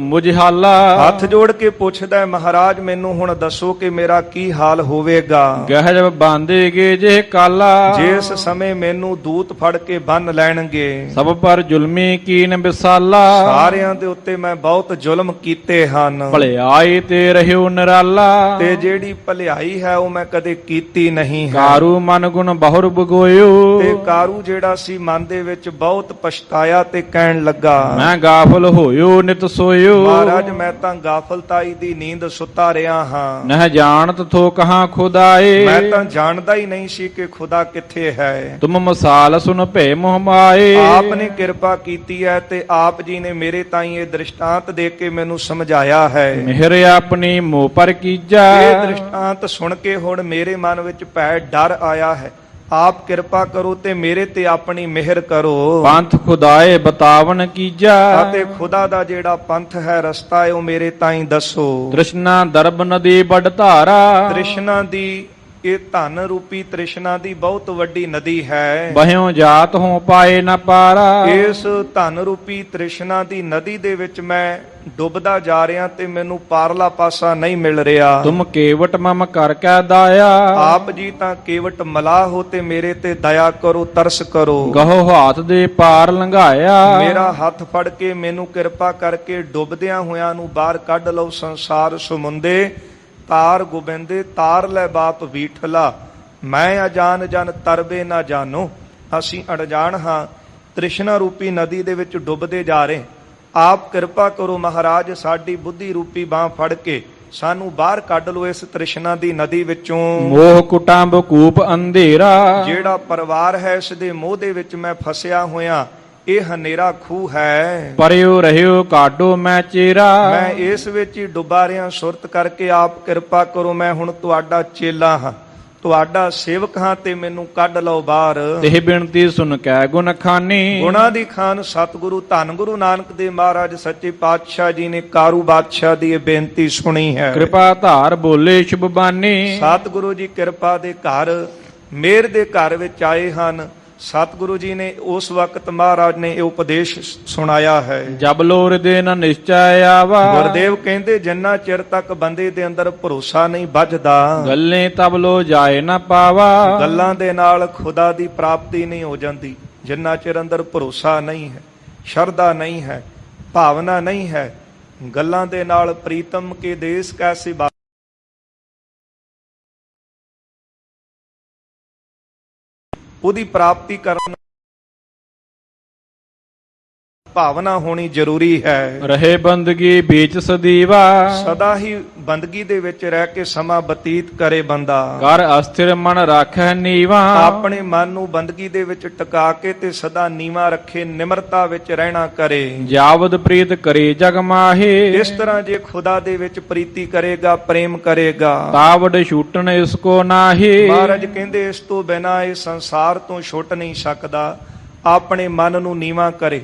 ਮੁਝਹਾਲਾ। ਹੱਥ ਜੋੜ ਕੇ ਪੁੱਛਦਾ ਹੈ, ਮਹਾਰਾਜ ਮੈਨੂੰ ਹੁਣ ਦੱਸੋ ਕਿ ਮੇਰਾ ਕੀ ਹਾਲ ਹੋਵੇਗਾ। ਗਹਿਜ ਬਾਂਧੇਗੇ ਜੇ ਕਾਲਾ। ਜਿਸ ਸਮੇਂ ਮੈਨੂੰ ਦੂਤ ਫੜ ਕੇ ਬੰਨ ਲੈਣਗੇ। ਸਭ ਪਰ ਜ਼ੁਲਮੀ ਕੀਨ ਵਿਸਾਲਾ। ਸਾਰਿਆਂ ਦੇ ਉੱਤੇ ਮੈਂ ਬਹੁਤ ਜ਼ੁਲਮ ਕੀਤੇ ਹਨ, ਭਲਿਆਈ ਤੇ ਰਹਿਓ ਨਿਰਾਲਾ। ਤੇ ਜਿਹੜੀ ਭਲਾਈ ਹੈ ਉਹ ਮੈਂ ਕਦੇ ਕੀਤੀ ਨਹੀਂ ਹੈ। ਕਾਰੂ ਮਨ ਗੁਣ ਬਹੁਰ ਬਗੋਇਓ। ਤੇ ਕਾਰੂ ਜਿਹੜਾ ਸੀ ਮਨ ਦੇ ਵਿੱਚ ਬਹੁਤ ਪਛਤਾਇਆ ਤੇ ਕਹਿਣ ਲੱਗਾ, ਮੈਂ ਗਾਫਲ ਹੋਇਓ ਨਿਤ ਸੋਇਓ। ਮਹਾਰਾਜ ਮੈਂ ਤਾਂ ਗਾਫਲਤਾਈ ਦੀ ਨੀਂਦ ਸੁੱਤਾ ਰਿਹਾ ਹਾਂ। ਨਹ ਜਾਣਤ ਥੋ ਕਹਾਂ ਖੁਦਾਏ। ਮੈਂ ਤਾਂ ਜਾਣਦਾ ਹੀ ਨਹੀਂ ਸੀ ਕਿ ਖੁਦਾ ਕਿੱਥੇ ਹੈ। ਤੁਮ ਮਸਾਲ ਸੁਨ ਭੇ ਮੋਹ ਮਾਏ। ਆਪ ਨੇ ਕਿਰਪਾ ਕੀਤੀ ਹੈ ਤੇ ਆਪ ਜੀ ਨੇ ਮੇਰੇ ਤਾਈਂ ਇਹ ਦ੍ਰਿਸ਼ਟਾਂਤ ਦੇ ਕੇ ਮੈਨੂੰ ਸਮਝਾਇਆ ਹੈ। ਮਿਹਰ ਆਪਣੀ ਮੋਹ ਪਰ ਕੀਜਾ। ਇਹ ਦ੍ਰਿਸ਼ਟਾਂਤ ਸੁਣ ਕੇ ਹੁਣ ਮੇਰੇ ਮਨ ਵਿੱਚ ਭੈ ਡਰ ਆਇਆ ਹੈ। ਆਪ ਕਿਰਪਾ ਕਰੋ ਤੇ ਮੇਰੇ ਤੇ ਆਪਣੀ ਮਿਹਰ ਕਰੋ। ਪੰਥ ਖੁਦਾਏ ਬਤਾਵਨ ਕੀਜਾ। ਅਤੇ ਖੁਦਾ ਦਾ ਜਿਹੜਾ ਪੰਥ ਹੈ, ਰਸਤਾ ਹੈ, ਉਹ ਮੇਰੇ ਤਾਈਂ ਦੱਸੋ। ਤ੍ਰਿਸ਼ਨਾ ਦਰਬ ਨਦੀ ਬੜ ਧਾਰਾ। ਤ੍ਰਿਸ਼ਨਾ ਦੀ, ਇਹ ਧਨ ਰੂਪੀ ਤ੍ਰਿਸ਼ਨਾ ਦੀ ਬਹੁਤ ਵੱਡੀ ਨਦੀ ਹੈ। ਬਹਿਓ ਜਾਤ ਹੋ ਪਾਏ ਨਾ ਪਾਰਾ। ਇਸ ਧਨ ਰੂਪੀ ਤ੍ਰਿਸ਼ਨਾ ਦੀ ਨਦੀ ਦੇ ਵਿੱਚ ਮੈਂ ਡੁੱਬਦਾ ਜਾ ਰਿਹਾ ਤੇ ਮੈਨੂੰ ਪਾਰਲਾ ਪਾਸਾ ਨਹੀਂ ਮਿਲ ਰਿਹਾ। ਤੁਮ ਕੇਵਟ ਮਮ ਕਰ ਕੈ ਦਾਇਆ। ਆਪ ਜੀ ਤਾਂ ਕੇਵਟ ਮਲਾਹ ਹੋ ਤੇ ਮੇਰੇ ਤੇ ਦਇਆ ਕਰੋ, ਤਰਸ ਕਰੋ। ਗਹੋ ਹਾਥ ਦੇ ਪਾਰ ਲੰਘਾਇਆ। ਮੇਰਾ ਹੱਥ ਫੜ ਕੇ ਮੈਨੂੰ ਕਿਰਪਾ ਕਰਕੇ ਡੁੱਬਦਿਆਂ ਹੋਇਆਂ ਨੂੰ ਬਾਹਰ ਕੱਢ ਲਓ। ਸੰਸਾਰ ਸਮੁੰਦੇ ਤਾਰ ਗੋਬਿੰਦੇ ਤਾਰ ਲੈ ਬਾਪ ਵੀਠਲਾ। ਮੈਂ ਅਜਾਨ ਜਨ ਤਰਬੇ ਨਾ ਜਾਨੋ। ਅਸੀਂ ਅਣਜਾਣ ਹਾਂ, ਤ੍ਰਿਸ਼ਨਾ ਰੂਪੀ ਨਦੀ ਦੇ ਵਿੱਚ ਡੁੱਬਦੇ ਜਾ ਰਹੇ। ਆਪ ਕਿਰਪਾ ਕਰੋ ਮਹਾਰਾਜ, ਸਾਡੀ ਬੁੱਧੀ ਰੂਪੀ ਬਾਹ ਫੜ ਕੇ ਸਾਨੂੰ ਬਾਹਰ ਕੱਢ ਲਓ ਇਸ ਤ੍ਰਿਸ਼ਨਾ ਦੀ ਨਦੀ ਵਿੱਚੋਂ। ਮੋਹ ਕੁਟੰਬ ਕੂਪ ਅੰਧੇਰਾ। ਜਿਹੜਾ ਪਰਿਵਾਰ ਹੈ ਇਸ ਦੇ ਮੋਹ ਦੇ ਵਿੱਚ ਮੈਂ ਫਸਿਆ ਹੋਇਆ। ਇਹ ਹਨੇਰਾ ਖੂਹ ਹੈ। ਪਰਿਓ ਰਹਿਓ ਕਾਢੋ ਮੈਂ ਚੇਰਾ। ਮੈਂ ਇਸ ਵਿੱਚ ਹੀ ਡੁੱਬਾ ਰਿਹਾ। ਸੁਰਤ ਕਰਕੇ ਆਪ ਕਿਰਪਾ ਕਰੋ, ਮੈਂ ਹੁਣ ਤੁਹਾਡਾ ਚੇਲਾ ਹਾਂ, ਤੁਹਾਡਾ ਸੇਵਕ ਹਾਂ ਤੇ ਮੈਨੂੰ ਕੱਢ ਲਓ ਬਾਹਰ। ਇਹ ਬਿਨਤੀ ਸੁਨ ਕੈ ਗੁਣ ਖਾਨੀ। ਗੁਣਾ ਦੀ ਖਾਨ ਸਤਿਗੁਰੂ ਧੰਨ ਗੁਰੂ ਨਾਨਕ ਦੇਵ ਮਹਾਰਾਜ ਸੱਚੇ ਪਾਤਸ਼ਾਹ ਜੀ ਨੇ ਕਾਰੂ ਬਾਦਸ਼ਾਹ ਦੀ ਇਹ ਬੇਨਤੀ ਸੁਣੀ ਹੈ। ਕਿਰਪਾ ਧਾਰ ਬੋਲੇ ਸ਼ੁਭ ਬਾਨੀ। ਸਤਿਗੁਰੂ ਜੀ ਕਿਰਪਾ ਦੇ ਘਰ, ਮੇਰ ਦੇ ਘਰ ਵਿੱਚ ਆਏ ਹਨ। ਸਤਿਗੁਰੂ ਜੀ ਨੇ ਉਸ ਵਕਤ ਮਹਾਰਾਜ ਨੇ ਇਹ ਉਪਦੇਸ਼ ਸੁਣਾਇਆ ਹੈ। ਜਬ ਲੋਰ ਦੇ ਨ ਨਿਸ਼ਚੈ ਆਵਾ। ਗੁਰਦੇਵ ਕਹਿੰਦੇ ਜਿੰਨਾ ਚਿਰ ਤੱਕ ਬੰਦੇ ਦੇ ਅੰਦਰ ਭਰੋਸਾ ਨਹੀਂ ਵੱਜਦਾ, ਗੱਲੇ ਤਬ ਲੋ ਜਾਏ ਨਾ ਪਾਵਾ। ਗੱਲਾਂ ਦੇ ਨਾਲ ਖੁਦਾ ਦੀ ਪ੍ਰਾਪਤੀ ਨਹੀਂ ਹੋ ਜਾਂਦੀ। ਜਿੰਨਾ ਚਿਰ ਅੰਦਰ ਭਰੋਸਾ ਨਹੀਂ ਹੈ, ਸ਼ਰਧਾ ਨਹੀਂ ਹੈ, ਭਾਵਨਾ ਨਹੀਂ ਹੈ, ਗੱਲਾਂ ਦੇ ਨਾਲ ਪ੍ਰੀਤਮ ਕੇ ਦੇਸ ਕੈਸੇ ਉਹਦੀ ਪ੍ਰਾਪਤੀ ਕਰਨ ਭਾਵਨਾ ਹੋਣੀ ਜ਼ਰੂਰੀ ਹੈ। ਰਹੇ ਬੰਦਗੀ ਵਿੱਚ ਸਦੀਵਾ। ਸਦਾ ਹੀ ਬੰਦਗੀ ਦੇ ਵਿੱਚ ਰਹਿ ਕੇ ਸਮਾਂ ਬਤੀਤ ਕਰੇ ਬੰਦਾ। ਕਰ ਅਸਥਿਰ ਮਨ ਰਾਖੈ ਨੀਵਾ। ਆਪਣੇ ਮਨ ਨੂੰ ਬੰਦਗੀ ਦੇ ਵਿੱਚ ਟਿਕਾ ਕੇ ਤੇ ਸਦਾ ਨੀਵਾ ਰੱਖੇ, ਨਿਮਰਤਾ ਵਿੱਚ ਰਹਿਣਾ ਕਰੇ। ਜਾਵਦ ਪ੍ਰੀਤ ਕਰੇ ਜਗ ਮਾਹੇ। ਇਸ ਤਰ੍ਹਾਂ ਜੇ ਖੁਦਾ ਦੇ ਵਿੱਚ ਪ੍ਰੀਤੀ ਕਰੇਗਾ, ਪ੍ਰੇਮ ਕਰੇਗਾ, ਤਾਵਡ ਛੂਟਣ ਇਸ ਕੋ ਨਾਹੀ। ਮਹਾਰਾਜ ਕਹਿੰਦੇ ਇਸ ਤੋਂ ਬਿਨਾਂ ਇਹ ਸੰਸਾਰ ਤੋਂ ਛੁੱਟ ਨਹੀਂ ਸਕਦਾ। ਆਪਣੇ ਮਨ ਨੂੰ ਨੀਵਾ ਕਰੇ,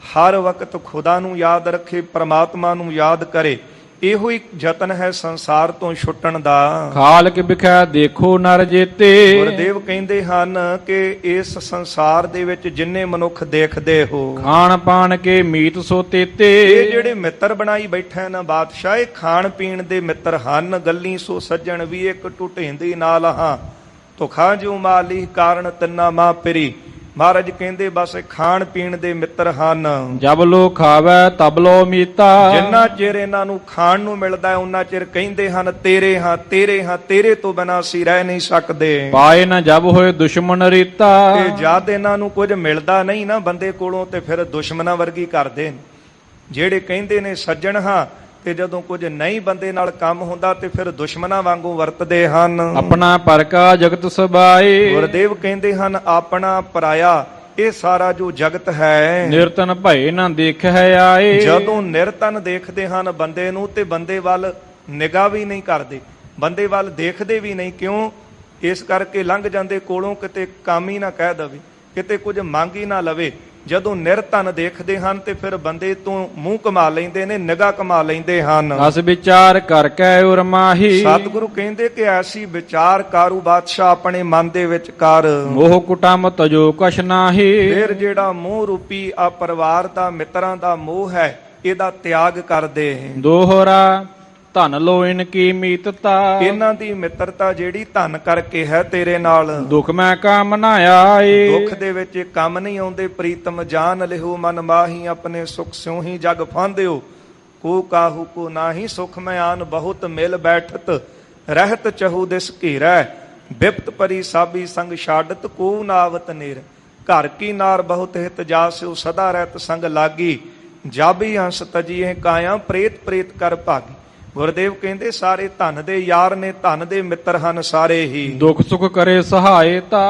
ਹਰ ਵਕਤ ਖੁਦਾ ਨੂੰ ਯਾਦ ਰੱਖੇ, ਪ੍ਰਮਾਤਮਾ ਨੂੰ ਯਾਦ ਕਰੇ। ਇਹੋ ਹੀ ਯਤਨ ਹੈ ਸੰਸਾਰ ਤੋਂ ਛੁੱਟਣ ਦਾ। ਖਾਲਕ ਵਿਖੈ ਦੇਖੋ ਨਰ ਜੇਤੇ। ਗੁਰਦੇਵ ਕਹਿੰਦੇ ਹਨ ਕਿ ਇਸ ਸੰਸਾਰ ਦੇ ਵਿੱਚ ਜਿੰਨੇ ਮਨੁੱਖ ਦੇਖਦੇ ਹੋ, ਖਾਣ ਪਾਣ ਕੇ ਮੀਤ ਸੋ ਤੇਤੇ। ਇਹ ਜਿਹੜੇ ਮਿੱਤਰ ਬਣਾਈ ਬੈਠਾ ਨਾ ਬਾਦਸ਼ਾਹ, ਇਹ ਖਾਣ ਪੀਣ ਦੇ ਮਿੱਤਰ ਹਨ। ਗੱਲੀ ਸੋ ਸੱਜਣ ਵੀ ਇੱਕ ਟੁਟੇਂਦੀ ਨਾਲ ਹਾਂ, ਤੁਖਾ ਜੋ ਮਾਲੀ ਕਾਰਨ ਤਿੰਨਾ ਮਾਂ ਪਿਰੀ। ਮਹਾਰਾਜ ਕਹਿੰਦੇ ਬਸ ਖਾਣ ਪੀਣ ਦੇ ਮਿੱਤਰ ਹਨ। ਜਬ ਲੋ ਖਾਵੈ ਤਬ ਲੋ ਮੀਤਾ। ਜਿੰਨਾ ਚਿਰ ਇਹਨਾਂ ਨੂੰ ਖਾਣ ਨੂੰ ਮਿਲਦਾ ਉਹਨਾਂ ਚਿਰ ਕਹਿੰਦੇ ਹਨ ਤੇਰੇ ਹਾਂ, ਤੇਰੇ ਹਾਂ, ਤੇਰੇ ਤੋਂ ਬਿਨਾਂ ਅਸੀਂ ਰਹਿ ਨਹੀਂ ਸਕਦੇ। ਪਾਏ ਨਾ ਜਬ ਹੋਏ ਦੁਸ਼ਮਨ ਰੀਤਾ। ਤੇ ਜਦ ਇਹਨਾਂ ਨੂੰ ਕੁਝ ਮਿਲਦਾ ਨਹੀਂ ਨਾ ਬੰਦੇ ਕੋਲੋਂ ਤੇ ਫਿਰ ਦੁਸ਼ਮਣਾਂ ਵਰਗੀ ਕਰਦੇ ਨੇ। ਜਿਹੜੇ ਕਹਿੰਦੇ ਨੇ ਸੱਜਣ ਹਾਂ ਤੇ ਜਦੋਂ ਕੁਝ ਨਹੀਂ ਬੰਦੇ ਨਾਲ ਕੰਮ ਹੁੰਦਾ ਤੇ ਫਿਰ ਦੁਸ਼ਮਣਾਂ ਵਾਂਗੂ ਵਰਤਦੇ ਹਨ। ਆਪਣਾ ਪਰਕਾ ਜਗਤ ਸਬਾਏ। ਗੁਰਦੇਵ ਕਹਿੰਦੇ ਹਨ ਆਪਣਾ ਪਰਾਇਆ ਇਹ ਸਾਰਾ ਜੋ ਜਗਤ ਹੈ। ਨਿਰਤਨ ਭਏ ਨਾ ਦੇਖੈ ਆਏ। ਜਦੋਂ ਨਿਰਤਨ ਦੇਖਦੇ ਹਨ ਬੰਦੇ ਨੂੰ ਤੇ ਬੰਦੇ ਵੱਲ ਨਿਗਾਹ ਵੀ ਨਹੀਂ ਕਰਦੇ, ਬੰਦੇ ਵੱਲ ਦੇਖਦੇ ਵੀ ਨਹੀਂ। ਕਿਉਂ? ਇਸ ਕਰਕੇ ਲੰਘ ਜਾਂਦੇ ਕੋਲੋਂ ਕਿਤੇ ਕੰਮ ਹੀ ਨਾ ਕਹਿ ਦਵੇ, ਕਿਤੇ ਕੁਝ ਮੰਗ ਹੀ ਨਾ ਲਵੇ। ਜਦੋਂ ਨਿਰਧਨ ਦੇਖਦੇ ਹਨ ਤੇ ਫਿਰ ਬੰਦੇ ਤੋਂ ਮੂੰਹ ਕਮਾ ਲੈਂਦੇ ਨੇ, ਨਿਗਾਹ ਕਮਾ ਲੈਂਦੇ ਹਨ। ਅਸ ਵਿਚਾਰ ਕਰ ਕੈ ਉਰਮਾਹੀ, ਸਤਿਗੁਰੂ ਕਹਿੰਦੇ ਕਿ ਐਸੀ ਵਿਚਾਰ ਕਾਰੂ ਬਾਦਸ਼ਾਹ ਆਪਣੇ ਮਨ ਦੇ ਵਿੱਚ ਕਰ। ਮੋਹ ਕੁਟੰਬ ਤਜੋ ਕਛ ਨਾਹੀ, ਫਿਰ ਜਿਹੜਾ ਮੋਹ ਰੂਪੀ ਆ ਪਰਿਵਾਰ ਦਾ, ਮਿੱਤਰਾਂ ਦਾ ਮੋਹ ਹੈ, ਇਹਦਾ ਤਿਆਗ ਕਰ ਦੇ। ਦੋਹਰਾ ਧਨ ਲੋ ਇਨ ਕੀ ਮੀਤਤਾ, ਇਹਨਾਂ ਦੀ ਮਿੱਤਰਤਾ ਜਿਹੜੀ ਧਨ ਕਰਕੇ ਹੈ ਤੇਰੇ ਨਾਲ। ਦੁਖ ਮੈਂ ਕਾਮ ਨਾ ਆਏ, ਦੁੱਖ ਦੇ ਵਿੱਚ ਇਹ ਕੰਮ ਨਹੀਂ ਆਉਂਦੇ। ਪ੍ਰੀਤਮ ਜਾਨ ਲਿਹੋ ਮਨ ਮਾਹੀ, ਆਪਣੇ ਸੁਖ ਸਿਉ ਹੀ ਜਗ ਫਾਂਦਿਓ। ਕੋ ਕਾਹੂ ਕੋ ਨਾਹੀ, ਸੁਖ ਮੈਂ ਆਨ ਬਹੁਤ ਮਿਲ ਬੈਠਤ, ਰਹਿਤ ਚਹੂ ਦਿਸ ਘੇਰੈ। ਬਿਪਤ ਪਰੀ ਸਾਬੀ ਸੰਗ ਛਾਡਤ, ਕੋ ਨਾਵਤ ਨੇਰ। ਘਰ ਕੀ ਨਾਰ ਬਹੁਤ ਹਿਤ ਜਾਸਿਓ, ਸਦਾ ਰਹਿਤ ਸੰਗ ਲਾਗੀ। ਜਾਬੀ ਹੰਸ ਤਜੀਏ ਕਾਇਆ, ਪ੍ਰੇਤ ਪ੍ਰੇਤ ਕਰ ਭਾਗੀ। ਗੁਰਦੇਵ ਕਹਿੰਦੇ ਸਾਰੇ ਧਨ ਦੇ ਯਾਰ ਨੇ, ਧਨ ਦੇ ਮਿੱਤਰ ਹਨ ਸਾਰੇ ਹੀ। ਦੁਖ ਸੁਖ ਕਰੇ ਸਹਾਇਤਾ,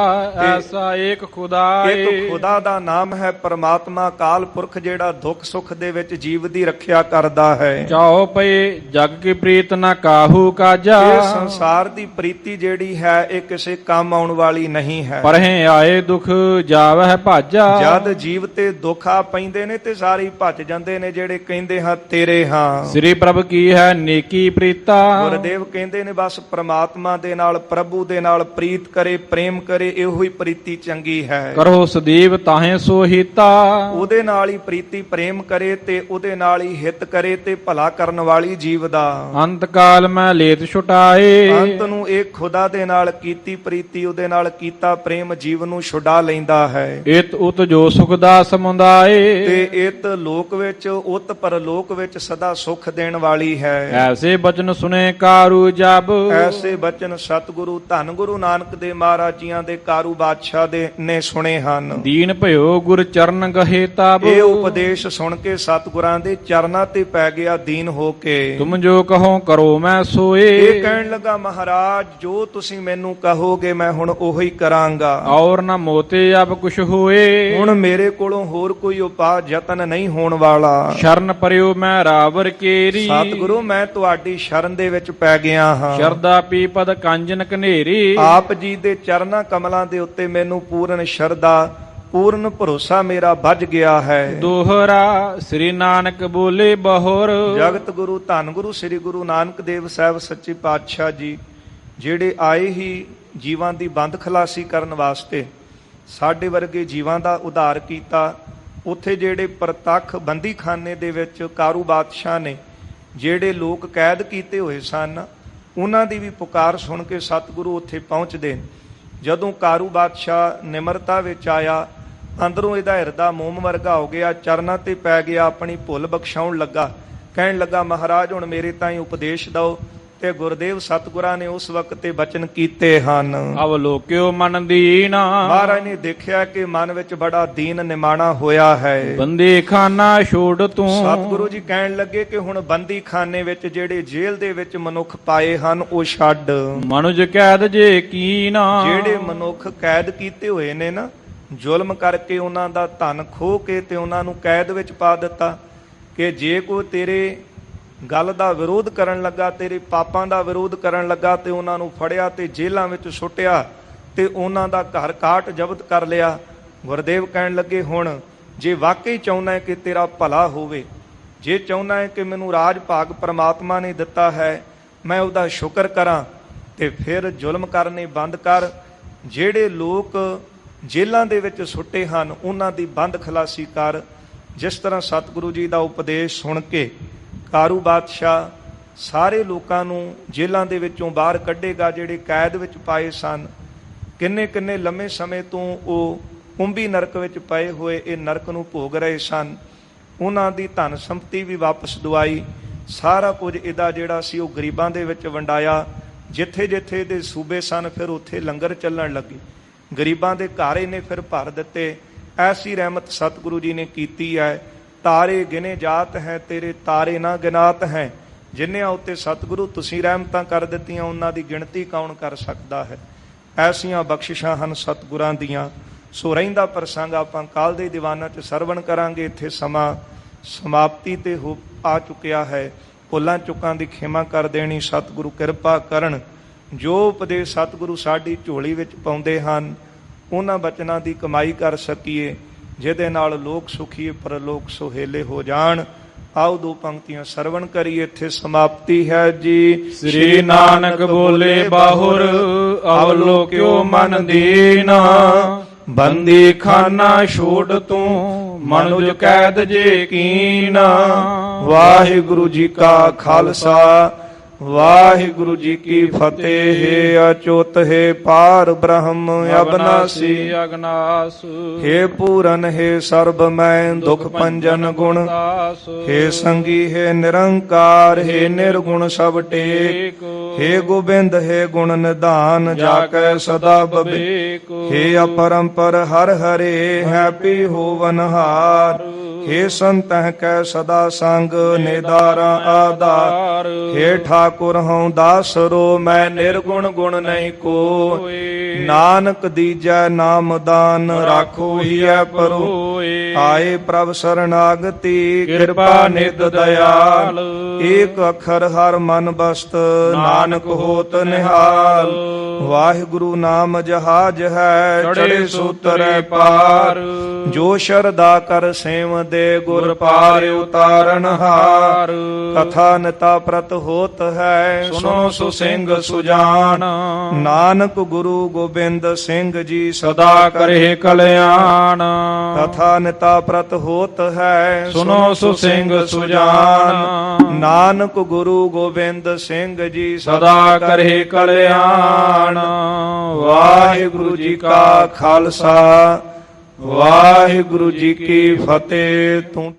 ਐਸਾ ਏਕ ਖੁਦਾਏ। ਇੱਕ ਖੁਦਾ ਦਾ ਨਾਮ ਹੈ ਪਰਮਾਤਮਾ, ਅਕਾਲ ਪੁਰਖ, ਜਿਹੜਾ ਦੁੱਖ ਸੁਖ ਦੇ ਵਿੱਚ ਜੀਵ ਦੀ ਰੱਖਿਆ ਕਰਦਾ ਹੈ। ਚਾਉ ਪਏ ਜਗ ਕੀ ਪ੍ਰੀਤ ਨਾ ਕਾਹੂ ਕਾਜਾ, ਇਹ ਸੰਸਾਰ ਦੀ ਪ੍ਰੀਤੀ ਜਿਹੜੀ ਹੈ ਇਹ ਕਿਸੇ ਕੰਮ ਆਉਣ ਵਾਲੀ ਨਹੀਂ ਹੈ। ਪਰਹੇ ਆਏ ਦੁਖ ਜਾਵਹਿ ਭਾਜਾ, ਜਦ ਜੀਵ ਤੇ ਦੁੱਖ ਆ ਪੈਂਦੇ ਨੇ ਤੇ ਸਾਰੇ ਭੱਜ ਜਾਂਦੇ ਨੇ ਜਿਹੜੇ ਕਹਿੰਦੇ ਹਾਂ ਤੇਰੇ ਹਾਂ। ਸ੍ਰੀ ਪ੍ਰਭ ਕੀ ਹੈ ਨੇਕੀ ਪ੍ਰੀਤਾ, ਗੁਰਦੇਵ ਕਹਿੰਦੇ ਨੇ ਬਸ ਪ੍ਰਮਾਤਮਾ ਦੇ ਨਾਲ, ਪ੍ਰਭੂ ਦੇ ਨਾਲ ਪ੍ਰੀਤ ਕਰੇ, ਪ੍ਰੇਮ ਕਰੇ, ਇਹੋ ਹੀ ਪ੍ਰੀਤੀ ਚੰਗੀ ਹੈ। ਕਰੋ ਸਦੀਵ ਤਾਹੇ ਸੋ ਹਿਤਾ, ਉਹਦੇ ਨਾਲ ਹੀ ਪ੍ਰੀਤੀ ਪ੍ਰੇਮ ਕਰੇ ਤੇ ਉਹਦੇ ਨਾਲ ਹੀ ਹਿੱਤ ਕਰੇ ਤੇ ਭਲਾ ਕਰਨ ਵਾਲੀ ਜੀਵ ਦਾ। ਅੰਤ ਕਾਲ ਮੈਂ ਲੇਤ ਛੁਟਾਏ, ਅੰਤ ਨੂੰ ਇਹ ਖੁਦਾ ਦੇ ਨਾਲ ਕੀਤੀ ਪ੍ਰੀਤੀ, ਉਹਦੇ ਨਾਲ ਕੀਤਾ ਪ੍ਰੇਮ ਜੀਵ ਨੂੰ ਛੁਡਾ ਲੈਂਦਾ ਹੈ। ਇਤ ਉਤ ਜੋ ਸੁਖ ਦਾ ਸਮੁਦਾਏ, ਤੇ ਇਤ ਲੋਕ ਵਿੱਚ, ਉਤ ਪਰਲੋਕ ਵਿੱਚ ਸਦਾ ਸੁਖ ਦੇਣ ਵਾਲੀ ਹੈ। ਐਸੇ ਬਚਨ ਸੁਨੇ ਕਾਰੂ ਜਬ, ਐਸੇ ਬਚਨ ਸਤਿਗੁਰੂ ਧੰਨ ਗੁਰੂ ਨਾਨਕ ਦੇ ਮਹਾਰਾਜ ਜੀਆਂ ਦੇ ਕਾਰੂ ਬਾਦਸ਼ਾਹ ਦੇ ਨੇ ਸੁਣੇ ਹਨ। ਦੀਨ ਭਇਓ ਗੁਰ ਚਰਨ ਗਹੇ ਤਬ, ਇਹ ਉਪਦੇਸ਼ ਸੁਣ ਕੇ ਸਤਿਗੁਰਾਂ ਦੇ ਚਰਨਾਂ ਤੇ ਪੈ ਗਿਆ ਦੀਨ ਹੋ ਕੇ। ਤੁਮ ਜੋ ਕਹੋ ਕਰੋ ਮੈਂ ਸੋਏ, ਇਹ ਕਹਿਣ ਲੱਗਾ ਮਹਾਰਾਜ ਜੋ ਤੁਸੀਂ ਮੈਨੂੰ ਕਹੋਗੇ ਮੈਂ ਹੁਣ ਉਹੀ ਕਰਾਂਗਾ। ਔਰ ਨਾ ਮੋਤੇ ਅਬ ਕੁਛ ਹੋਏ, ਹੁਣ ਮੇਰੇ ਕੋਲੋਂ ਹੋਰ ਕੋਈ ਉਪਾਅ ਯਤਨ ਨਹੀਂ ਹੋਣ ਵਾਲਾ। ਸ਼ਰਨ ਪਰਿਓ ਮੈਂ ਰਾਵਰ ਕੇਰੀ, ਸਤਿਗੁਰੂ ਮੈਂ ਤੁਹਾਡੀ ਸ਼ਰਨ ਦੇ ਵਿੱਚ ਪੈ ਗਿਆ ਹਾਂ। ਸ਼ਰਦਾ ਪੀਪਦ ਕੰਜਨ ਕਨੇਰੀ, ਆਪ ਜੀ ਦੇ ਚਰਨਾਂ ਕਮਲਾਂ ਦੇ ਉੱਤੇ ਮੈਨੂੰ ਪੂਰਨ ਸ਼ਰਧਾ, ਪੂਰਨ ਭਰੋਸਾ ਮੇਰਾ ਵੱਜ ਗਿਆ ਹੈ। ਦੋਹਰਾ ਸ੍ਰੀ ਨਾਨਕ ਬੋਲੇ ਬਹੁਰ, ਜਗਤ ਗੁਰੂ ਧੰਨ ਗੁਰੂ ਸ੍ਰੀ ਗੁਰੂ ਨਾਨਕ ਦੇਵ ਸਾਹਿਬ ਸੱਚੇ ਪਾਤਸ਼ਾਹ ਜੀ ਜਿਹੜੇ ਆਏ ਹੀ ਜੀਵਾਂ ਦੀ ਬੰਦ ਖਲਾਸੀ ਕਰਨ ਵਾਸਤੇ, ਸਾਡੇ ਵਰਗੇ ਜੀਵਾਂ ਦਾ ਉਧਾਰ ਕੀਤਾ। ਉੱਥੇ ਜਿਹੜੇ ਪ੍ਰਤੱਖ ਬੰਦੀਖਾਨੇ ਦੇ ਵਿੱਚ ਕਾਰੂ ਬਾਦਸ਼ਾਹ ਨੇ ਜਿਹੜੇ ਲੋਕ ਕੈਦ ਕੀਤੇ ਹੋਏ ਸਨ, ਉਹਨਾਂ ਦੀ ਵੀ ਪੁਕਾਰ ਸੁਣ ਕੇ ਸਤਿਗੁਰੂ ਉੱਥੇ ਪਹੁੰਚਦੇ। ਜਦੋਂ ਕਾਰੂ ਬਾਦਸ਼ਾਹ ਨਿਮਰਤਾ ਵਿੱਚ ਆਇਆ, ਅੰਦਰੋਂ ਇਹਦਾ ਹਿਰਦਾ ਮੋਮ ਵਰਗਾ ਹੋ ਗਿਆ, ਚਰਨਾਂ ਤੇ ਪੈ ਗਿਆ, ਆਪਣੀ ਭੁੱਲ ਬਖਸ਼ਾਉਣ ਲੱਗਾ। ਕਹਿਣ ਲੱਗਾ ਮਹਾਰਾਜ ਹੁਣ ਮੇਰੇ ਤਾਈਂ ਉਪਦੇਸ਼ ਦਿਓ। ਤੇ ਗੁਰਦੇਵ ਸਤਿਗੁਰਾਂ ਨੇ ਉਸ ਵਕਤ ਤੇ ਬਚਨ ਕੀਤੇ ਹਨ। ਅਵਲੋਕਿਓ ਮਨ ਦੀਨ, ਮਹਾਰਾਜ ਨੇ ਦੇਖਿਆ ਕਿ ਮਨ ਵਿੱਚ ਬੜਾ ਦੀਨ ਨਿਮਾਣਾ ਹੋਇਆ ਹੈ। ਬੰਦੀ ਖਾਨਾ ਛੋੜ ਤੂੰ, ਸਤਿਗੁਰੂ ਜੀ ਕਹਿਣ ਲੱਗੇ ਕਿ ਹੁਣ ਬੰਦੀ ਖਾਨੇ ਵਿੱਚ ਜਿਹੜੇ ਜੇਲ੍ਹ ਦੇ ਵਿੱਚ ਮਨੁੱਖ ਪਾਏ ਹਨ ਉਹ ਛੱਡ। ਮਨੁਜ ਕੈਦ ਜੇ ਕੀਨਾ, ਜਿਹੜੇ ਮਨੁੱਖ ਕੈਦ ਕੀਤੇ ਹੋਏ ਨੇ ਨਾ, ਜ਼ੁਲਮ ਕਰਕੇ ਉਹਨਾਂ ਦਾ ਧਨ ਖੋਹ ਕੇ ਤੇ ਉਹਨਾਂ ਨੂੰ ਕੈਦ ਵਿੱਚ ਪਾ ਦਿੱਤਾ ਕਿ ਜੇ ਕੋਈ ਤੇਰੇ ਗੱਲ ਦਾ ਵਿਰੋਧ ਕਰਨ ਲੱਗਾ, ਤੇਰੇ ਪਾਪਾਂ ਦਾ ਵਿਰੋਧ ਕਰਨ ਲੱਗਾ ਤੇ ਉਹਨਾਂ ਨੂੰ ਫੜਿਆ ਤੇ ਜੇਲ੍ਹਾਂ ਵਿੱਚ ਸੁੱਟਿਆ ਤੇ ਉਹਨਾਂ ਦਾ ਘਰ ਕਾਟ ਜ਼ਬਤ ਕਰ ਲਿਆ। ਗੁਰਦੇਵ ਕਹਿਣ ਲੱਗੇ ਹੁਣ ਜੇ ਵਾਕਈ ਚਾਹੁੰਦਾ ਹੈ ਕਿ ਤੇਰਾ ਭਲਾ ਹੋਵੇ, ਜੇ ਚਾਹੁੰਦਾ ਹੈ ਕਿ ਮੈਨੂੰ ਰਾਜ ਭਾਗ ਪ੍ਰਮਾਤਮਾ ਨੇ ਦਿੱਤਾ ਹੈ, ਮੈਂ ਉਹਦਾ ਸ਼ੁਕਰ ਕਰਾਂ, ਤੇ ਫਿਰ ਜ਼ੁਲਮ ਕਰਨੇ ਬੰਦ ਕਰ। ਜਿਹੜੇ ਲੋਕ ਜੇਲ੍ਹਾਂ ਦੇ ਵਿੱਚ ਸੁੱਟੇ ਹਨ ਉਹਨਾਂ ਦੀ ਬੰਦ ਖਲਾਸੀ ਕਰ। ਜਿਸ ਤਰ੍ਹਾਂ ਸਤਿਗੁਰੂ ਜੀ ਦਾ ਉਪਦੇਸ਼ ਸੁਣ ਕੇ ਕਾਰੂ ਬਾਦਸ਼ਾਹ ਸਾਰੇ ਲੋਕਾਂ ਨੂੰ ਜੇਲ੍ਹਾਂ ਦੇ ਵਿੱਚੋਂ ਬਾਹਰ ਕੱਢੇਗਾ। ਜਿਹੜੇ ਕੈਦ ਵਿੱਚ ਪਾਏ ਸਨ, ਕਿੰਨੇ ਕਿੰਨੇ ਲੰਮੇ ਸਮੇਂ ਤੋਂ ਉਹ ਕੁੰਭੀ ਨਰਕ ਵਿੱਚ ਪਏ ਹੋਏ ਇਹ ਨਰਕ ਨੂੰ ਭੋਗ ਰਹੇ ਸਨ, ਉਹਨਾਂ ਦੀ ਧਨ ਸੰਪਤੀ ਵੀ ਵਾਪਸ ਦਵਾਈ। ਸਾਰਾ ਕੁਝ ਇਹਦਾ ਜਿਹੜਾ ਸੀ ਉਹ ਗਰੀਬਾਂ ਦੇ ਵਿੱਚ ਵੰਡਾਇਆ। ਜਿੱਥੇ ਜਿੱਥੇ ਦੇ ਸੂਬੇ ਸਨ ਫਿਰ ਉੱਥੇ ਲੰਗਰ ਚੱਲਣ ਲੱਗੇ। ਗਰੀਬਾਂ ਦੇ ਘਰ ਇਹਨੇ ਫਿਰ ਭਰ ਦਿੱਤੇ। ਐਸੀ ਰਹਿਮਤ ਸਤਿਗੁਰੂ ਜੀ ਨੇ ਕੀਤੀ ਹੈ। ਤਾਰੇ ਗਿਨੇ ਜਾਤ ਹੈ ਤੇਰੇ ਤਾਰੇ ਨਾ ਗਿਨਾਤ ਹੈ। ਜਿਨ੍ਹਾਂ ਉੱਤੇ ਸਤਿਗੁਰੂ ਤੁਸੀਂ ਰਹਿਮਤਾਂ ਕਰ ਦਿੱਤੀਆਂ ਉਹਨਾਂ ਦੀ ਗਿਣਤੀ ਕੌਣ ਕਰ ਸਕਦਾ ਹੈ। ਐਸੀਆਂ ਬਖਸ਼ਿਸ਼ਾਂ ਹਨ ਸਤਿਗੁਰਾਂ ਦੀਆਂ। ਸੋ ਰਹਿੰਦਾ ਪ੍ਰਸੰਗ ਆਪਾਂ ਕੱਲ ਦੇ ਦੀਵਾਨਾਂ 'ਚ ਸਰਵਣ ਕਰਾਂਗੇ। ਇੱਥੇ ਸਮਾਂ ਸਮਾਪਤੀ ਤੇ ਆ ਚੁੱਕਿਆ ਹੈ। ਭੁੱਲਾਂ ਚੁੱਕਾਂ ਦੀ ਖਿਮਾ ਕਰ ਦੇਣੀ। ਸਤਿਗੁਰੂ ਕਿਰਪਾ ਕਰਨ। ਜੋ ਉਪਦੇਸ਼ ਸਤਿਗੁਰੂ ਸਾਡੀ ਝੋਲੀ ਵਿੱਚ ਪਾਉਂਦੇ ਹਨ ਉਹਨਾਂ ਬਚਨਾਂ ਦੀ ਕਮਾਈ ਕਰ ਸਕੀਏ, ਜਿਹਦੇ ਨਾਲ ਲੋਕ ਸੁਖੀ ਪਰਲੋਕ ਸੁਹੇਲੇ ਹੋ ਜਾਣ। ਆਓ ਦੋ ਪੰਕਤੀਆਂ ਸਰਵਣ ਕਰੀਏ, ਇੱਥੇ ਸਮਾਪਤੀ ਹੈ ਜੀ। ਸ੍ਰੀ ਨਾਨਕ ਬੋਲੇ ਬਾਹੁਰ ਅਵਲੋਕਿਓ ਮਨ ਦੀਨਾ, ਬੰਦੀ ਖਾਨਾ ਛੋੜ ਤੂੰ ਮਨੁਜ ਕੈਦ ਜੇ ਕੀਨਾ। ਵਾਹਿਗੁਰੂ ਜੀ ਕਾ ਖਾਲਸਾ ਵਾਹਿਗੁਰੂ ਜੀ ਕੀ ਫਤਿਹ। ਅਚੁੱਤ ਹੈ ਪਾਰ ਬ੍ਰਹਮ ਅਬਨਾਸੀ, ਅਗਨਾਸ ਹੇ ਪੂਰਨ ਹੈ ਸਰਬ ਮੈਂ ਦੁਖ ਭੰਜਨ ਗੁਣ। ਹੇ ਸੰਗੀ ਹੈ ਨਿਰੰਕਾਰ, ਹੈ ਨਿਰਗੁਣ ਸਭ ਟੇਕ। ਹੇ ਗੋਬਿੰਦ ਹੈ ਗੁਣ ਨਿਧਾਨ, ਜਾ ਕੈ ਸਦਾ ਬਬੇਕ। ਹੇ ਅਪਰੰਪਰ ਹਰ ਹਰੇ, ਹੈ ਪੀ ਹੋਵਨ ਹਾਰ। ਹੇ ਸੰਤਹਿ ਕੈ ਸਦਾ ਸੰਗ, ਨਿਦਾਰਾ ਆਧਾਰ। ਹੇ ਠਾਕੁਰ ਹਉ ਦਾਸਰੋ, ਮੈਂ ਨਿਰਗੁਣ ਗੁਣ ਨਹੀਂ ਕੋਇ। ਨਾਨਕ ਦੀਜੈ ਨਾਮ ਦਾਨ, ਰਾਖੋ ਹੀਐ ਪਰੋਇ। ਆਏ ਪ੍ਰਭ ਸਰਣਾਗਤੀ, ਕਿਰਪਾ ਨਿਧ ਦਇਆਲ। ਏਕ ਅੱਖਰ ਹਰ ਮਨ ਬਸਤ, ਨਾਨਕ ਹੋਤ ਨਿਹਾਲ। ਵਾਹਿਗੁਰੂ ਨਾਮ ਜਹਾਜ ਹੈ, ਚੜੇ ਸੂਤਰੈ ਪਾਰ। ਜੋ ਸ਼ਰਧਾ ਕਰ ਸੇਵ ਦੇ, ਗੁਰ ਪਾਰ ਉਤਾਰਨ ਹਾਰ। ਕਥਾ ਨਿਤਾ ਪ੍ਰਤ ਹੋਤ ਹੈ, ਸੁਨੋ ਸੁ ਸਿੰਘ ਸੁਜਾਨ। ਨਾਨਕ ਗੁਰੂ ਗੋਬਿੰਦ ਸਿੰਘ ਜੀ ਸਦਾ ਕਰੇ ਕਲਿਆਣ। ਕਥਾ ਨਿਤਾ ਪ੍ਰਤ ਹੋਤ ਹੈ, ਸੁਨੋ ਸੁ ਸਿੰਘ ਸੁਜਾਨ। ਨਾਨਕ ਗੁਰੂ ਗੋਬਿੰਦ ਸਿੰਘ ਜੀ ਸਦਾ ਕਰੇ ਕਲਿਆਣ। ਵਾਹਿਗੁਰੂ ਜੀ ਕਾ ਖਾਲਸਾ ਵਾਹਿਗੁਰੂ ਜੀ ਕੀ ਫਤਿਹ। ਤੂੰ